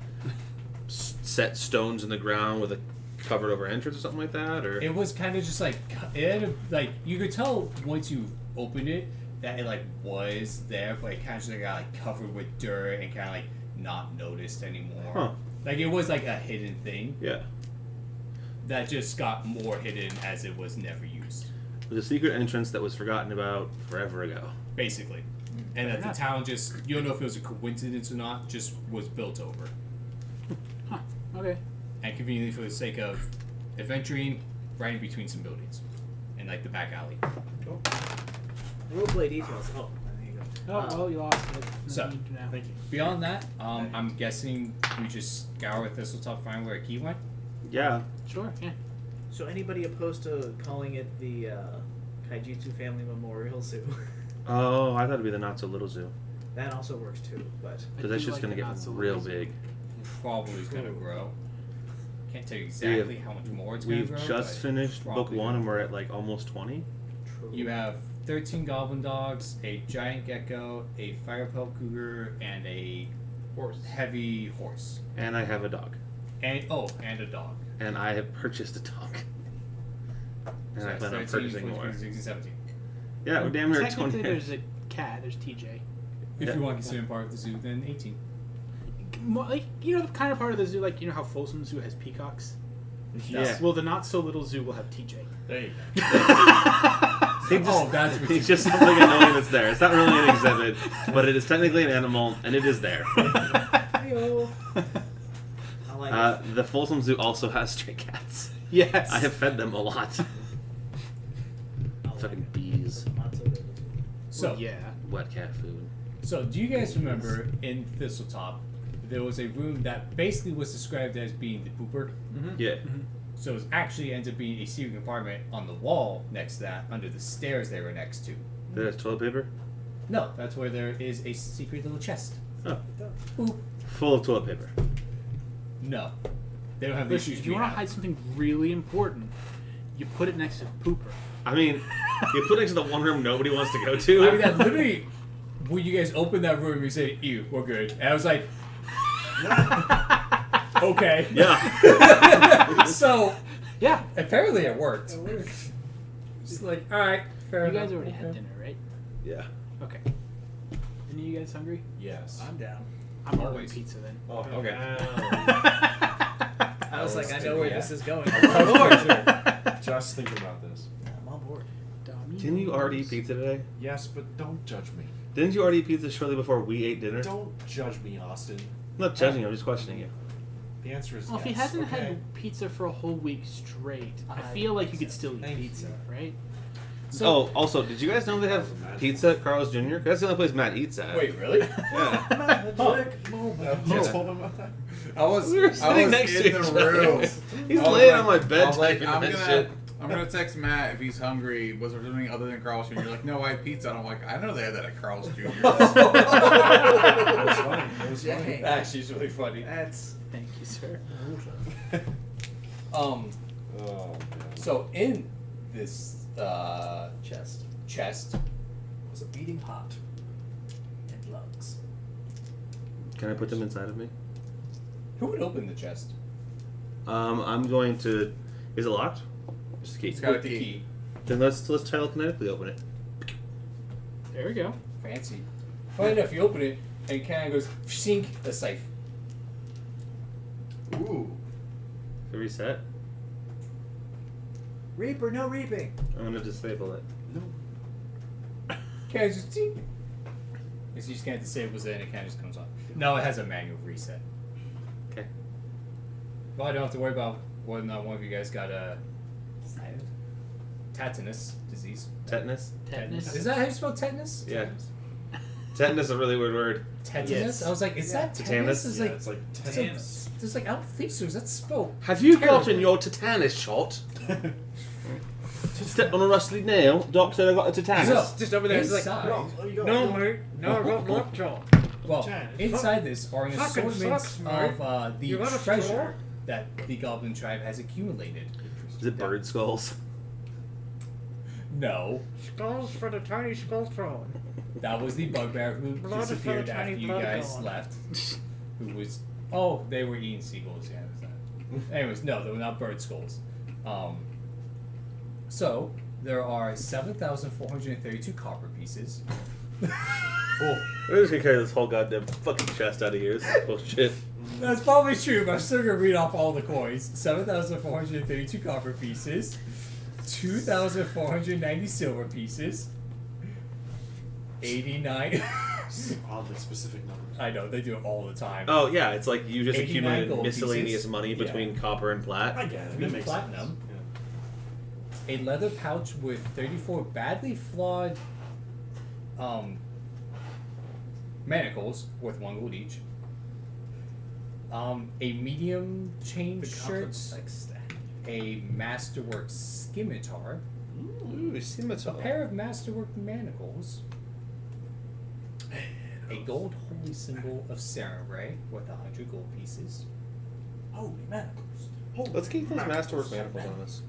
set stones in the ground with a covered over entrance or something like that? Or It was kind of just like, it had like, you could tell once you opened it that it like was there, but it kind of just got like covered with dirt and kind of like not noticed anymore. Huh. Like it was like a hidden thing Yeah. that just got more hidden as it was never used, It was a secret entrance that was forgotten about forever ago. basically. And that the town just, you don't know if it was a coincidence or not, just was built over. Huh. Okay. And conveniently for the sake of adventuring right in between some buildings. In like the back alley. Roleplay details. Oh, there you go. Oh, well, you lost it. So, Nothing to do now. Thank you. Beyond that, I'm guessing we just scour Thistletop, find where a key went. Yeah. Sure, yeah. So anybody opposed to calling it the Kaijitsu Family Memorial Zoo? Oh, I thought it'd be the not so little zoo. That also works too, but Because that's do just like gonna the get not so real little zoo. big. Probably is gonna grow. Can't tell you exactly how much more it's gonna We've grow. just but finished book probably 1 and we're at like almost 20. true. You have 13 goblin dogs, a giant gecko, a fire pelt cougar, and a heavy horse. And I have a dog. And a dog. And I have purchased a dog. And So I that's plan on 13, purchasing 14, more. 16, 17. Yeah, we're damn near at Technically, 20. there's a cat. There's TJ. If Yeah. you want to consider him part of the zoo, then 18. Like, you know, the kind of part of the zoo, like, you know how Folsom Zoo has peacocks? Yeah. Well, the not so little zoo will have TJ. There you go. He just, Oh, that's what he's just something annoying that's there. It's not really an exhibit, but it is technically an animal, and it is there. Hi-yo. I like it. The Folsom Zoo also has stray cats. Yes. I have fed them a lot. I like Fucking it. bees. Not so good. So, yeah. Wet cat food. So, do you guys remember in Thistletop, there was a room that basically was described as being the pooper? Yeah. So it actually ends up being a secret compartment on the wall next to that, under the stairs they were next to. There's toilet paper? No, that's where there is a secret little chest. Oh. Boop. Full of toilet paper. No. They don't have the Listen, issues if you we want to have. hide something really important, you put it next to Pooper. I mean, you put it next to the one room nobody wants to go to. I mean, that literally when you guys opened that room, you said, "Ew, we're good," and I was like, "Okay." Yeah. So Yeah. apparently it worked. It's like, all right, fair You enough. guys already had dinner, right? Yeah. Okay. Any of you guys hungry? Yes. I'm down. I'm ordering Always. pizza then. Oh, Okay. I was like, I know where this is going. Just thinking about this. I'm on board. Didn't you already eat pizza today? Yes, but don't judge me. Didn't you already eat pizza shortly before we ate dinner? Don't judge me, Austin. I'm not judging you, I'm just questioning you. The answer is Well, if yes. he hasn't okay? had pizza for a whole week straight, I I feel like you think could so. still eat Thank pizza, you. right? Oh, also, did you guys know they have pizza at Carl's Jr.? That's the only place Matt eats at. Wait, really? Yeah. Magic moment. You Yeah. told him about that? I was, We were I sitting was next in to the each other. room. He's I was laying like- on my bed I was like, typing I'm that gonna, shit. I'm gonna text Matt if he's hungry. Was there something other than Carl's Jr.? You're like, no, I have pizza. And I'm like, I know they have that at Carl's Jr. It was funny. It was funny. Dang. Actually, it's really funny. That's Thank you, sir. Oh, man. So in this chest. chest, Was a beating heart and lungs. Can I put them inside of me? who would open the chest? I'm going to. Is it locked? Just a key. It's got a With the key. key. Then let's telekinetically open it. There we go. Fancy. Funny enough, you open it and it kind of goes sink the safe. Ooh. To reset. Reaper, no reaping. I'm gonna disable it. No. Kind of just sink. You just can't disable it and it kind of just comes on. No, it has a manual reset. Okay. Well, I don't have to worry about whether or not one of you guys got a Decided. tetanus disease. Tetanus? Tetanus. Is that how you spell tetanus? Yeah. Tetanus is a really weird word. Tetanus? Yes. I was like, is that Tetanus? tetanus? It's Yeah, like, it's like it's tetanus. like, there's like, I don't think so. Is that spelled? Have you Terrible. gotten your tetanus shot? Stepped on a rusty nail. Doc said I got a tetanus. So, Just over there, it's like, inside, no, mate. No, I got lockjaw. well, Tetanus. inside this are an Fucking assortment sucks, mate. of the You got a treasure straw? that the Goblin tribe has accumulated. Is it bird skulls? No, Skulls for the tiny skull throne. that was the bugbear who Blood for the disappeared tiny after you blood guys god. left. Who was? Oh, they were eating seagulls. Yeah, it was that. Anyways, no, they were not bird skulls. So there are 7,432 copper pieces. Oh, we're just gonna carry this whole goddamn fucking chest out of here. This is bullshit. That's probably true, but I'm still gonna read off all the coins. 7,432 copper pieces, 2,490 silver pieces, 89. Oddly specific numbers. I know they do it all the time. Oh yeah, it's like you just 89 accumulated gold miscellaneous pieces. money Yeah. between copper and I plat. get it. 3 That makes platinum. sense. A leather pouch with 34 badly flawed manacles worth 1 gold each. A medium chain shirt, a masterwork scimitar, Ooh, a scimitar. pair of masterwork manacles, a gold holy symbol of Samurai worth 100 gold pieces, Holy manacles. Holy Let's keep those masterwork manacles on us.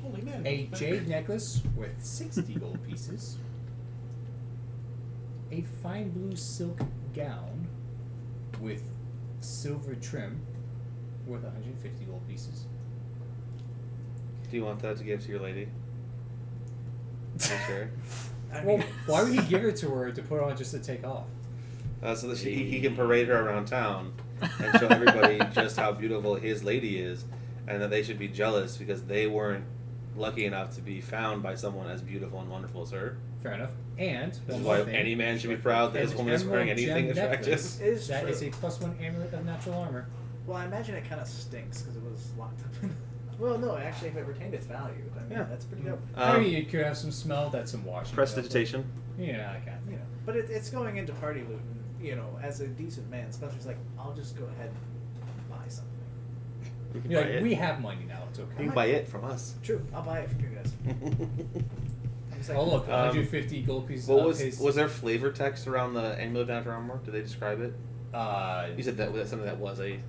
Holy man. a jade necklace worth 60 gold pieces, a fine blue silk gown with silver trim worth 150 gold pieces. Do you want that to give to your lady? Sure. I Well, mean, why would he give it to her to put on just to take off? So that he can parade her around town and show everybody just how beautiful his lady is, and that they should be jealous because they weren't lucky enough to be found by someone as beautiful and wonderful as her. Fair enough. And This one is more why thing, any man should be proud that an his woman is wearing emerald anything gem attractive. necklace. It is That true. is a +1 amulet of natural armor. well, I imagine it kind of stinks because it was locked up in. Well, no, actually, if it retained its value, I mean, Yeah. that's pretty dope. I mean, it could have some smell. That's some washing. Prestidigitation. Yeah, I can't. You know, but it's going into party loot, and you know, as a decent man, Spencer's like, I'll just go ahead and buy something. You can You're buy like, it. we have money now. It's You okay. can buy it from us. True, I'll buy it from you guys. I'm just like, Oh look, Um, 150 gold pieces. What of was his, there flavor text around the amulet of natural armor? Did they describe it? You said that was something that was and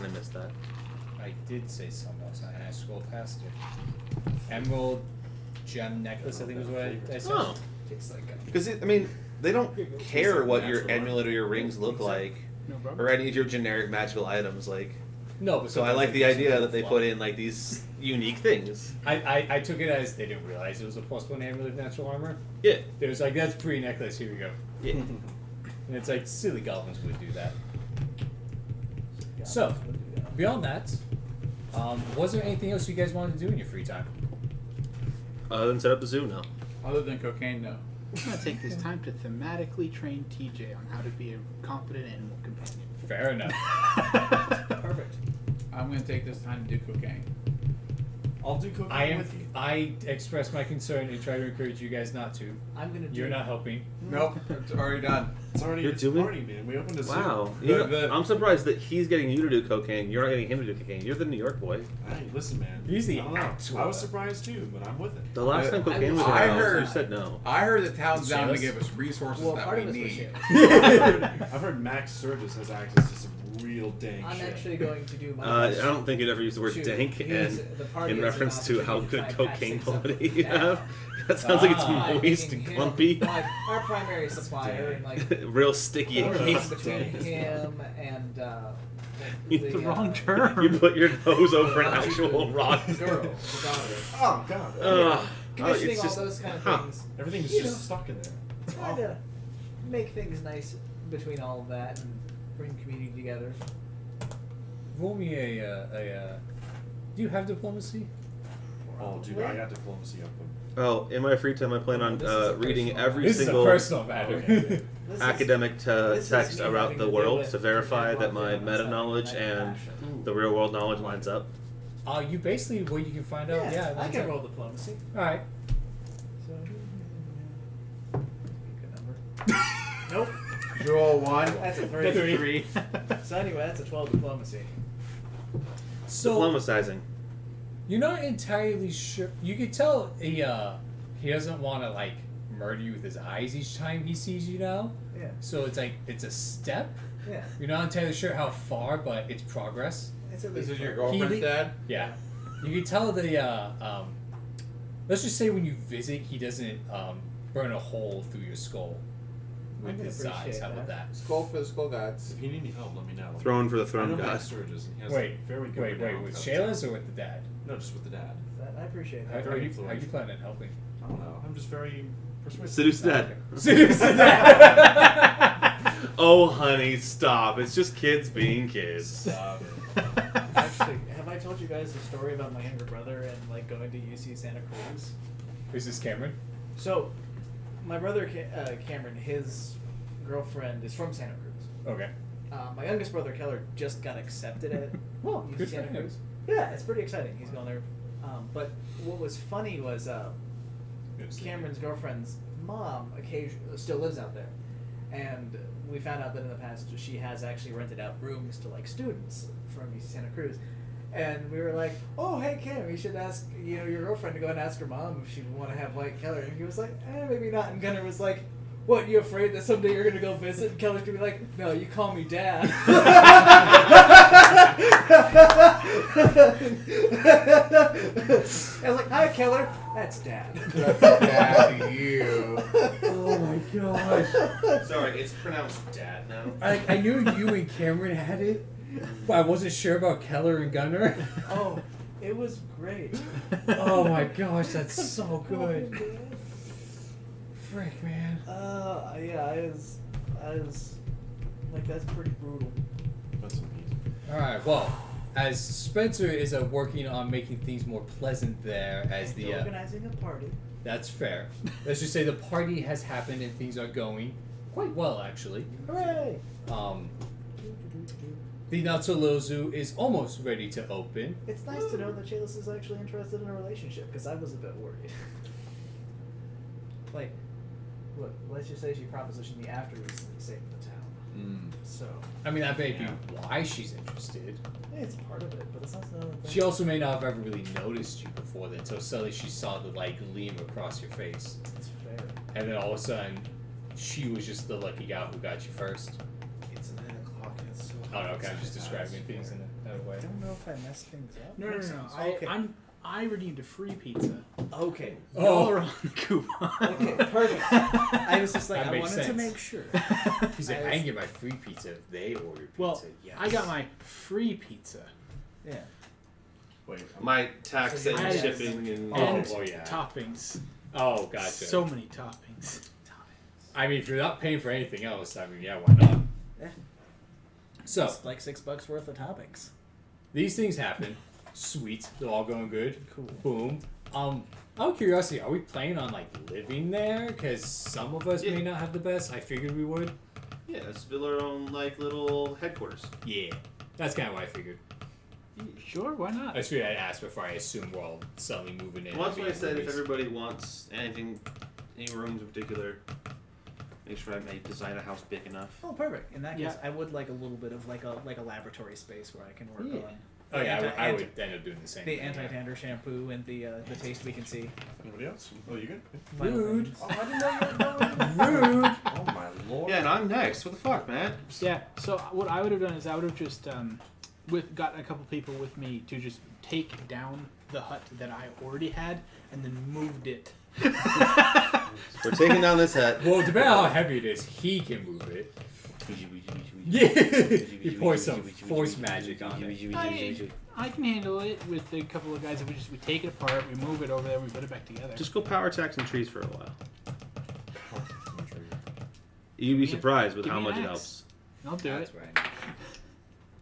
I missed that. I did say something else, and I scrolled past it. Emerald gem necklace, I think was what I said. Oh. It's like Because I mean, they don't care what your amulet or your rings look like, No problem. or any of your generic magical items. Like, No, but so I like the idea that they put in like these unique things. I took it as they didn't realize it was a +1 amulet of natural armor. Yeah, It was like, that's a free necklace, here we go. yeah. And it's like, silly goblins would do that. So, beyond that, was there anything else you guys wanted to do in your free time? Other than set up the zoo, no. Other than cocaine, no. I'm gonna take this time to thematically train TJ on how to be a competent animal companion. Fair enough. Perfect. I'm gonna take this time to do cocaine. I'll do cocaine with you. I express my concern and try to encourage you guys not to. I'm gonna do. You're not helping. Nope, it's already done. It's already You're it's doing- party, man. We opened a zoo. Wow. The- I'm surprised that he's getting you to do cocaine. You're not getting him to do cocaine. You're the New York boy. Hey, listen, man. He's the I don't know. actor. I was surprised too, but I'm with it. The last time cocaine was I around, heard- you said no. I heard the town's down to Jealous? give us resources Well, that part we of this was need. shit. I've heard Max Sturgis has access to some real dang I'm shit. actually going to do my. I best don't think you'd ever use the word to dank use and the party in as an reference to how opportunity good to try and patch cocaine things up quality with you that. have. That sounds like Ah. it's moist and Making him, clumpy. like, our primary supplier, and like Real sticky and working keys. between him and It's the wrong term. You put your nose over an the actual rock. girl, the daughter. Oh god. Commissioning it's all just, those kind of huh. things. Everything's You just know, stuck in there. It's Try awful. to make things nice between all of that and bring community together. Roll me a. Do you have diplomacy? Oh, dude, I got diplomacy up. Oh, in my free time, I plan on This is a reading personal every This is a single personal matter. Okay. This is- academic this is text me about having the to deal world with to verify that my everyone meta outside knowledge of my and passion. the real world knowledge lines up. You basically what you can find out. Yeah, I that's can it. roll diplomacy. All right. So, good number. Nope. Roll one. That's a That's three. a 3. So anyway, that's a 12 diplomacy. So Diplomatizing. you're not entirely sure. You could tell he doesn't want to like murder you with his eyes each time he sees you now. Yeah. So it's like it's a step. Yeah. You're not entirely sure how far, but it's progress. It's at This least is your progress. girlfriend's He- dad? Yeah. You can tell the let's just say when you visit, he doesn't burn a hole through your skull with gonna his eyes. appreciate How about that. that? Skull physical gods. If you need any help, let me know. Throne for the I throne know god. Max Sturgis, and he has Wait, very good wait, renown with out of Shayla's town. or with the dad? No, just with the dad. I appreciate How, that. how, very you, how influential. you plan on helping? I don't know. I'm just very persuasive. Seduce dad. Seduce the dad. Oh, honey, stop. It's just kids being kids. Stop it. Actually, have I told you guys the story about my younger brother and like going to UC Santa Cruz? Who's this, Cameron? So, my brother Cameron, his girlfriend is from Santa Cruz. Okay. My youngest brother Keller just got accepted at Well, UC good for Santa him. Cruz. Yeah, it's pretty exciting. He's going there. But what was funny was Cameron's girlfriend's mom still lives out there, and we found out that in the past she has actually rented out rooms to like students from UC Santa Cruz. And we were like, "Oh, hey Cam, you should ask your girlfriend to go and ask her mom if she'd want to have like Keller." And he was like, "Maybe not." And Gunnar was like, "What? You afraid that someday you're gonna go visit?" And Keller's gonna be like, "No, you call me Dad." I was like, "Hi, Keller. That's Dad." That's bad to you. Oh my gosh. Sorry, it's pronounced dad now. I knew you and Cameron had it, but I wasn't sure about Keller and Gunnar. Oh, it was great. Oh my gosh, that's so good. Frick, man. Yeah, I was like, that's pretty brutal. That's amazing. Alright, well, as Spencer is working on making things more pleasant there, as And the organizing a party. that's fair. Let's just say the party has happened and things are going quite well, actually. Hooray! The Not So Little Zoo is almost ready to open. It's nice to know that Chalice is actually interested in a relationship, because I was a bit worried. Like, look, let's just say she propositioned me after we saved the town. So, I mean, that may Yeah. be why she's interested. it's part of it, but it's not the only thing. She also may not have ever really noticed you before then, until suddenly she saw the like gleam across your face. It's fair. And then all of a sudden, she was just the lucky gal who got you first. It's 9 o'clock and it's so I don't know, kind of just describing things in that way. I don't know if I messed things up. No. Okay. I redeemed a free pizza. Okay. Y'all are on the coupon. Okay, perfect. I was just like, That I makes wanted to sense. make sure. He's like, I can get my free pizza if they order pizza. Well, yes. I got my free pizza Yeah. Wait, My tax So and I had- shipping and and yeah. toppings. Oh, gotcha. So many toppings. I mean, if you're not paying for anything else, I mean, yeah, why not? Yeah. So, It's like $6 worth of toppings. these things happen. Sweet. They're all going good. Cool. Boom. Out of curiosity, are we planning on, like, living there? Because some of us may not have the best. I figured we would. yeah, let's build our own like little headquarters. Yeah. That's kind of what I figured. Sure, why not? I figured I'd ask before I assume we're all suddenly moving in. Well, that's and why I being said if roomies. everybody wants anything, any rooms in particular, make sure I may design a house big enough. Oh, perfect. In that case, Yeah. I would like a little bit of like a laboratory space where I can work Yeah. on. Oh, yeah, the I would end up doing the same The thing, yeah. anti-tander shampoo and the taste we can see. Anybody else? Oh, you good? Final Rude. things. Oh, I didn't know you were going. Rude. Oh my lord. Yeah, and I'm next. What the fuck, man? Yeah. So what I would have done is I would have just gotten a couple people with me to just take down the hut that I already had and then moved it. We're taking down this hut. Well, depending on how heavy it is, he can move it. Yeah. He pours some force magic on it. I can handle it with a couple of guys. If we take it apart, we move it over there, and we put it back together. Just go power attack some trees for a while. You'd be surprised with Give how me much an it axe. helps. I'll do That's it. right.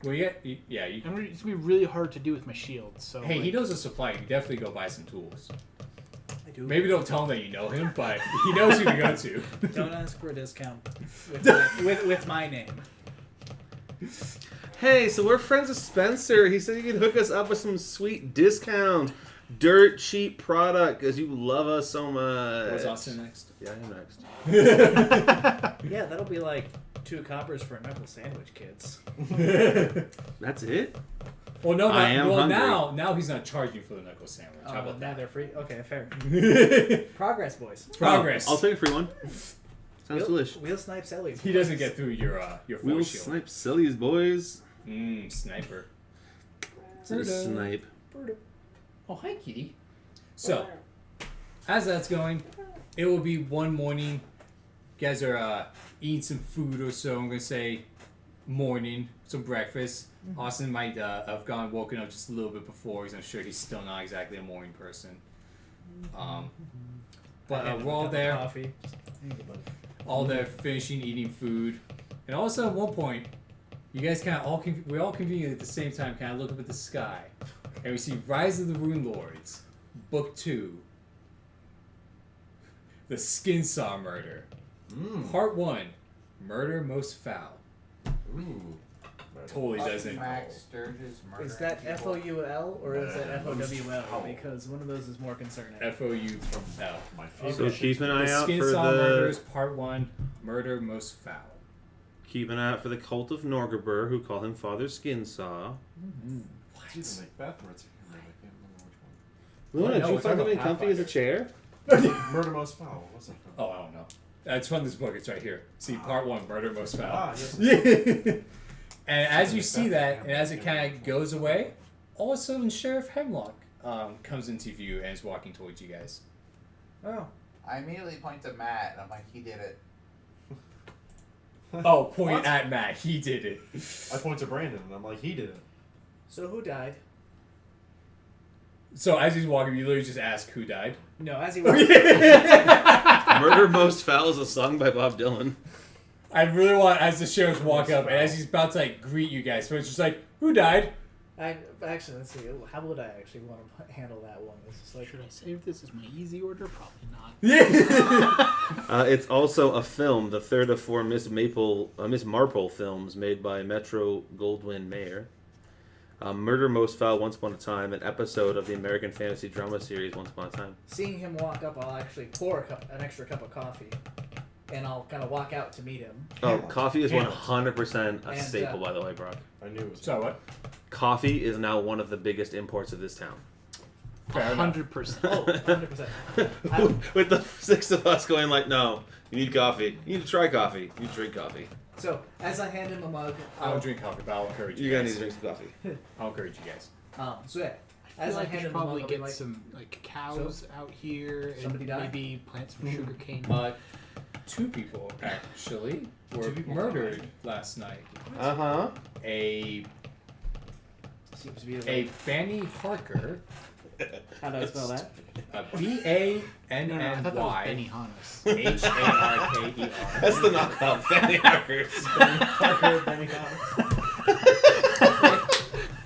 Well, yeah, it's And it's gonna be really hard to do with my shield. So hey, he like, knows a supply. You definitely go buy some tools. I do. Maybe don't tell him that you know him, but he knows who to go to. Don't ask for a discount with my name. Hey, so we're friends with Spencer. He said he could hook us up with some sweet discount, dirt cheap product because you love us so much. What's Austin next? Yeah, I'm next. Yeah, that'll be like 2 coppers for a knuckle sandwich, kids. That's it? Well, no, I am hungry. now he's not charging for the knuckle sandwich. How about now that? they're free. Okay, fair. Progress, boys. Progress. Oh, I'll take a free one. Sounds delish. Wheel snipe Sellies. He doesn't get through your We'll force shield. snipe sillies, boys. Sniper. Snipe. Oh, hi, kitty. So, as that's going, it will be one morning. You guys are eating some food or so. I'm going to say morning, some breakfast. Austin might have woken up just a little bit before because I'm sure he's still not exactly a morning person. But we're all there. Coffee. All there finishing eating food. And also at one point, you guys kind of we all conveniently at the same time kind of look up at the sky. And we see Rise of the Runelords, Book 2. The Skin Saw Murder. Part 1, Murder Most Foul. Ooh. Totally doesn't. Max Sturgis murder. Is that people. FOUL or is that FOWL? Because one of those is more concerning. FOU from L. My favorite. So keep an eye The out Skin for Saw Murders, the Part 1, Murder Most Foul. keep an eye out for the cult of Norgabur, who call him Father Skinsaw. It's either Macbeth or it's Hamlet. I can't remember which one. Luna, no, did you we're find talking him about comfy as a Pathfinder. chair? Murder Most Foul. What's that? Oh, I don't know. It's from this book. It's right here. See, Part 1, Murder Most Foul. Ah, yes. And as you see that, and as it kind of goes away, all of a sudden Sheriff Hemlock comes into view and is walking towards you guys. Oh. I immediately point to Matt and I'm like, he did it. Oh, point What? at Matt. He did it. I point to Brandon and I'm like, he did it. So who died? So as he's walking, you literally just ask who died. No, as he was. Murder Most Foul is a song by Bob Dylan. I really want, as the sheriffs walk up, and as he's about to like greet you guys, so it's just like, who died? Actually, let's see. How would I actually want to handle that one? It's just like, should I save this as my easy order? Probably not. It's also a film, the third of 4 Miss Marple films made by Metro Goldwyn Mayer. Murder Most Foul, Once Upon a Time, an episode of the American fantasy drama series Once Upon a Time. seeing him walk up, I'll actually pour an extra cup of coffee, and I'll kind of walk out to meet him. Oh, coffee is Hamlet. 100% a And, staple, by the way, Brock. I knew it was. So what? Coffee is now one of the biggest imports of this town. Fair enough. 100%. Oh, 100%. With the 6 of us going like, no, you need coffee. You need to try coffee. You need to drink coffee. So as I hand him a mug, I don't drink coffee, but I'll encourage you You're going to guys. need to drink some coffee. I'll encourage you guys. So yeah, I feel like we handed should them up, probably I'll be get like, some cows out here and somebody die? maybe plant some sugar cane. 2 people actually were 2 people murdered last night. Uh-huh. A Seems to be Fanny Harker, How do I spell that? I thought that was Benny Benihana's. Harker. That's the knockout Fanny Harkers. Parker, Benny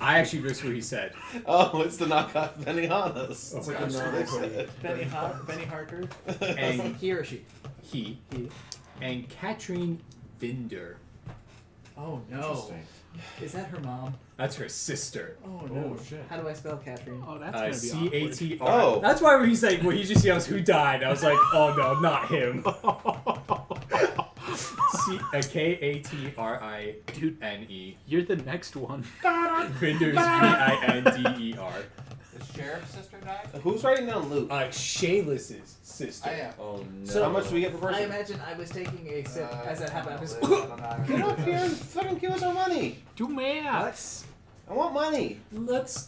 I actually missed what he said. Oh, it's the knockoff Benihanas. It's like a novelty. Benny Harker. And He or she? he He. and Katrin Binder. Oh no. Interesting. Is that her mom? That's her sister. Oh no. Oh, shit. How do I spell Catherine? Oh, that's gonna be awkward. CATR. Oh. That's why when he's like, when he just yells who died, I was like, oh no, not him. KATRINE. You're the next one. Binder's VINDER. The sheriff's sister died? Who's writing down loot? Shayla's sister. I am. Oh no. So- How much do we get per I person? imagine I was taking a sip as that happened. I was Get up here and fucking give us our money. Do maths. I want money. Let's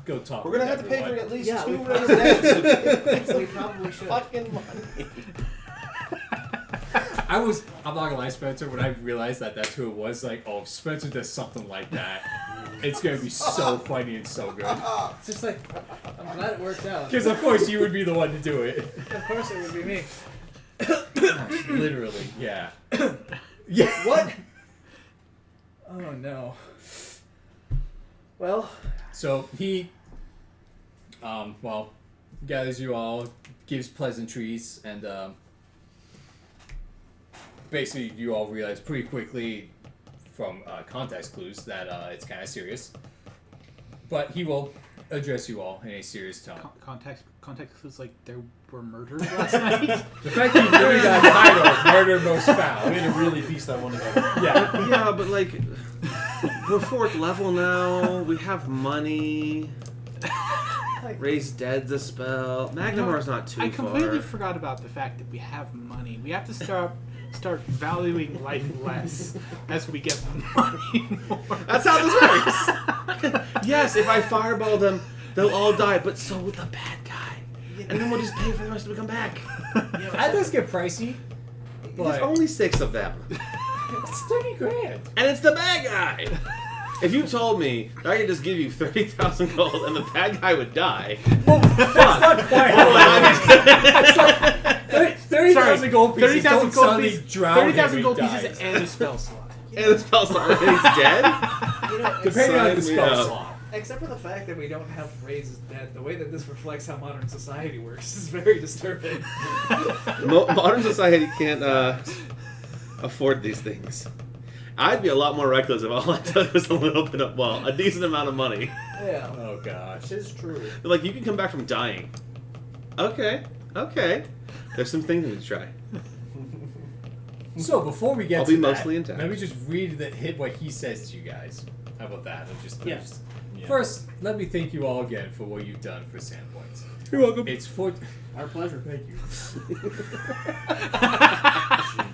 go talk. We're gonna with have to pay for everyone. at least Yeah, 2 we residents. So we probably should. Fucking money. I'm not gonna lie, Spencer, when I realized that that's who it was, like, oh, if Spencer does something like that, it's gonna be so funny and so good. It's just like, I'm glad it worked out. Because of course you would be the one to do it. Of course it would be me. Literally, yeah. Yeah. What? Oh no. Well, So he, gathers you all, gives pleasantries, and basically you all realize pretty quickly from context clues that it's kind of serious. But he will address you all in a serious tone. Context was like there were murders last night. The fact that you really got title, murder most foul. Way to really piece that one together. Yeah. Yeah, but like, we're 4th level now. We have money. Raise Dead's a spell. Magnemar's not too I completely far. forgot about the fact that we have money. We have to start valuing life less as we get money more. That's how this works. Yes, if I fireball them, they'll all die, but so will the bad guy. And then we'll just pay for the rest of them to come back. That does get pricey. There's But only 6 of them. it's 30 grand. And it's the bad guy. If you told me that I could just give you 30,000 gold and the bad guy would die, That's not quite how it is. 30,000 gold pieces 30,000 don't gold suddenly pieces, drown 30,000 him gold when he pieces dies. and a spell slot. and the spell slot and he's dead. you know, Depending on the Sign me spell up. slot. except for the fact that we don't have phrases dead, the way that this reflects how modern society works is very disturbing. Modern society can't afford these things. I'd be a lot more reckless if all I took was a little bit of, a decent amount of money. Yeah. Oh gosh. It's true. They're like, you can come back from dying. Okay. There's some things we need to try. So before we get I'll to be that, mostly intact. let me just read what he says to you guys. How about that? Yeah. First, let me thank you all again for what you've done for Sandpoints. You're welcome. It's for Our pleasure. thank you.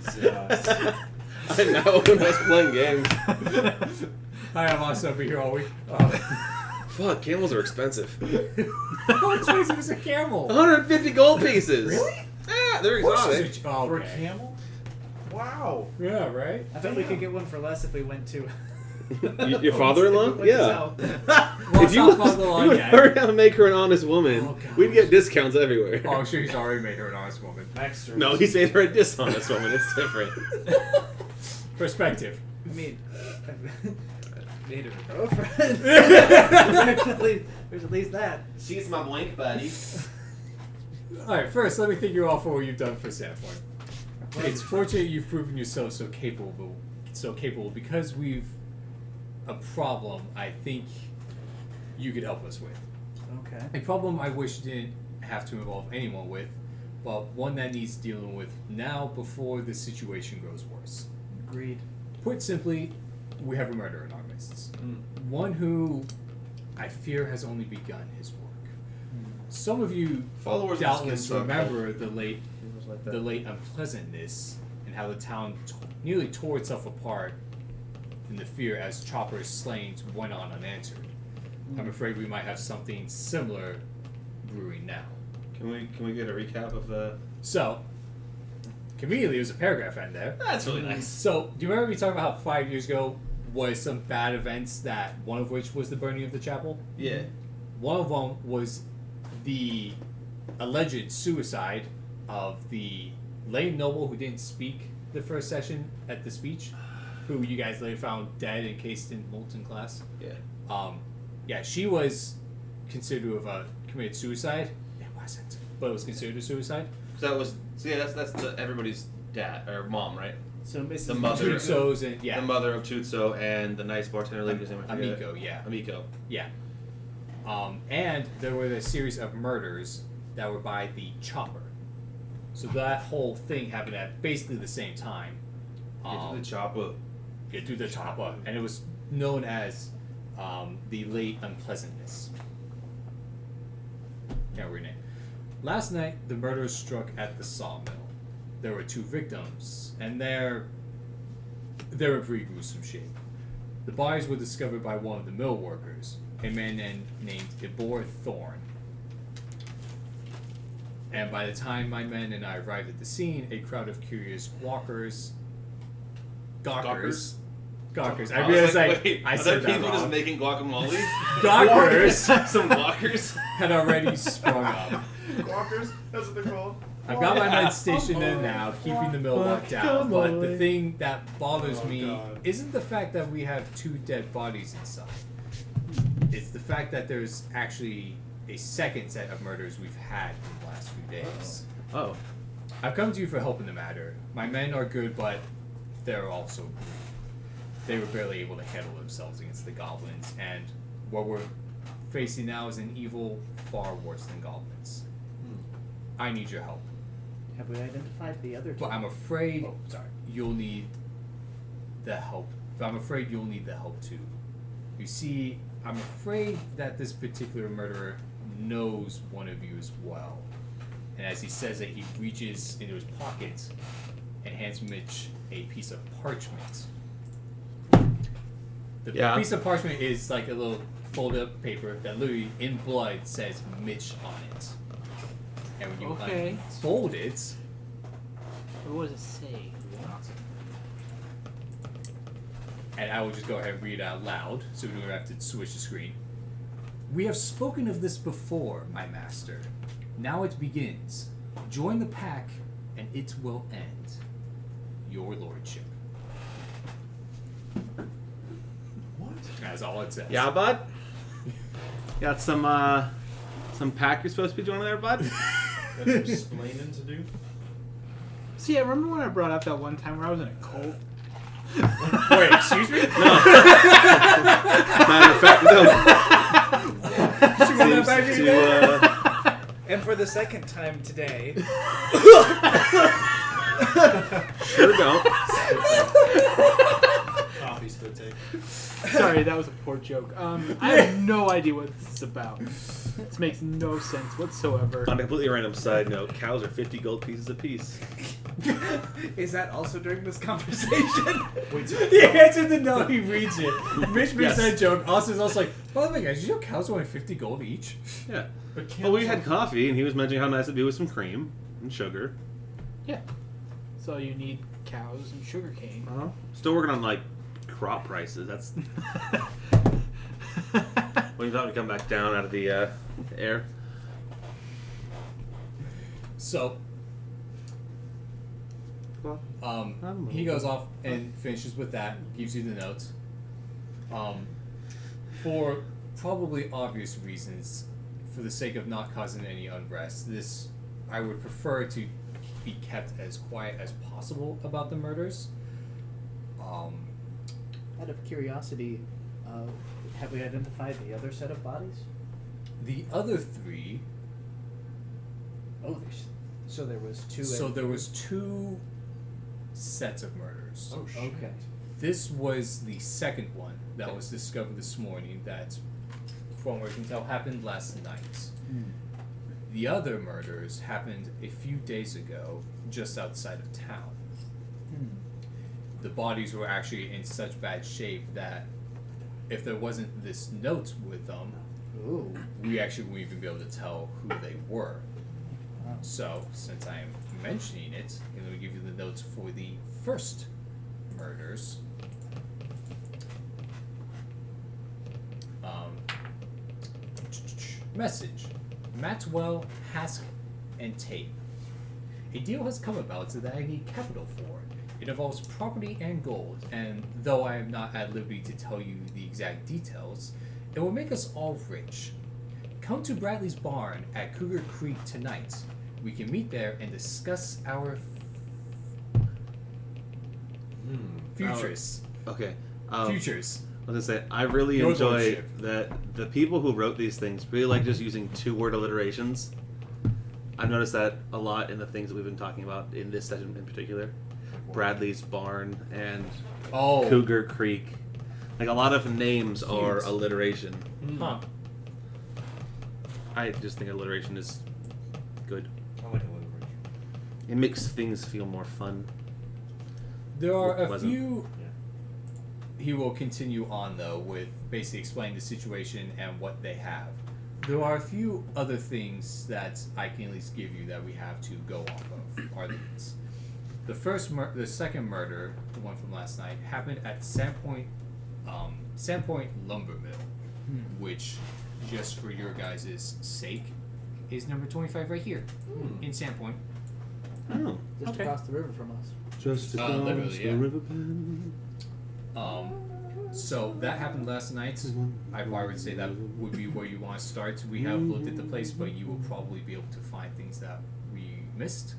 Jesus. I know when I was playing games. Hi, I'm awesome over here all week. Fuck, camels are expensive. How expensive is a camel? 150 gold pieces. Really? Yeah, they're exotic. Oh, For a okay. camel? Wow. Yeah, right. I bet we could get one for less if we went to. Your father-in-law? If we went to Yeah. South. Well, If you it's not father-in-law would yet. hurry up and make her an honest woman, Oh, gosh. we'd get discounts everywhere. Oh, I'm sure he's already made her an honest woman. Max No, he's made her a dishonest woman. It's different. Perspective. I mean, I've made her a girlfriend. There's at least that. She's my blank buddy. Alright, first, let me thank you all for what you've done for Sandpoint. It's fortunate you've proven yourself so capable because we've a problem I think you could help us with. Okay. A problem I wish didn't have to involve anyone with, but one that needs dealing with now before the situation grows worse. Agreed. Put simply, we have a murderer in our midst. One who I fear has only begun his work. Some of you Followers of doubtless Skin Sucker. remember the late unpleasantness and how the town nearly tore itself apart in the fear as Chopper's slayings went on unanswered. I'm afraid we might have something similar brewing now. Can we get a recap of the? So, conveniently, there's a paragraph in there. That's really nice. So, do you remember me talking about how 5 years ago was some bad events that one of which was the burning of the chapel? Yeah. One of them was the alleged suicide of the lay noble who didn't speak the first session at the speech, who you guys later found dead encased in molten glass. Yeah. Yeah, she was considered to have committed suicide. It wasn't, but it was considered a suicide. That's everybody's dad or mom, right? So Mrs. The mother. Tutso's and The mother of Tutso and the nice bartender lady's name. I forget. Amiko, yeah. Amiko. Yeah. And there were a series of murders that were by the chopper. So that whole thing happened at basically the same time. Get to the chopper. Get to the chopper. And it was known as the Late Unpleasantness. Can't rename. Last night, the murderers struck at the sawmill. There were 2 victims, and they're in pretty gruesome shape. The bodies were discovered by one of the mill workers, a man named Ibor Thorn. And by the time my men and I arrived at the scene, a crowd of curious gawkers. I realized I said that people wrong. just making guacamole. Gawkers Some walkers. had already sprung up. Walkers? That's what they're called. I've got my men stationed there now, keeping the mill locked down. But the thing that bothers me God. isn't the fact that we have 2 dead bodies inside. It's the fact that there's actually a second set of murders we've had in the last few days. Oh. I've come to you for help in the matter. My men are good, but they're also weak. They were barely able to handle themselves against the goblins, and what we're facing now is an evil far worse than goblins. I need your help. Have we identified the other 2? But I'm afraid Oh, sorry. you'll need the help. But I'm afraid you'll need the help too. You see, I'm afraid that this particular murderer knows one of you as well. And as he says it, he reaches into his pocket and hands Mitch a piece of parchment. The piece of parchment is like a little folded up paper that literally in blood says Mitch on it. And when you unfold it, What does it say? and I will just go ahead and read it out loud so we don't have to switch the screen. We have spoken of this before, my master. Now it begins. Join the pack, and it will end. Your lordship. What? That's all it says. Yeah, bud. Got some pack you're supposed to be joining there, bud. Got some explaining to do? See, I remember when I brought up that one time where I was in a cult. Wait, excuse me? Matter of fact, no. Seems to, And for the second time today, sure don't. Coffee spit take. Sorry, that was a poor joke. I have no idea what this is about. This makes no sense whatsoever. On a completely random side note, cows are 50 gold pieces apiece. is that also during this conversation? Wait, The answer to no, he reads it. Mitch makes Yes. that joke. Austin's also like, by the way, guys, you know cows are only 50 gold each? Yeah. but can't Well, we had coffee, and he was mentioning how nice it'd be with some cream and sugar. Yeah. So you need cows and sugarcane. Uh-huh. Still working on, like, crop prices. That's... When you thought we'd come back down out of the air. So, he goes off and finishes with that, gives you the notes. For probably obvious reasons, for the sake of not causing any unrest, this I would prefer to be kept as quiet as possible about the murders. Out of curiosity, have we identified the other set of bodies? The other 3. Oh, so there was 2. So there was 2 sets of murders. Oh, shit. Okay. This was the second one that was discovered this morning that, from what we can tell, happened last night. The other murders happened a few days ago, just outside of town. The bodies were actually in such bad shape that if there wasn't this note with them, Ooh. we actually wouldn't even be able to tell who they were. So, since I am mentioning it, I'm going to give you the notes for the first murders. Message. Maxwell, Hask, and Tape. A deal has come about that I need capital for. It involves property and gold, and though I am not at liberty to tell you the exact details, it will make us all rich. Come to Bradley's barn at Cougar Creek tonight. We can meet there and discuss our futures. Okay. Futures. I was gonna say, I really Your enjoy lordship. that the people who wrote these things really like just using 2-word alliterations. I've noticed that a lot in the things that we've been talking about in this session in particular. Bradley's barn and Oh. Cougar Creek. Like a lot of names are Cute. alliteration. Huh. I just think alliteration is good. I like alliteration. It makes things feel more fun. There are a Pleasant. few. He will continue on though with basically explaining the situation and what they have. There are a few other things that I can at least give you that we have to go off of. Are these? The second murder, the one from last night, happened at Sandpoint Lumber Mill, which, just for your guys' sake, is number 25 right here in Sandpoint. Oh. Just Okay. across the river from us. Just literally, the yeah. riverbed. So that happened last night. I would say that would be where you want to start. We have looked at the place, but you will probably be able to find things that we missed.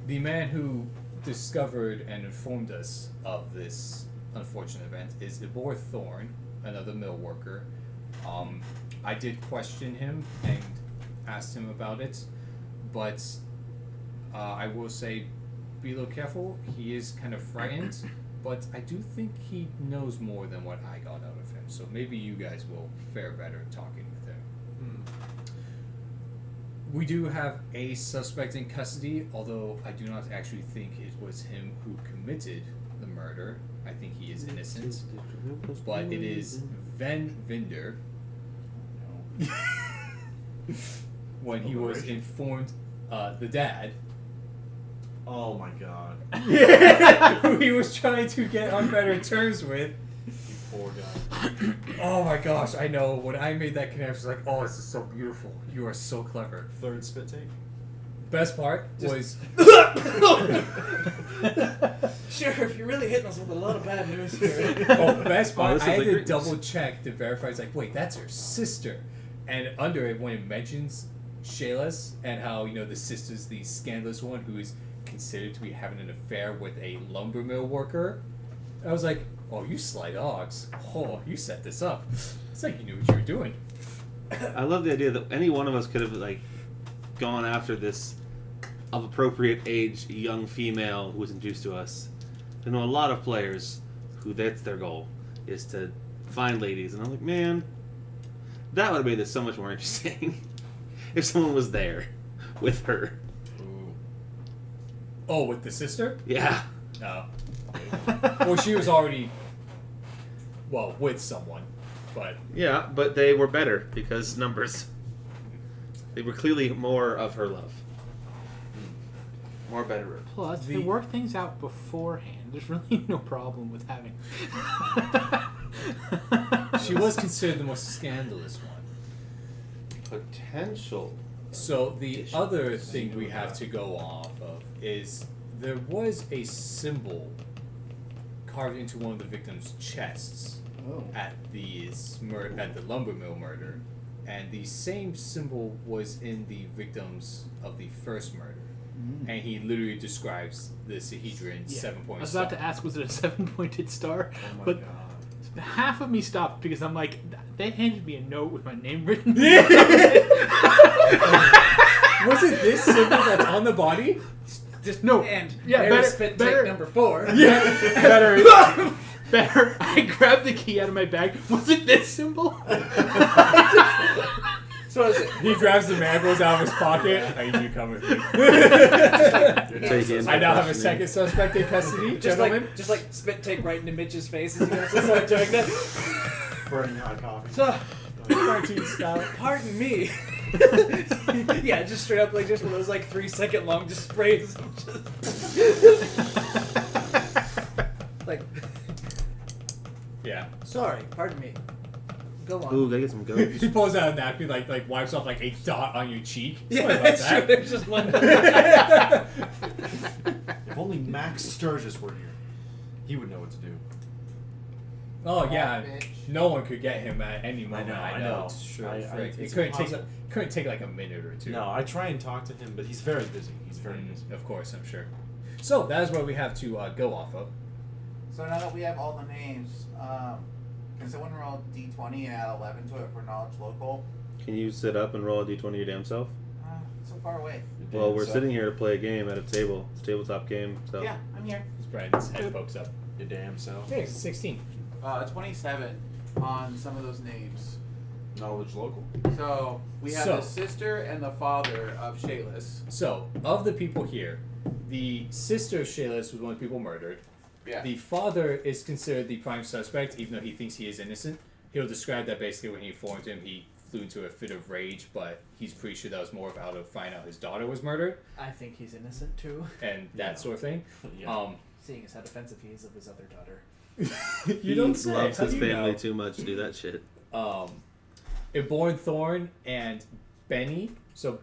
The man who discovered and informed us of this unfortunate event is Ibor Thorne, another mill worker. I did question him and asked him about it, but I will say, be a little careful. He is kind of frightened, but I do think he knows more than what I got out of him. So maybe you guys will fare better talking with him. We do have a suspect in custody, although I do not actually think it was him who committed the murder. I think he is innocent. But it is Van Vinder. When he was informed, the dad, Oh my god. who he was trying to get on better terms with. You poor guy. Oh my gosh, I know. When I made that connection, I was like, oh, this is so beautiful. You are so clever. Third spit take? Best part was... Sure, if you're really hitting us with a lot of bad news here. Best part, this I is had like to great. double check to verify. It's like, wait, that's her sister. And under it, when it mentions Shayla's and how, the sister's the scandalous one who is considered to be having an affair with a lumber mill worker, I was like, oh, you sly dogs. Oh, you set this up. It's like you knew what you were doing. I love the idea that any one of us could have gone after this of appropriate age young female who was introduced to us. I know a lot of players who that's their goal is to find ladies, and I'm like, man, that would have made this so much more interesting if someone was there with her. Ooh. Oh, with the sister? Yeah. No. Well, she was already, with someone, but... Yeah, but they were better because numbers. They were clearly more of her love. More better. Plus, they work things out beforehand. There's really no problem with having. She was considered the most scandalous one. Potential. So the other thing we have to go off of is there was a symbol carved into one of the victims' chests at the lumber mill murder, and the same symbol was in the victims of the first murder. And he literally describes the Sahedron 7-point I was star. about to ask, was it a 7-pointed star? Oh my But god. half of me stopped because I'm like, they handed me a note with my name written. Was it this symbol that's on the body? Just no. And Yeah, there's better- spit better- take number 4. Better. I grabbed the key out of my bag. Was it this symbol? So is it? He grabs the manacles out of his pocket. Hey, you come with me. I now have a second suspect in custody, gentlemen. Just like spit take right into Mitch's face as he goes to start doing that. Burning hot coffee. So, Cartoon style. pardon me. Yeah, just straight up like just one of those like 3-second long just sprays. Like, Yeah. sorry, pardon me. Go on. Ooh, gotta get some goats. He pulls out a napkin, like wipes off like a dot on your cheek. Yeah, Sorry about that's true. that. There's just one. If only Max Sturgis were here, he would know what to do. Oh yeah, bitch. no one could get him at any moment. I know. It's true. I- Frick. it's It couldn't take impossible. couldn't take like a minute or two. No, I try and talk to him, but he's very busy. He's very busy. Of course, I'm sure. So that is what we have to go off of. So now that we have all the names, can someone roll D20 and add 11 to it for knowledge local? Can you sit up and roll a d20 your damn self? So far away. Well, we're sitting here to play a game at a table. It's a tabletop game, so. Yeah, I'm here. As Brandon's head pokes up. Your damn self. Hey, it's 16. 27 on some of those names. Knowledge local. So we have So- the sister and the father of Shayless. So of the people here, the sister of Shayless was one of the people murdered. Yeah. The father is considered the prime suspect, even though he thinks he is innocent. He'll describe that basically when he informed him, he flew into a fit of rage, but he's pretty sure that was more of out of finding out his daughter was murdered I think he's innocent too, and that Yeah. sort of thing. Yeah. seeing as how defensive he is of his other daughter. You don't He say. loves How his do you family know? too much to do that shit. Iborn Thorn and Benny. So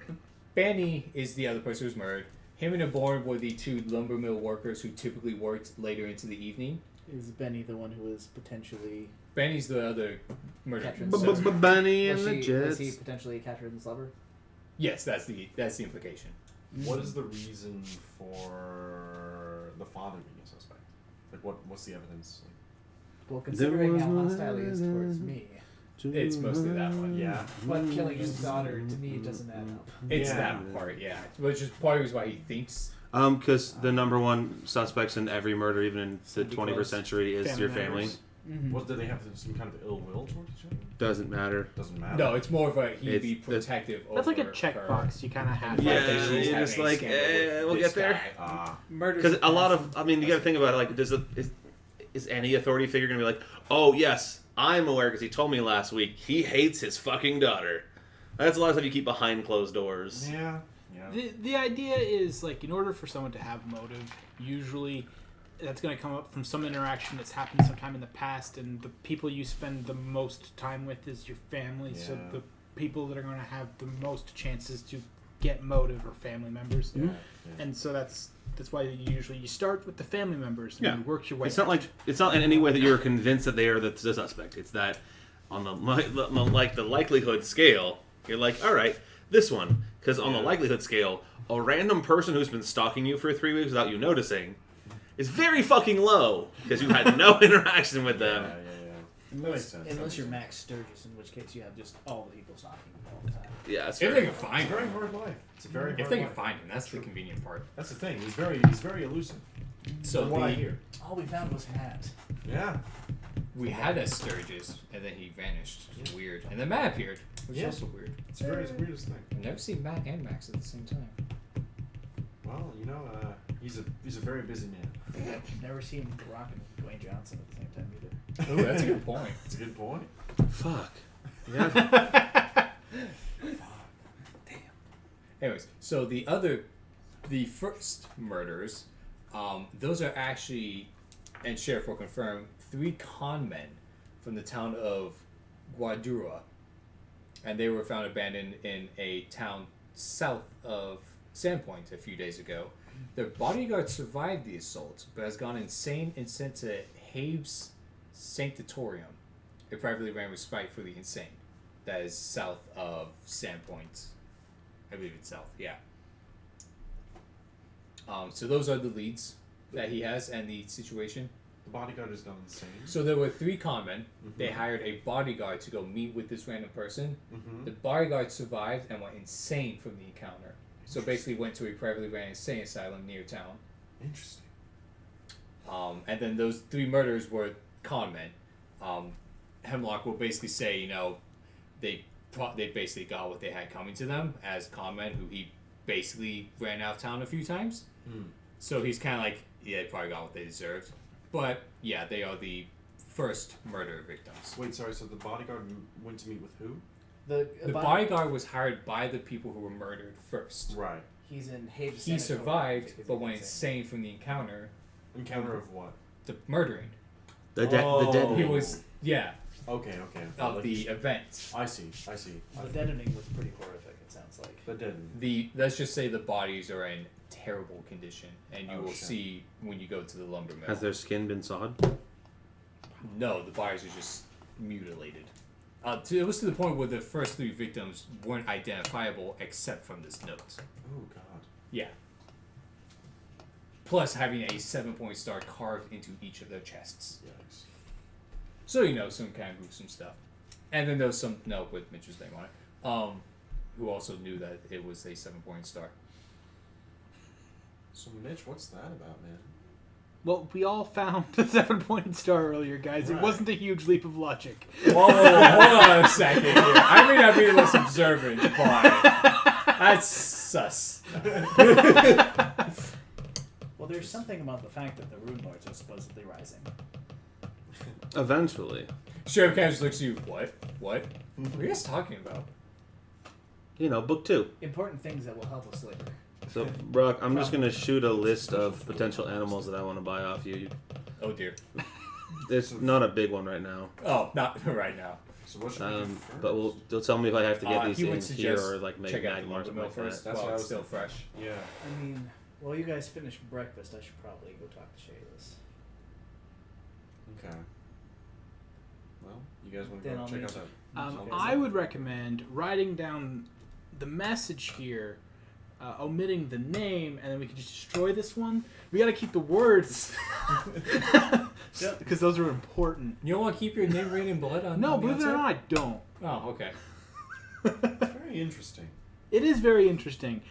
Benny is the other person who's murdered. Him and Iborn were the two lumber mill workers who typically worked later into the evening. Is Benny the one who is potentially Benny's the other murdered. Catherine's So- Bunny and was the he Jets. potentially Catherine's lover? yes, that's the implication. What is the reason for the father being a suspect? Like, what's the evidence? Well, considering was how no hostile he is towards me, It's mostly that one. Yeah. but killing his daughter to me doesn't add up. It's Yeah. that part, yeah. Which is part of why he thinks. Because the number one suspects in every murder, even in the Be 21st close. century, is your family. members. What do they have some kind of ill will towards each other? Doesn't matter. Doesn't matter. No, it's more of a he'd It's- be protective That's like a over her. checkbox you kind of have. And the fact Yeah, that she's you're having just a like, scandal with we'll this get there. guy. Murder. Because a lot of, I mean, you got to think about it. Like, is any authority figure going to be like, oh yes, I'm aware because he told me last week he hates his fucking daughter. That's a lot of stuff you keep behind closed doors. Yeah. Yeah. The idea is, like, in order for someone to have motive, usually that's going to come up from some interaction that's happened sometime in the past, and the people you spend the most time with is your family, so Yeah. the people that are going to have the most chances to get motive are family members. Yeah. And so that's why you start with the family members and Yeah. you work your way It's not out. like it's not in any way that you're convinced that they are the suspect. It's that on the likelihood scale, you're like, all right, this one, because on the likelihood scale, a random person who's been stalking you for 3 weeks without you noticing is very fucking low because you had no interaction with them. Yeah. That makes sense. Unless you're Max Sturgis, in which case you have just all the people stalking you all the time. Yeah, that's If fair. they can find It's a very him. hard life. It's a very hard If they can life. find him, that's the convenient part. That's the thing. He's very elusive. So From what I hear. All we found was hat. Yeah. we had a Sturgis, and then he vanished. It was weird. And then Matt appeared, which Yeah. is also weird. It's the weirdest thing. I've never seen Matt and Max at the same time. Well, he's a very busy man. I've never seen Rock and Dwayne Johnson at the same time either. Oh, that's a good point. That's a good point. Fuck. Yeah. Anyways, so the first murders, those are actually, and Sheriff will confirm, 3 con men from the town of Guadura, and they were found abandoned in a town south of Sandpoint a few days ago. Their bodyguard survived the assault, but has gone insane and sent to Habe's Sanctatorium, a privately ran respite for the insane. That is south of Sandpoint. I believe it's south, yeah. So those are the leads that he has and the situation. The bodyguard has gone insane. So there were 3 con men. They hired a bodyguard to go meet with this random person. Mm-hmm. The bodyguard survived and went insane from the encounter. So basically went to a privately ran insane asylum near town. Interesting. And then those 3 murders were con men. Hemlock will basically say, they they basically got what they had coming to them, as Conman, who he basically ran out of town a few times. So he's kind of like, yeah, they probably got what they deserved. But yeah, they are the first murder victims. Wait, sorry. So the bodyguard went to meet with who? The bodyguard was hired by the people who were murdered first. Right. He's in Haves. He survived, but went insane from the encounter. Encounter of what? The murdering. The dead. He was, yeah, Okay. of Like, the event. I see. The deadening was pretty horrific. It sounds like. The dead. Let's just say the bodies are in terrible condition, and you will shit. see when you go to the lumber mill. Has their skin been sawed? No, the bodies are just mutilated. It was to the point where the first 3 victims weren't identifiable except from this note. Oh God. Yeah. Plus having a 7-point star carved into each of their chests. Yikes. So some kind of gruesome stuff. And then there was some note with Mitch's name on it. Who also knew that it was a 7-point star. So Mitch, what's that about, man? Well, we all found the 7-point star earlier, guys. It Right. wasn't a huge leap of logic. Whoa, hold on a second here. I may not be the most observant, but that's sus. Well, there's something about the fact that the Runelords are supposedly rising. Eventually. Sheriff kind of just looks at you. What? What are you guys talking about? Book 2. Important things that will help us later. So, Brock, I'm just going to shoot a list of potential animals that I want to buy off you. Oh dear. It's not a big one right now. Oh, not right now. So what should we do first? But they'll tell me if I have to get these He would things here suggest or like make check out the magma or lumber something mill like first. that. That's While what I it's was still thinking. fresh. Yeah. I mean, while you guys finish breakfast, I should probably go talk to Shayla's. Okay. Well, you guys want to Then go I'll check meet out that? I would recommend writing down the message here, omitting the name, and then we can just destroy this one. We got to keep the words because those are important. You don't want to keep your name written in blood on? No, on the believe it or outside? not, I don't. Oh, okay. Very interesting. It is very interesting.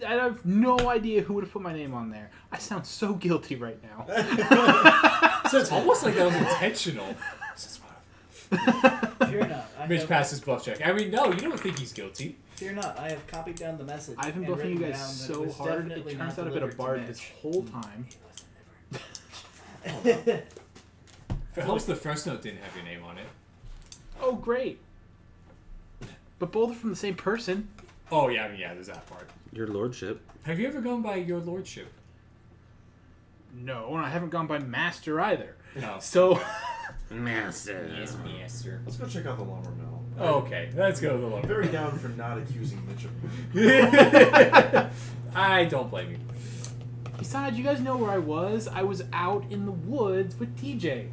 I have no idea who would have put my name on there. I sound so guilty right now. So it's almost like that was intentional. Fear not. Mitch passes bluff check. I mean, no, you don't think he's guilty. Fear not. I have copied down the message. I've been and bluffing you written guys down that so was hard. It definitely turns not out I've been a delivered to bard this Mitch. whole time. If it helps, the first note didn't have your name on it. Oh, great. But both are from the same person. Oh, yeah, I mean, yeah, there's that part. Your lordship. Have you ever gone by your lordship? No, and I haven't gone by master either. No. So, Massive. Yes, master. Let's go check out the lumber mill. Okay, let's go to the I'm lumber. very down for not accusing Mitch of I don't blame you. besides, you guys know where I was. I was out in the woods with TJ.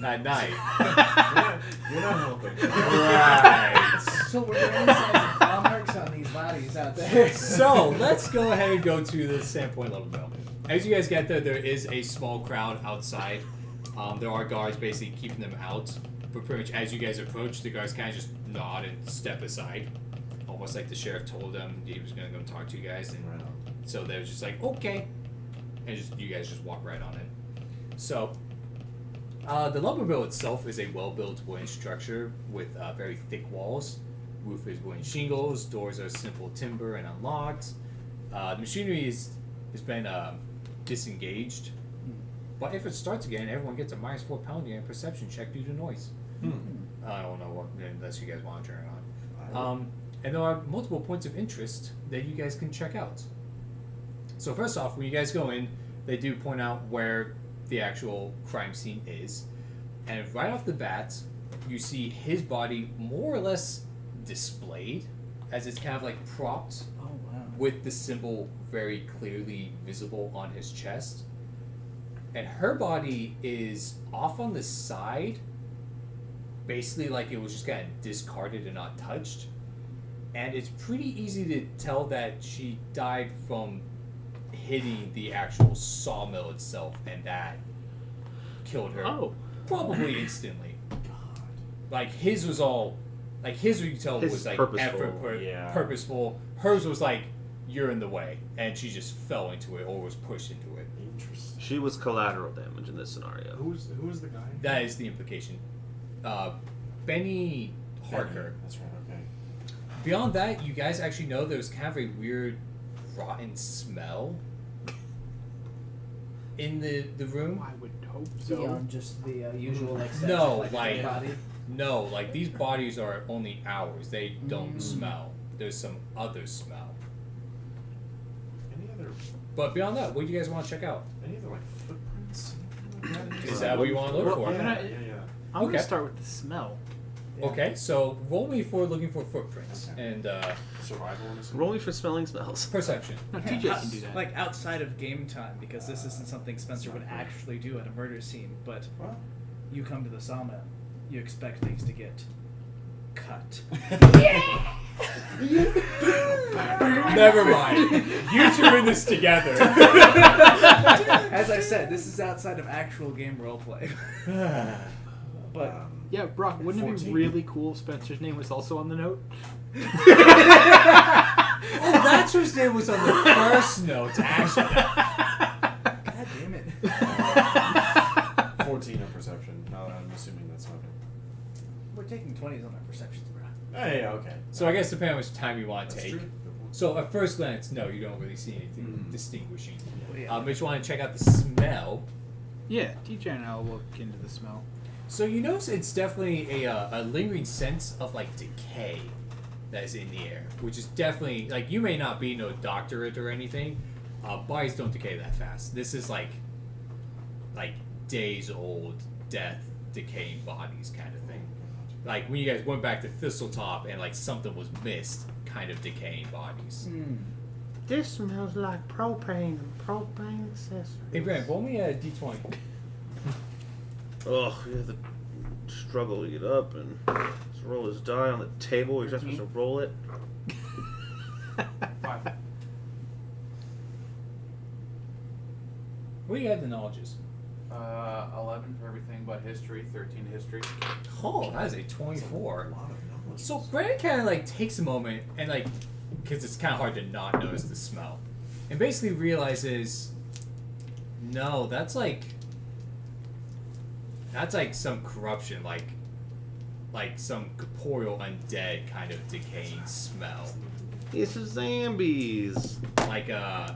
At night. You're not helping. Right. So we're going to signs claw marks on these bodies out there. So, let's go ahead and go to the Sandpoint Lumber Mill. As you guys get there, there is a small crowd outside. There are guards basically keeping them out. But pretty much as you guys approach, the guards kind of just nod and step aside. Almost like the sheriff told them he was going to go talk to you guys. And Right on. so they're just like, okay. And you guys just walk right on in. So, the lumber mill itself is a well-built wooden structure with very thick walls. Roof is wooden shingles. Doors are simple timber and unlocked. The machinery has been disengaged. But if it starts again, everyone gets a -4 pounding and perception check due to noise. I don't know what, unless you guys want to turn it on. And there are multiple points of interest that you guys can check out. So first off, when you guys go in, they do point out where the actual crime scene is. And right off the bat, you see his body more or less displayed, as it's kind of like propped Oh, wow. with the symbol very clearly visible on his chest. And her body is off on the side, basically like it was just kind of discarded and not touched. And it's pretty easy to tell that she died from hitting the actual sawmill itself, and that killed her. Oh. Probably instantly. Like his was all, like his you could tell His was like purposeful, yeah. purposeful. Hers was like you're in the way, and she just fell into it or was pushed into it. Interesting. She was collateral damage in this scenario. Who's the guy? That is the implication. Benny Harker. That's right. Okay. Beyond that, you guys actually know there's kind of a weird rotten smell in the room. I would hope so. Beyond just the usual like No, section, like- body. No, like these bodies are only ours. They don't smell. There's some other smell. Any other But beyond that, what do you guys want to check out? like footprints? Is that what you want to look for? I'm gonna- Yeah. I'm Okay. gonna start with the smell. Yeah. Okay, so roll me for looking for footprints Okay. and Survival. I'm assuming? Roll me for smelling smells. perception. No, TJ can do that. Like outside of game time, because this isn't something Spencer would actually do at a murder scene. But What? you come to the sawmill, you expect things to get cut. Never mind. You two are in this together. As I said, this is outside of actual game roleplay. But Yeah, Brock, wouldn't it be 14. really cool if Spencer's name was also on the note? Oh, that's whose name was on the first note, actually. God damn it. 14 on perception. No, I'm assuming that's not it. We're taking 20s on our perceptions, bro. Hey, okay. So I guess depending on how much time you want to That's take. true. So at first glance, no, you don't really see anything Mm. distinguishing. Well, yeah. But you want to check out the smell. Yeah, TJ and I'll look into the smell. So you notice it's definitely a lingering sense of like decay that is in the air, which is definitely like you may not be no doctorate or anything. Bodies don't decay that fast. This is like days old, death, decaying bodies kind of thing. Like when you guys went back to Thistletop and like something was missed, kind of decaying bodies. This smells like propane and propane accessories. Hey Brent, roll me a d20. Ugh, you have to struggle to get up and just roll his die on the table. You're not supposed to roll it. What do you have the knowledges? 11 for everything but history, 13 history. Oh, that is a 24. A lot of knowledge. So Brandon kind of like takes a moment and like, because it's kind of hard to not notice the smell, and basically realizes, no, that's like some corruption, like some corporeal undead kind of decaying smell, It's zombies. like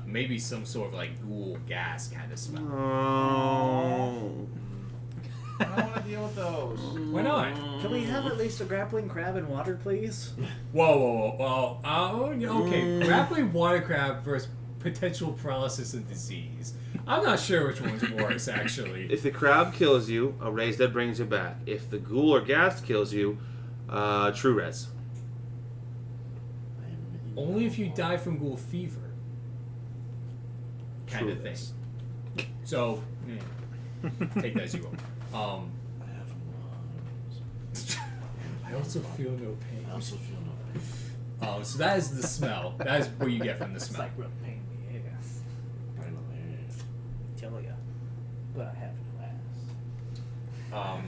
maybe some sort of like ghoul gas kind of smell. Oh. I don't want to deal with those. Why not? Can we have at least a grappling crab in water, please? Whoa. Okay, grappling water crab versus potential paralysis and disease. I'm not sure which one's worse, actually. If the crab kills you, a raise dead brings you back. If the ghoul or ghast kills you, true res. Only if you die from ghoul fever. Kind True of thing. res. So, take that as you will. I have a lot. I also feel no pain. I also feel no pain. So that is the smell. That is what you get from the It's smell. like real pain in the ass. I know. Tell ya. But I have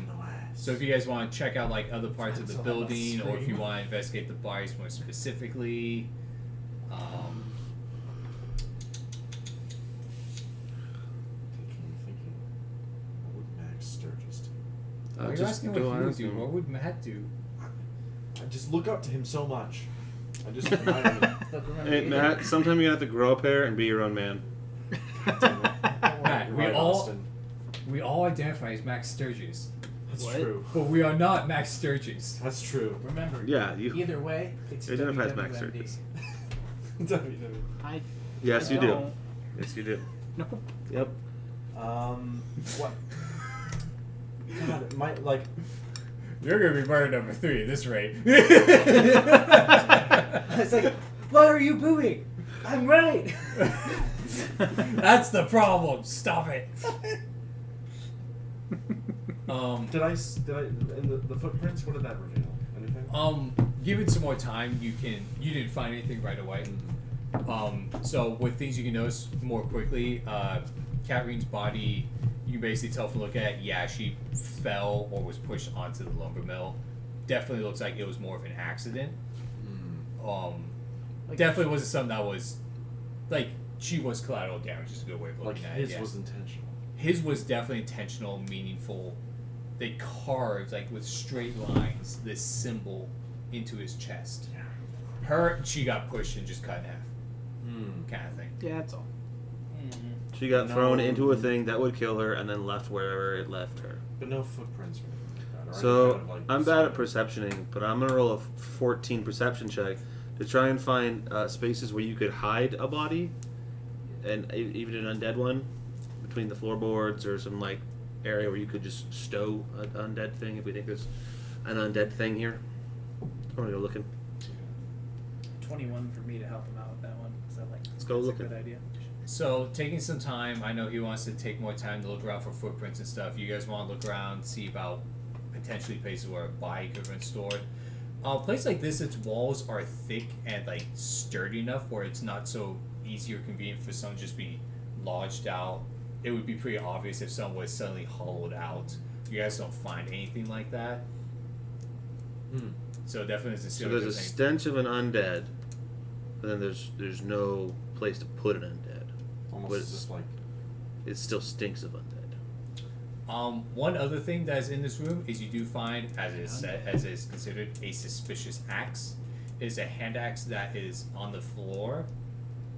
no ass. So if you guys want to check out like other parts of the That's a lot of building, or if you scream. want to investigate the bodies more specifically, Thinking. What would Max Sturgis do? why are you asking what he would do? What would Matt do? I just look up to him so much. I just admire him. Look, remember, Hey, Matt, sometime you're going to have to grow a pair and be your own man. Matt, You're we right, all Austin. identify as Max Sturgis, That's What? true. but we are not Max Sturgis. That's true. remember, Yeah, you. either way, it's You identify as Max WWMD. Sturgis. WWE. I Yes, you do. don't. Yes, you do. Nope. Yep. What? God, my like. You're gonna be murder number 3 at this rate. It's like, why are you booing? I'm right. That's the problem. Stop it. Did I in the footprints? What did that reveal? Anything? Give it some more time. You didn't find anything right away. So with things you can notice more quickly, Katherine's body, you can basically tell from looking at it, yeah, she fell or was pushed onto the lumber mill. Definitely looks like it was more of an accident. Definitely wasn't something that was, like, she was collateral damage is a good way of Like looking at it. his Yeah. was intentional. His was definitely intentional, meaningful they carved like with straight lines this symbol into his chest. She got pushed and just cut in half, kind of thing. Yeah, that's all. She got thrown into a thing that would kill her and then left wherever it left her. But no footprints or anything like that. Or So any kind of, like, I'm bad at perceptioning, but I'm gonna roll a 14 perception check to try and find spaces where you could hide a body, and even an undead one, between the floorboards or some like area where you could just stow an undead thing if we think there's an undead thing here. I'm gonna go looking. 21 for me to help him out with that one. So like, Let's go that's looking. a good idea. So taking some time, I know he wants to take more time to look around for footprints and stuff. You guys want to look around, see about potentially places where a body could have been stored. A place like this, its walls are thick and like sturdy enough where it's not so easy or convenient for someone to just be lodged out. It would be pretty obvious if someone was suddenly hollowed out. You guys don't find anything like that. So definitely doesn't So seem there's like a anything. stench of an undead, but then there's no place to put an undead. Almost But as if, like, it still stinks of undead. One other thing that is in this room is you do find, as is considered, a suspicious axe. It is a hand axe that is on the floor,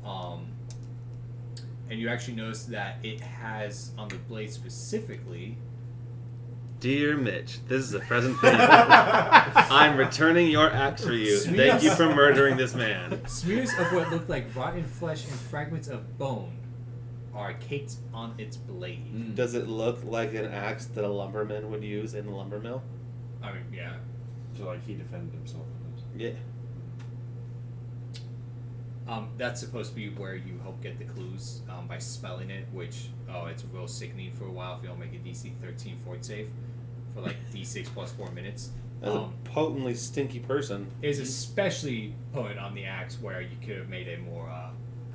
and you actually notice that it has on the blade specifically. Dear Mitch, this is a present for you. I'm returning your axe for you. Thank you for murdering this man. Smears of what look like rotten flesh and fragments of bone are caked on its blade. Does it look like an axe that a lumberman would use in the lumber mill? I mean, yeah. so like he defended himself with it. Yeah. That's supposed to be where you hope get the clues by smelling it, which, it's real sickening for a while if you don't make a DC 13 fort save for like D6 plus 4 minutes. As a potently stinky person. Is especially potent on the axe where you could have made it more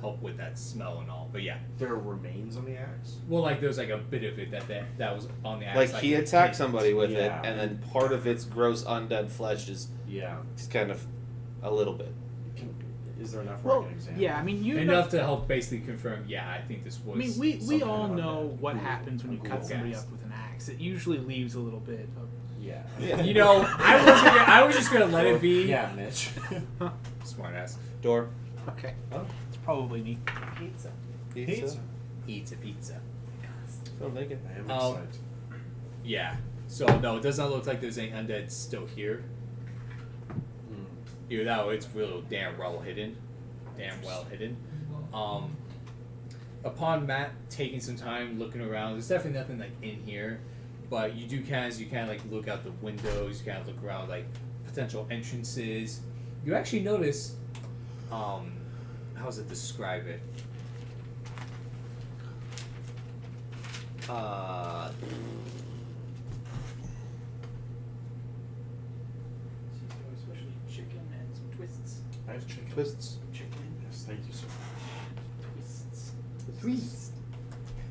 help with that smell and all. But yeah. There are remains on the axe? Well, like there's like a bit of it that was on the axe. Like he attacked somebody with it, Yeah. and then part of its gross undead flesh is just kind of a little bit. Is there enough where I Well, can examine? yeah, I mean, you know, Enough to help basically confirm, yeah, I think this was. I mean, we something all about know that. what happens when you cut Cool. somebody up with an axe. It usually leaves a little bit of. Yeah. You know, I was just gonna let it be. Yeah, Mitch. Smart ass. Door. Okay. Oh. It's probably me. Pizza. Pizza. Eats a pizza. Don't think it. I am Oh. excited. Yeah. So no, it does not look like there's any undead still here. Either that or it's real damn well hidden. Upon Matt taking some time looking around, there's definitely nothing like in here, but you do kind of like look out the windows, you kind of look around like potential entrances. You actually notice, how does it describe it? Especially chicken and some twists. I have chicken. Twists. Chicken Yes, thank you, sir. twists. Twist.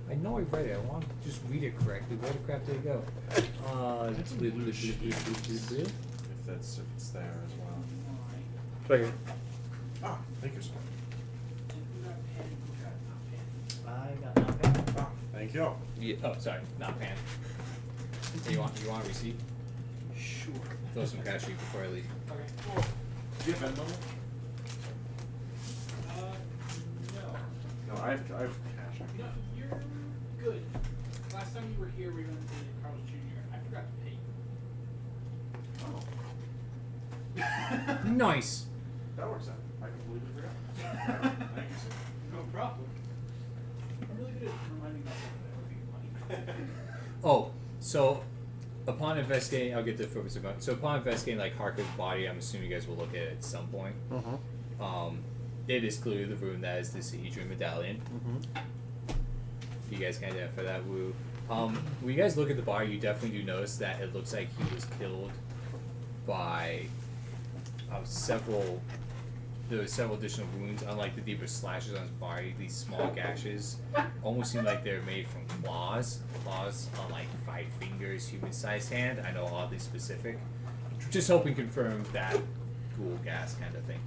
I know I read it. I want to just read it correctly. Where the crap did it go? If it's there as well. Right here. Ah, thank you, sir. I got nothing. Ah, thank you. Yeah. Oh, sorry, not pan. Hey, you want a receipt? Sure. Throw some cash for you before I leave. Okay. Well, Do you have Venmo? no. No, I have cash. No, you're good. Last time you were here, we went to Carl's Jr. I forgot to pay you. Oh, Nice. that works out. I completely forgot. Thank you, sir. No problem. I'm really good at reminding myself that I owe you money. Oh, so upon investigating, I'll get to the focus about. So upon investigating like Harker's body, I'm assuming you guys will look at it at some point. It is clearly the room that is the Sahedron medallion. You guys can identify that. Woo. When you guys look at the body, you definitely do notice that it looks like he was killed by several. There were several additional wounds. Unlike the deeper slashes on his body, these small gashes almost seem like they're made from claws. Claws on like 5 fingers, human-sized hand. I know oddly specific. Just hoping confirm that ghoul gas kind of thing.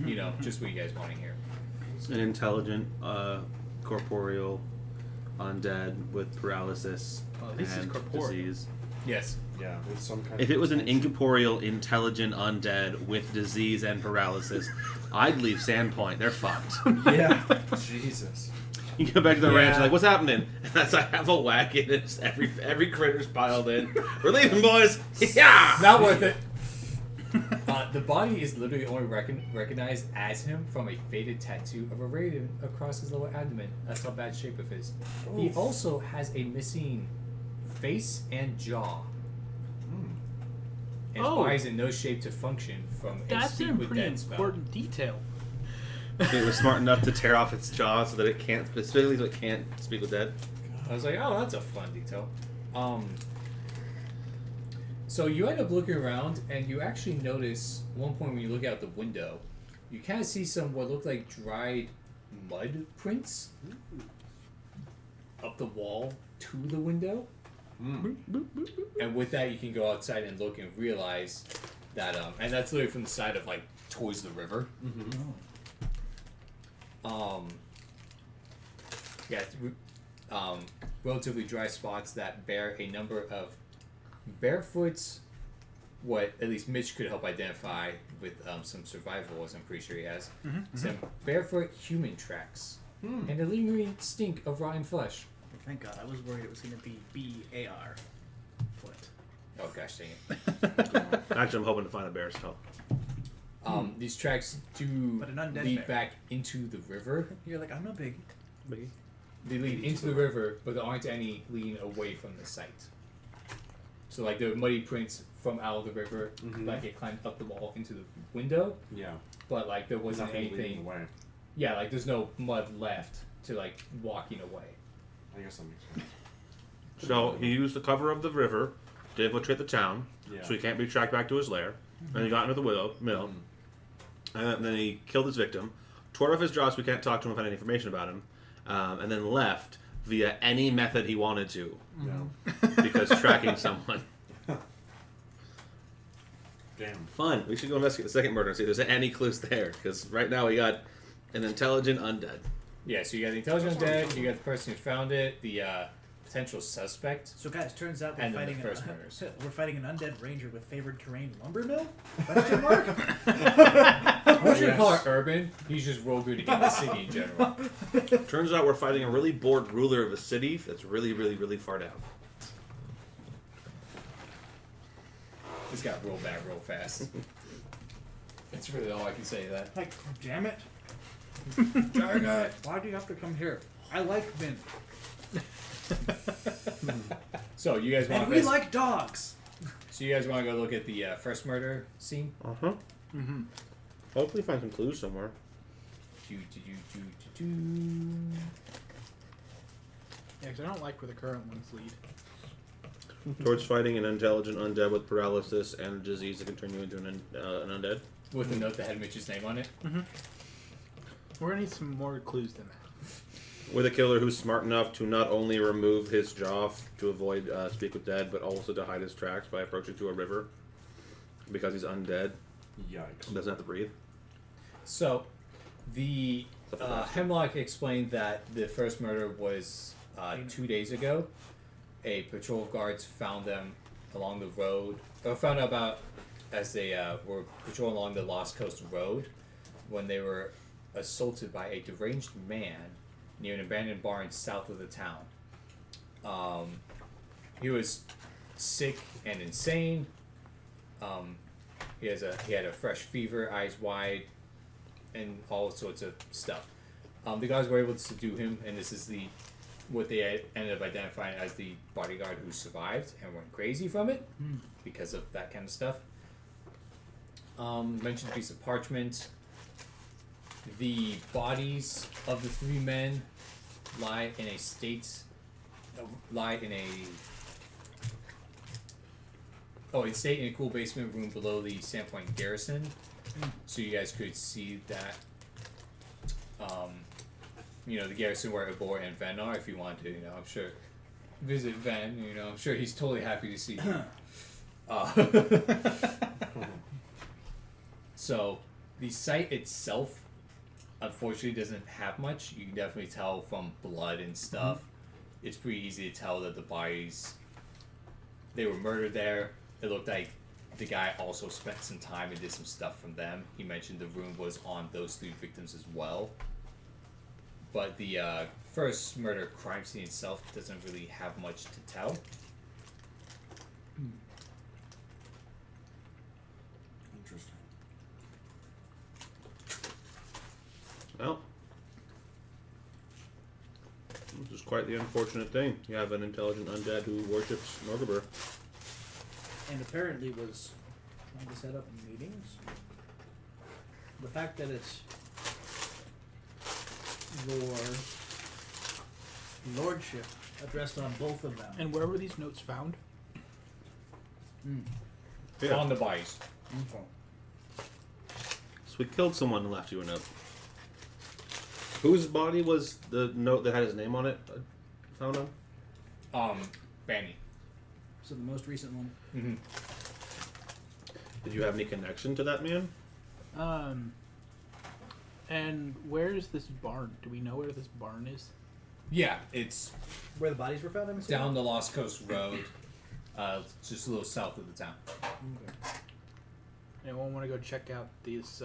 You know, just what you guys want to hear. An intelligent, corporeal, undead with paralysis Oh, this is and corporeal. disease. Yes. Yeah, with some kind If of it was an intention. incorporeal, intelligent undead with disease and paralysis, I'd leave Sandpoint. They're fucked. Yeah. Jesus. You go back to the ranch, Yeah. like, what's happening? And that's I have a wagon, and it's every critter's piled in. We're leaving, boys. Yeah. Not worth it. The body is literally only recognized as him from a faded tattoo of a raven across his lower abdomen. That's how bad shape of his. He also has a missing face and jaw. And his Oh. body's in no shape to function from a That's speak a with pretty dead spell. important detail. It was smart enough to tear off its jaw so that it can't, specifically so it can't speak with dead. I was like, oh, that's a fun detail. So you end up looking around, and you actually notice one point when you look out the window, you kind of see some what look like dried mud prints up the wall to the window. And with that, you can go outside and look and realize that, and that's literally from the side of like towards the river. Yeah, it's, relatively dry spots that bear a number of barefoot, what at least Mitch could help identify with some survival, as I'm pretty sure he has, some barefoot human tracks and a lingering stink of rotten flesh. Thank God. I was worried it was going to be B-A-R. Foot. Oh gosh dang it. Actually, I'm hoping to find a bear's toe. These tracks do But an undead lead bear. back into the river. You're like, I'm no big. They lead into the river, but there aren't any leading away from the site. So like there are muddy prints from out of the river, like it climbed up the wall into the window, Yeah. but like there wasn't Nothing leading anything. away. Yeah, like there's no mud left to like walking away. I guess that makes sense. So he used the cover of the river to infiltrate the town, Yeah. so he can't be tracked back to his lair. And he got into the willow mill, and then he killed his victim, tore off his jaw so we can't talk to him if any information about him, and then left via any method he wanted to, Yeah. because tracking someone. Damn. Fun. We should go investigate the second murder and see if there's any clues there, because right now we got an intelligent undead. Yeah, so you got the intelligent dead, you got the person who found it, the potential suspect. So guys, turns out we're And then fighting the first murders. we're fighting an undead ranger with favored terrain lumber mill? Question mark? I'm not sure to call it urban. He's just real good to get in the city in general. Turns out we're fighting a really bored ruler of a city that's really, really, really far down. This got real bad real fast. That's really all I can say to that. Like, damn it. Darn it. Why do you have to come here? I like mint. So you guys want And to we like dogs. So you guys want to go look at the first murder scene? Uh-huh. Hopefully find some clues somewhere. Yeah, because I don't like where the current ones lead. Towards fighting an intelligent undead with paralysis and a disease that can turn you into an undead. With a note that had Mitch's name on it. We're gonna need some more clues than that. With a killer who's smart enough to not only remove his jaw to avoid speak with dead, but also to hide his tracks by approaching to a river. Because he's undead. Yikes. Doesn't have to breathe. So, the Hemlock explained that the first murder was 2 days ago. A patrol of guards found them along the road, or found out about as they were patrolling along the Lost Coast Road when they were assaulted by a deranged man near an abandoned barn south of the town. He was sick and insane. He had a fresh fever, eyes wide, and all sorts of stuff. The guys were able to subdue him, and this is what they had ended up identifying as the bodyguard who survived and went crazy from it because of that kind of stuff. Mentioned a piece of parchment. The bodies of the three men lie in a cool basement room below the Sandpoint Garrison, so you guys could see that. The garrison where Abor and Ven are. If you want to, I'm sure visit Ven. I'm sure he's totally happy to see you. So the site itself, unfortunately, doesn't have much. You can definitely tell from blood and stuff. It's pretty easy to tell that the bodies they were murdered there. It looked like the guy also spent some time and did some stuff from them. He mentioned the room was on those 3 victims as well. But the first murder crime scene itself doesn't really have much to tell. Interesting. Well, this is quite the unfortunate thing. You have an intelligent undead who worships Norgaber. And apparently was trying to set up meetings. The fact that it's your lordship addressed on both of them. And where were these notes found? Yeah. On the bodies. Info. So we killed someone and left you a note. Whose body was the note that had his name on it found on? Fanny. So the most recent one. Mm-hmm. Did you have any connection to that man? And where is this barn? Do we know where this barn is? Yeah, it's Where the bodies were found, I'm assuming? down the Lost Coast Road, just a little south of the town. Okay. Anyone want to go check out these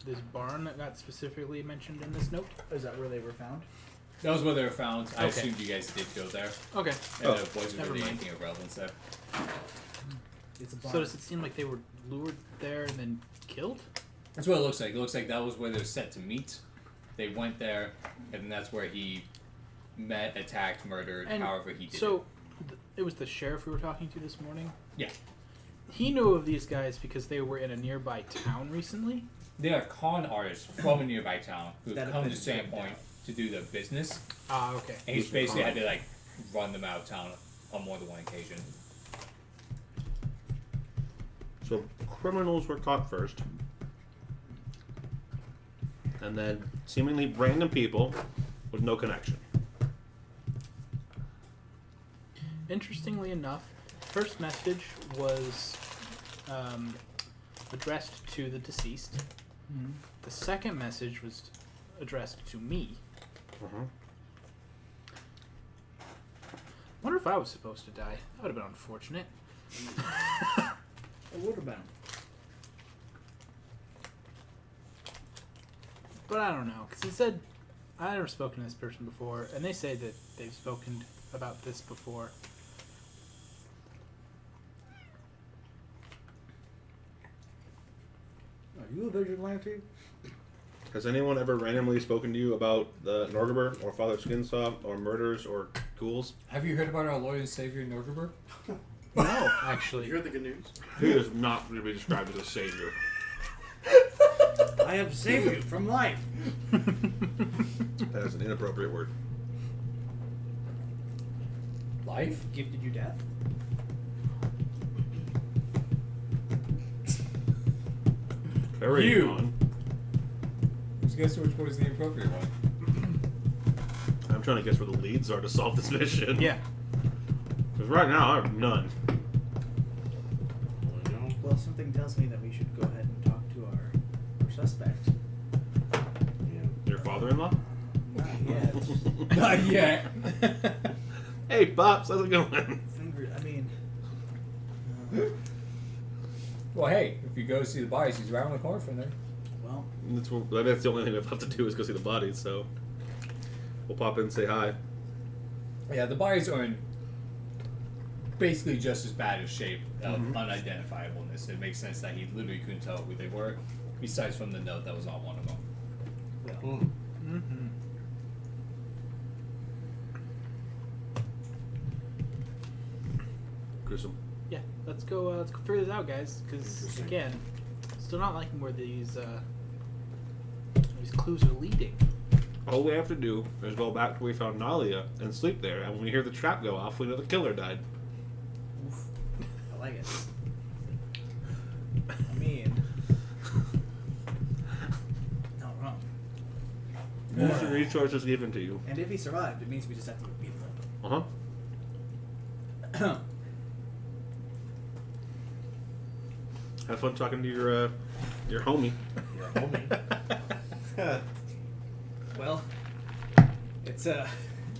this barn that got specifically mentioned in this note? Is that where they were found? That was where they were found. I Okay. assumed you guys did go there. Okay. And Oh, there wasn't never really mind. anything of relevance there. It's a barn. So does it seem like they were lured there and then killed? That's what it looks like. It looks like that was where they were set to meet. They went there, and that's where he met, attacked, murdered, And however he did so it was the sheriff we were talking to this morning? Yeah. He knew of these guys because they were in a nearby town recently? it. They are con artists from a nearby town who That have have come been to taken Sandpoint to do their business. Ah, okay. And he's Who's basically con? had to, like, run them out of town on more than one occasion. So criminals were caught first. And then seemingly random people with no connection. Interestingly enough, first message was addressed to the deceased. Mhm. The second message was addressed to me. Uh-huh. Wonder if I was supposed to die. That would have been unfortunate. It would have been. But I don't know, because it said I never spoken to this person before, and they say that they've spoken about this before. Are you a vigilante? Has anyone ever randomly spoken to you about the Norgaber or Father Skinsaw or murders or ghouls? Have you heard about our Lord and Savior, Norgaber? No, actually. You heard the good news? He is not going to be described as a savior. I have saved you from life. That is an inappropriate word. Life? Gifted you death. Carry You. on. Let's guess which one is the appropriate one. I'm trying to guess where the leads are to solve this mission. Yeah. Because right now I have none. I know. Well, something tells me that we should go ahead and talk to our suspect. Yeah. Your father-in-law? Not yet. Not yet. Hey, Pops, how's it going? I mean, Well, hey, if you go see the bodies, he's right around the corner from there. well, That's the only thing we have to do is go see the bodies, so we'll pop in and say hi. Yeah, the bodies are in basically just as bad a shape of Mhm. unidentifiableness. It makes sense that he literally couldn't tell who they were, besides from the note that was on one of them. well, Mm-hmm. Gruesome. Yeah, let's go figure this out, guys. Because Interesting. again, still not liking where these clues are leading. All we have to do is go back to where we found Nalia and sleep there, and when we hear the trap go off, we know the killer died. oof. I like it. I mean, not wrong. Use the resources given to you. And if he survived, it means we just have to go beat him Uh-huh. up. Have fun talking to your homie. You're a homie. Well, it's I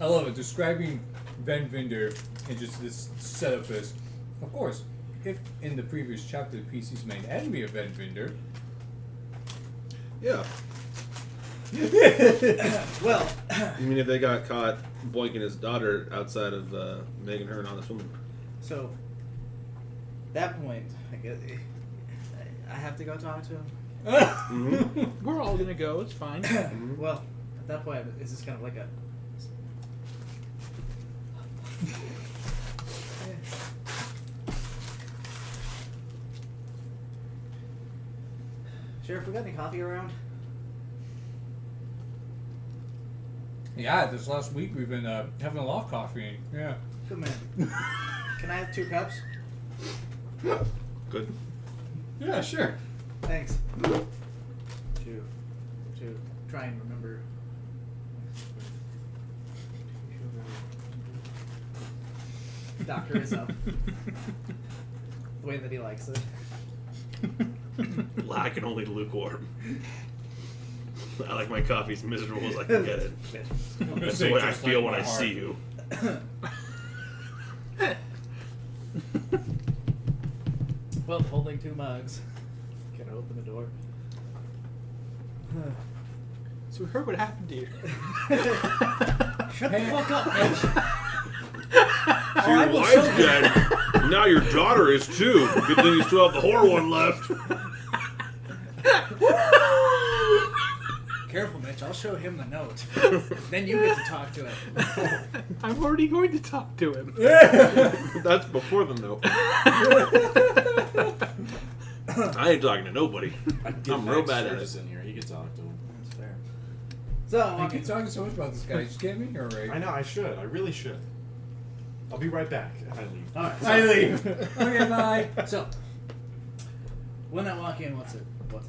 love it. Describing Ben Vinder and just this setup is Of course, if in the previous chapter the PC's main enemy of Vendor, Yeah. Well, You mean if they got caught boinking his daughter outside of making her an honest woman? so that point, I guess I have to go talk to him. Mm-hmm. We're all gonna go. It's fine. Well, at that point, is this kind of like a? Sheriff, we got any coffee around? yeah, this last week we've been having a lot of coffee. Yeah. Good man. Can I have 2 cups? Good. Yeah, sure. Thanks. To try and remember. Doctor is up. The way that he likes it. Black and only lukewarm. I like my coffee as miserable as I can get it. That's the way I feel when I see you. Well, holding 2 mugs. Can I open the door? So we heard what happened to you. Shut the fuck up, bitch! So your wife's dead. Now your daughter is too. Good thing you still have the whore one left. Careful, Mitch. I'll show him the note. Then you get to talk to it. I'm already going to talk to him. That's before the note. I ain't talking to nobody. I'm real bad at it. In here, you can talk to him. That's fair. So, You keep talking so much about this guy. Just get me or right? I know. I should. I really should. I'll be right back. I leave. alright. I leave. Okay, bye. So, when I walk in, what's it like?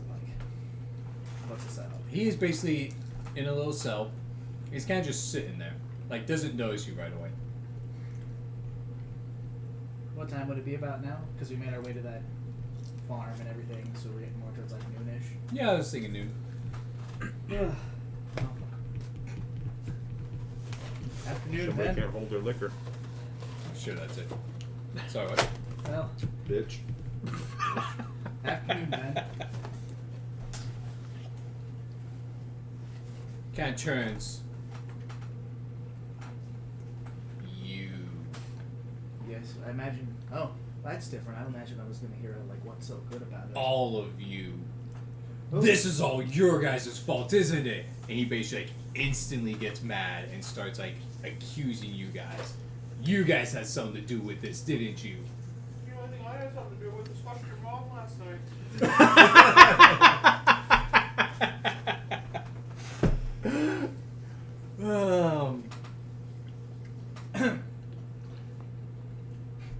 What's the setup? He's basically in a little cell. He's kind of just sitting there, like doesn't notice you right away. What time would it be about now? Because we made our way to that farm and everything, so we're getting more towards like noonish. Yeah, I was thinking noon. Yeah. Afternoon, Somebody then. can't hold their liquor. I'm sure that's it. Sorry, what? Well, Bitch. afternoon, then. Kind of turns. You. Yes, I imagine. Oh, that's different. I imagine I was going to hear like what's so good about it. All of you. This is all your guys' fault, isn't it? And he basically like, instantly gets mad and starts like accusing you guys. You guys had something to do with this, didn't you? You know, I think I had something to do with this. Fucked your mom last night.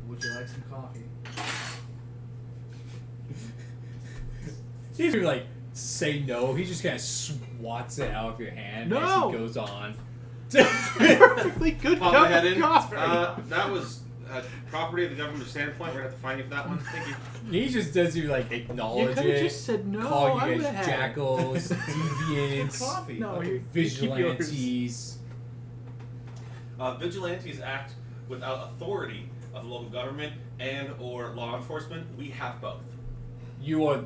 Would you like some coffee? He doesn't like say no. He just kind of swats it out of your hand No! as he goes on. Perfectly good Pop cup my head of in. coffee. That was property of the government of Sandpoint. We're gonna have to fine you for that one. Thank you. He just does you like You acknowledge could have it, just said no. call I you would guys have jackals, deviants, Coffee. No, fucking you keep yours. vigilantes. Vigilantes act without authority of the local government and or law enforcement. We have both. You are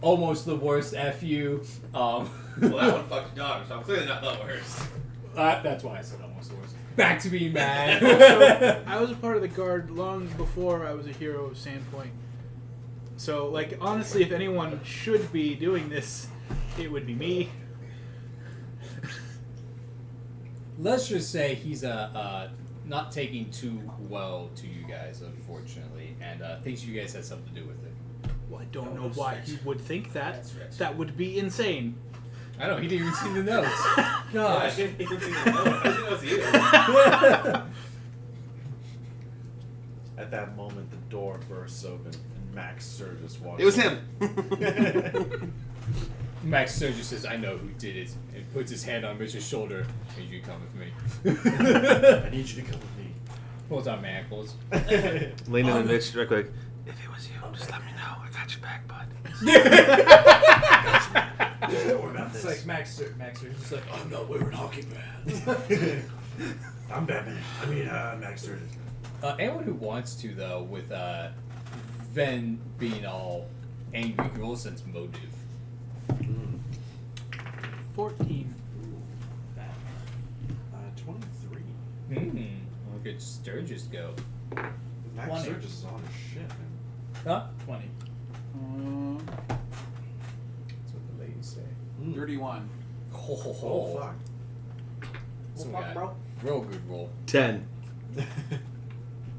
almost the worst FU. Well, that one fucked your daughter, so I'm clearly not the worst. That's why I said almost the worst. Back to being mad. Also, I was a part of the guard long before I was a hero of Sandpoint. So, like, honestly, if anyone should be doing this, it would be me. Let's just say he's not taking too well to you guys, unfortunately, and thinks you guys had something to do with it. Well, I don't know why he would think that. That's rich. That would be insane. I know, he didn't even see the notes. I Gosh. didn't even see the note. I didn't know it was you. At that moment, the door bursts open and Max Sturgis walks. It was him. Max Sturgis says, I know who did it, and puts his hand on Mitch's shoulder. I need you to come with me. I need you to come with me. Pulls out my ankles. Lean in and Mitch, real quick. If it was you, just let me know. I got your back, bud. Don't worry about It's this. like Max are just like, I'm not wearing hockey pads. I'm Batman. I mean, Max Sturgis. Anyone who wants to, though, with Ven being all angry, can roll sense motive. 14. 23. Look at Sturgis go. Max 20. Sturgis is on his shit, man. Huh? 20. That's what the ladies say. 31. Oh, fuck. Some Well, fuck, guy. bro. Real good roll. 10.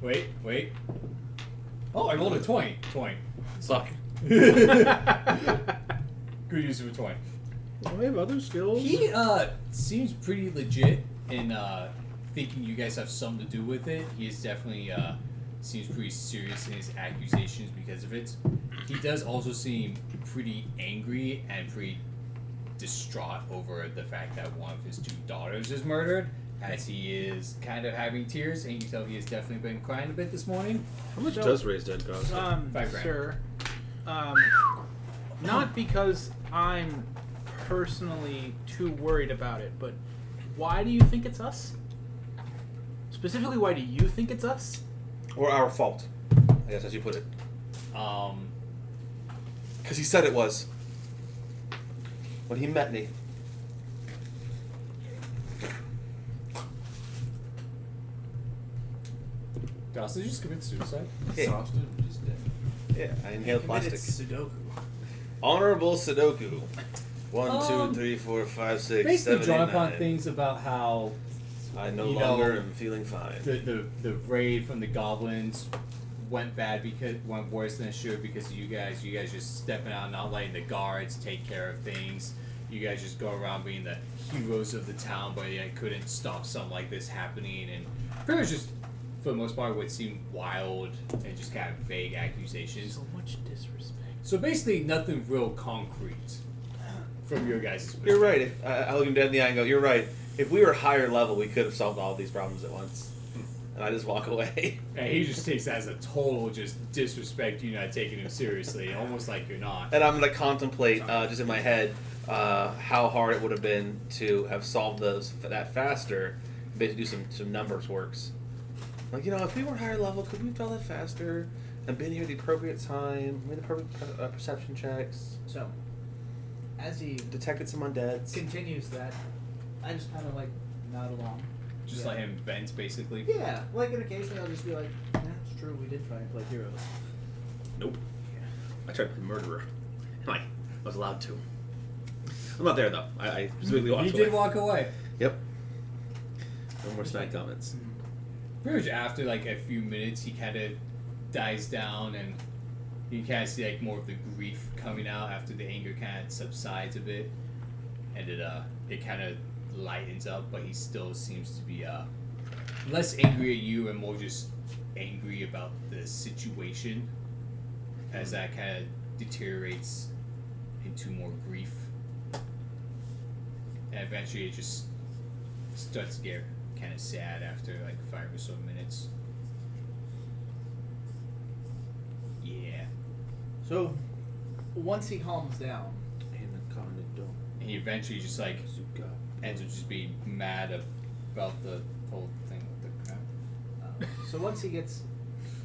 Wait. Oh, I rolled a 20. 20. Fuck. Good use of a 20. I have other skills. He seems pretty legit in thinking you guys have something to do with it. He is definitely seems pretty serious in his accusations because of it. He does also seem pretty angry and pretty distraught over the fact that one of his 2 daughters is murdered, as he is kind of having tears, and you can tell he has definitely been crying a bit this morning. How much So- does raise dead cost? $5 grand. Sir, not because I'm personally too worried about it, but why do you think it's us? Specifically, why do you think it's us? Or our fault, I guess, as you put it. Because he said it was. When he met me. Dawson just commit suicide? Yeah. Exhausted and just dead. Yeah, I inhaled Committed plastic. Sudoku. Honorable Sudoku. 1, Um, 2, 3, 4, 5, 6, Basically 7, drawing 8, upon 9. things about how I no you longer know, am feeling fine. the raid from the goblins went went worse than it should because of you guys. You guys just stepping out, not letting the guards take care of things. You guys just go around being the heroes of the town, but yet couldn't stop something like this happening, and pretty much just for the most part what seemed wild and just kind of vague accusations. So much disrespect. So basically nothing real concrete from your guys' perspective. You're right. If, I look him dead in the eye and go, you're right. If we were higher level, we could have solved all these problems at once. And I just walk away. And he just takes that as a total just disrespect, you not taking him seriously, almost like you're not. And I'm going to contemplate, just in my head, how hard it would have been to have solved that faster, basically do some numbers works. Like, if we were higher level, could we have done that faster and been here at the appropriate time, made the appropriate perception checks, So, as he detected some undeads? continues that, I just kind of like nod along. Just Yeah. let him vent, basically. Yeah, like, and occasionally I'll just be like, yeah, it's true, we did try and play heroes. Nope. I tried to play murderer. And I was allowed to. I'm not there, though. I specifically walked He away. did walk away. Yep. No more snide comments. Pretty much after like a few minutes, he kind of dies down, and you kind of see like more of the grief coming out after the anger kind of subsides a bit, and it kind of lightens up, but he still seems to be less angry at you and more just angry about the situation, as that kind of deteriorates into more grief, and eventually it just starts to get kind of sad after like 5 or so minutes. Yeah. So, once he calms down, And he eventually just like ends up just being mad about the whole thing with the crap. so once he gets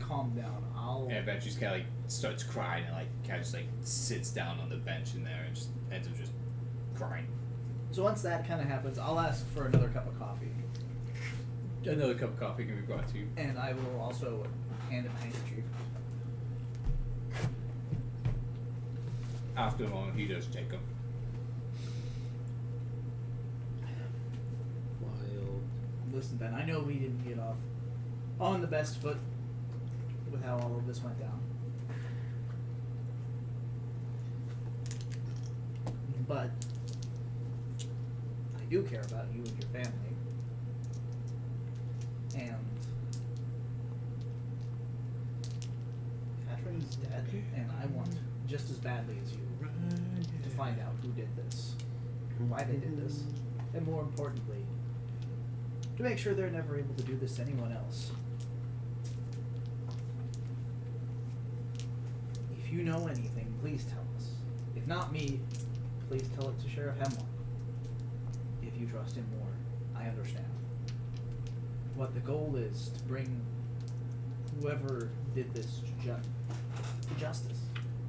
calmed down, I'll. And eventually just kind of like starts crying and like kind of just like sits down on the bench in there and just ends up just crying. So once that kind of happens, I'll ask for another cup of coffee, Another cup of coffee can be brought to you. and I will also hand him a handkerchief. After a moment, he does take them. Wild. Listen, Ben, I know we didn't get off on the best foot with how all of this went down. But I do care about you and your family. And Catherine's dead, and I want just as badly as you to find out who did this, why they did this, and more importantly, to make sure they're never able to do this to anyone else. If you know anything, please tell us. If not me, please tell it to Sheriff Hemlock. If you trust him more, I understand. What the goal is to bring whoever did this justice.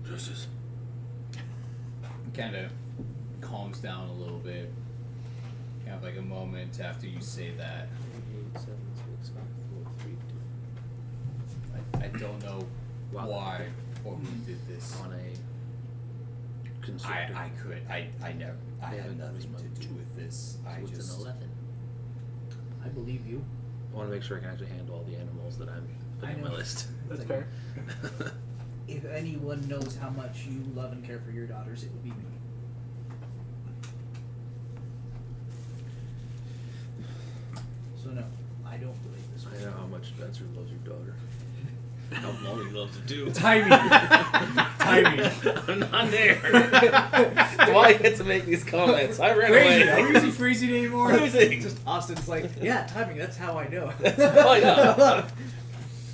Justice. Kind of calms down a little bit. Kind of like a moment after you say that. 8, 7, 6, 5, 4, 3, 2. I don't know why or who did this. On a constructor. I never. I had nothing to do with this. So it's just an 11. I believe you. I want to make sure I can actually handle all the animals that I'm putting on my list. That's fair. If anyone knows how much you love and care for your daughters, it would be me. So no, I don't believe this. I know how much Spencer loves your daughter. How long he loves it too. timing. I'm not there. That's why I get to make these comments. I ran away. Are we using freezing anymore? Just Austin's like, yeah, timing. That's how I know. Oh, yeah.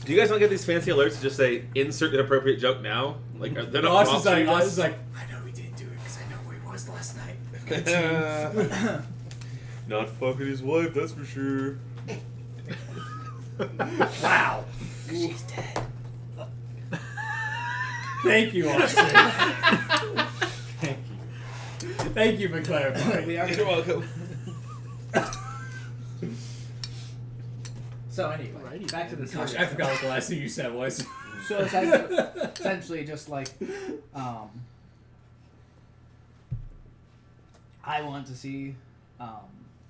Do you guys not get these fancy alerts to just say insert an appropriate joke now? Like they're not Austin's prompting you like, guys? I know we didn't do it because I know where he was last night. Not fucking his wife, that's for sure. Wow. She's dead. Thank you, Austin. Thank you. Thank you for clarifying. You're welcome. So anyway, back to the story. Gosh, I forgot what the last thing you said was. So essentially, just like, I want to see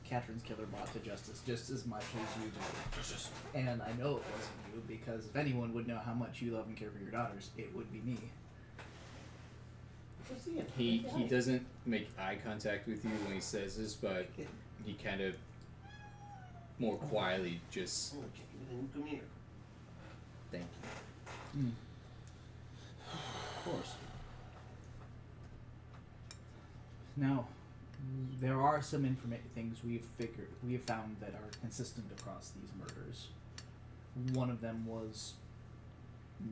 Catherine's killer brought to justice just as much as you do. And I know it wasn't you, because if anyone would know how much you love and care for your daughters, it would be me. He doesn't make eye contact with you when he says this, but he kind of more quietly just. Come here. Thank you. Of course. Now, there are some things we have found that are consistent across these murders. One of them was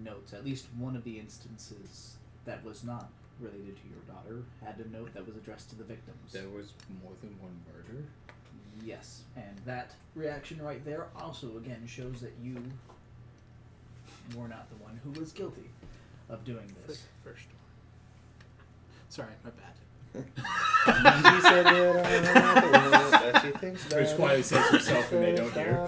notes. At least one of the instances that was not related to your daughter had a note that was addressed to the victims. There was more than one murder? Yes, and that reaction right there also again shows that you were not the one who was guilty of doing this. First. Sorry, my bad. She said that she thinks that Chris quietly says himself and they don't hear.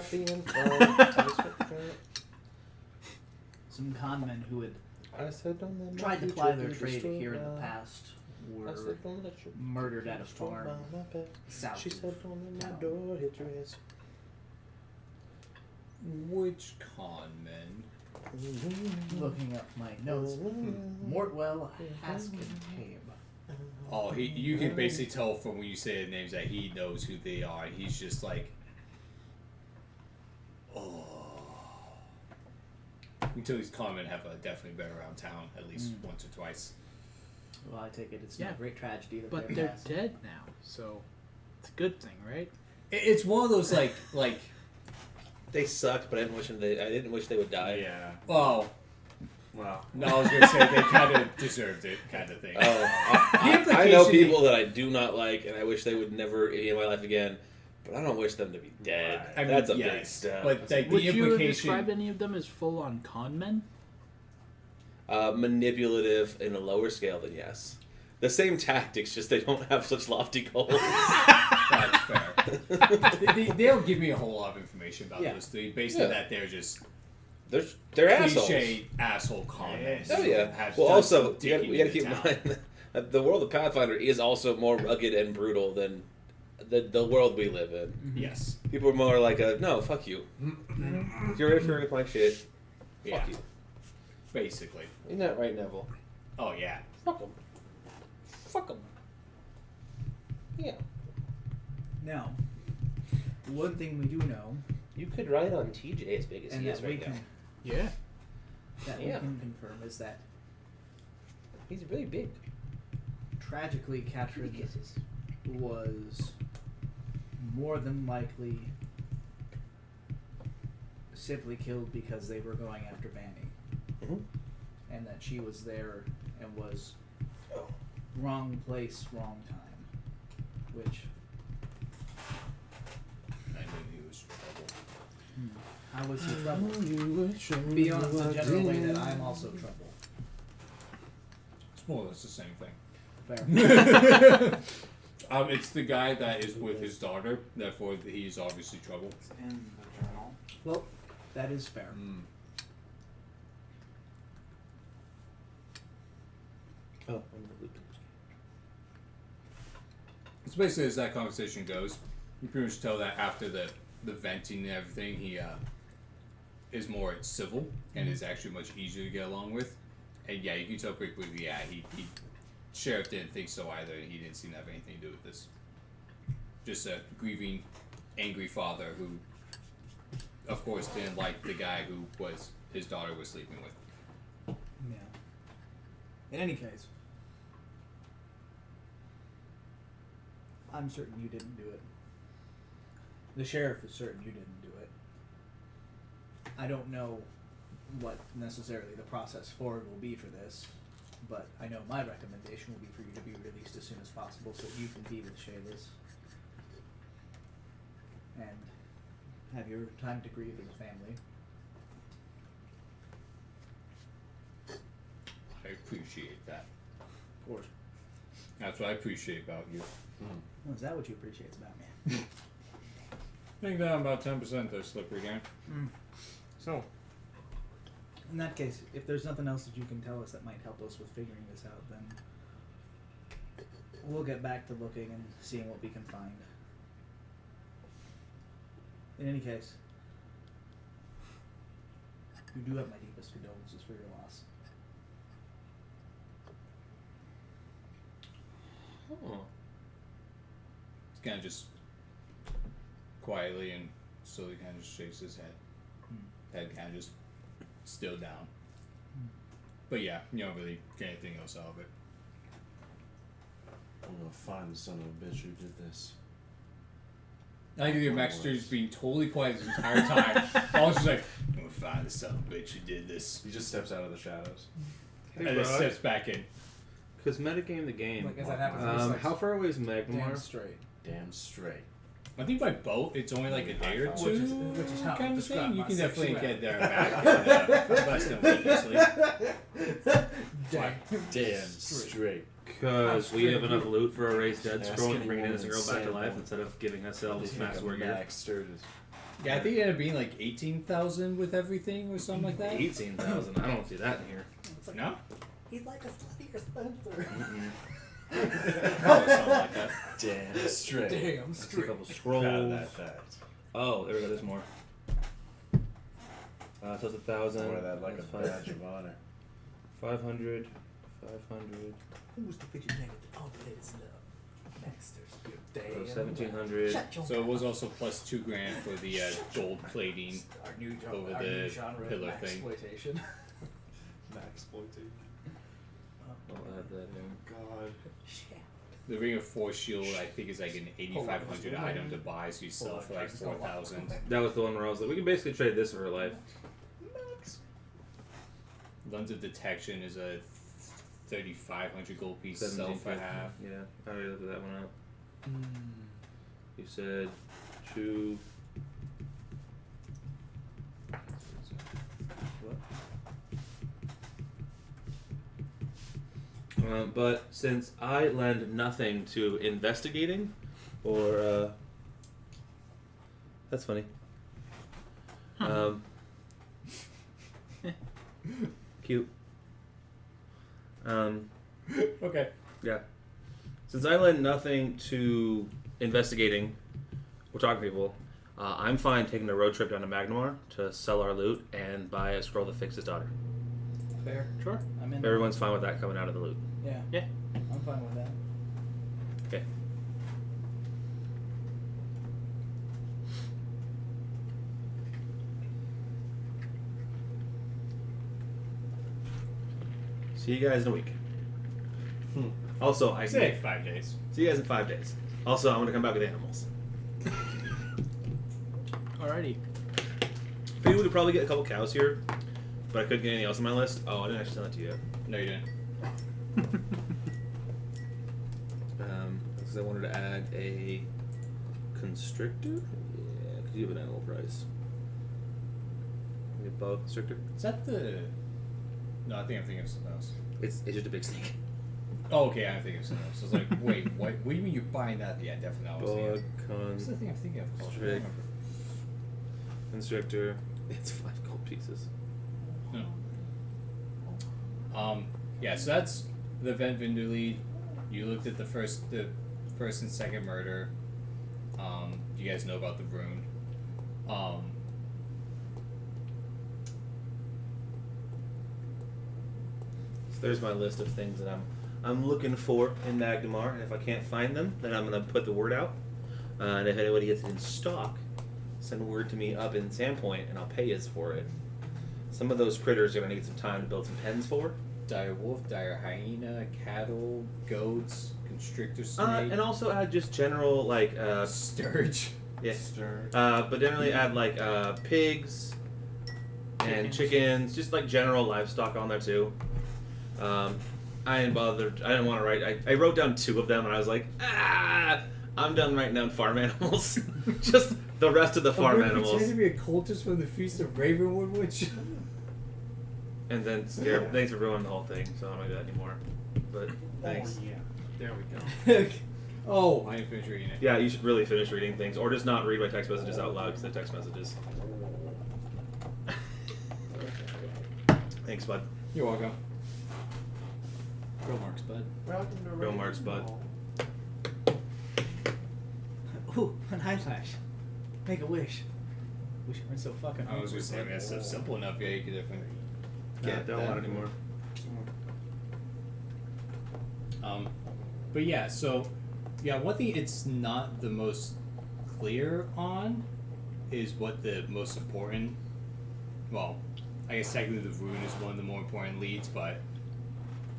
Some con men who had I said, don't let tried to my ply future their be trade destroyed here in by- the past were I said, don't let your murdered at a destroyed farm by my pet. south. She said, don't let my town. door hit your ass. Which con men? Looking up my notes, Mortwell Haskintabe. Oh, you can basically tell from when you say the names that he knows who they are. He's just like, oh. Until these con men have definitely been around town at least once or twice. Well, I take it it's no great tragedy that But they they're passed. dead now, so it's a good thing, right? It's one of those like They sucked, but I didn't wish they would die. Yeah. oh Wow. no, I was gonna say they kind of deserved it, kind of thing. Oh, I know implication- people that I do not like, and I wish they would never be in my life again. But I don't wish them to be dead. Right. I mean, That's a big yes, step. but like Would the you implication. describe any of them as full-on con men? Manipulative in a lower scale than yes. The same tactics, just they don't have such lofty goals. That's fair. they don't give me a whole lot of information about Yeah. those three. Based on that, they're just They're assholes. cliche asshole comments. Oh yeah. Has Well, just also you digging gotta keep in into town. mind that the world of Pathfinder is also more rugged and brutal than the world we live in. Yes. People are more like no, fuck you. If you're interfering with my shit, Yeah. fuck you. Basically. Isn't that right, Neville? Oh yeah. Fuck them. Fuck them. Yeah. Now, one thing we do know, You could ride on TJ as big as and he is that we right can now. Yeah. Yeah. confirm, is that He's really big. tragically He Catherine kisses. was more than likely simply killed because they were going after Vanny, and that she was there and was Oh. wrong place, wrong time, which I knew he was trouble. How was he trouble? Beyond the general way that I'm also trouble. It's more or less the same thing. Fair. It's the guy that is with his daughter, therefore he's obviously trouble. It's in the journal. Well, that is fair. Oh, I'm gonna loot. It's basically as that conversation goes, you pretty much tell that after the venting and everything, he is more civil and is actually much easier to get along with. And yeah, you can tell pretty quickly, yeah, he Sheriff didn't think so either, and he didn't seem to have anything to do with this. Just a grieving, angry father who, of course, didn't like the guy who his daughter was sleeping with. Yeah. In any case, I'm certain you didn't do it. The sheriff is certain you didn't do it. I don't know what necessarily the process forward will be for this, but I know my recommendation will be for you to be released as soon as possible so you can be with Shayla's and have your time to grieve as a family. I appreciate that. Of course. That's what I appreciate about you. Well, is that what you appreciate about me? I think that I'm about 10% there, Slippery Gang. So, In that case, if there's nothing else that you can tell us that might help us with figuring this out, then we'll get back to looking and seeing what we can find. In any case, you do have my deepest condolences for your loss. Oh. He kind of just quietly and slowly kind of just shakes his head. Head kind of just still down. But yeah, you don't really get anything else out of it. I'm gonna find the son of a bitch who did this. I think your Max Sturge's being totally quiet this entire time. I was just like, I'm gonna find the son of a bitch who did this. He just steps out of the shadows. And then steps back in. Because metagame the game. Like, as that happens, How far away is damn Magmar? straight. Damn straight. I think by boat it's only like a day or two, Which is how kind I of thing. describe You my can definitely sexuality. get there and back in less than a week easily. Damn straight. Because we have enough loot for a race dead Ask scroll and anyone bring an innocent girl back to insane life about- instead of giving ourselves max war gear. Max Sturgis. Yeah, I think it ended up being like 18,000 with everything or something like that. 18,000. I don't see that in here. No? He's like a sluttier Spencer. Probably something like that. Damn straight. Damn I see a straight. couple Proud of scrolls. that fact. Oh, there we go. There's more. So it's 1,000. Wear that like a That's five- badge of honor. 500. 500. Who's the bitch name with all the latest stuff? Maxter's good day. 1,700. So it was also plus $2,000 for the gold plating Our new, over our the new genre pillar of thing. exploitation. Maxploitation. I'll add that in. God. The Ring of Force Shield, I think, is like an 8,500 item to buy, so you sell it for like 4,000. That was the one where I was like, we can basically trade this for her life. Lens of Detection is a 3,500 gold piece, sell for 1750. half. Yeah, I already looked at that one up. You said 2. What? But since I lend nothing to investigating, or that's funny. Cute. Okay. Yeah. Since I lend nothing to investigating or talking to people, I'm fine taking a road trip down to Magnamar to sell our loot and buy a scroll to fix his daughter. Fair. Sure. I'm in. Everyone's fine with that coming out of the loot. Yeah. Yeah. I'm fine with that. Okay. See you guys in a week. Also, I Say 5 days. see you guys in 5 days. Also, I'm gonna come back with animals. Alrighty. Maybe we could probably get a couple cows here, but I couldn't get anything else on my list. Oh, I didn't actually send that to you yet. No, you didn't. Because I wanted to add a constrictor. Yeah, because you have an animal price. bow constrictor. Is that the? No, I think I'm thinking of something else. It's just a big snake. Oh, okay, I'm thinking of something else. I was like, wait, what do you mean you're buying that? Yeah, definitely. I was Boa thinking. What's the thing I'm thinking of? Called? I don't Constrict. remember. Constrictor. It's 5 gold pieces. No. Yeah, so that's the event vendor lead. You looked at the first and second murder. You guys know about the rune. So there's my list of things that I'm looking for in Magnemar, and if I can't find them, then I'm gonna put the word out. And if anybody gets it in stock, send word to me up in Sandpoint, and I'll pay us for it. Some of those critters are gonna need some time to build some pens for. Dire wolf, dire hyena, cattle, goats, constrictor snake, And also add just general like sturge. yeah. Stir. But generally add like pigs and chickens, just like general livestock on there too. I didn't bother. I didn't want to write. I wrote down 2 of them, and I was like, I'm done writing down farm animals. Just the rest of the farm animals. Pretend to be a cultist from the Feast of Ravenwood, which. And then thanks for ruining the whole thing. So I don't do that anymore. But thanks. Oh, yeah. There we go. Oh, I didn't finish reading it. Yeah, you should really finish reading things, or just not read my text messages out loud because the text messages. Thanks, bud. You're welcome. Girl marks, bud. Welcome to Real marks, bud. Ooh, an eye flash. Make a wish. Wish you weren't so fucking I was hungry. just saying that stuff's simple enough. Yeah, you could definitely. Yeah, don't want it anymore. But yeah, so yeah, one thing it's not the most clear on is what the most important. Well, I guess technically the rune is one of the more important leads, but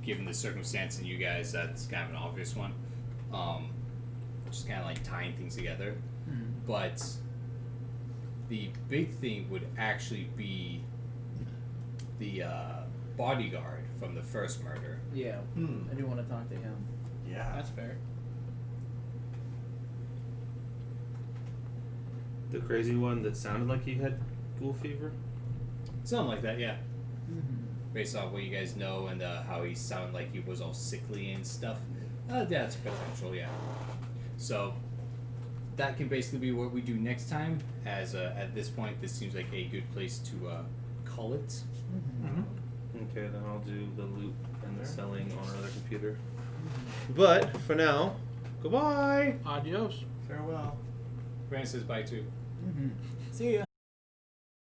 given the circumstance and you guys, that's kind of an obvious one. Just kind of like tying things together. Mm-hmm. But the big thing would actually be the bodyguard from the first murder. Yeah, I do want to talk to him. Yeah. That's fair. The crazy one that sounded like he had ghoul fever. Something like that, yeah. Mm-hmm. Based off what you guys know and how he sounded like he was all sickly and stuff. That's potential, yeah. So that can basically be what we do next time. As at this point, this seems like a good place to call it. Mm-hmm. Okay, then I'll do the loot and the selling on our other computer. But for now, goodbye. Adios. Farewell. Brandon says bye too. Mm-hmm. See ya.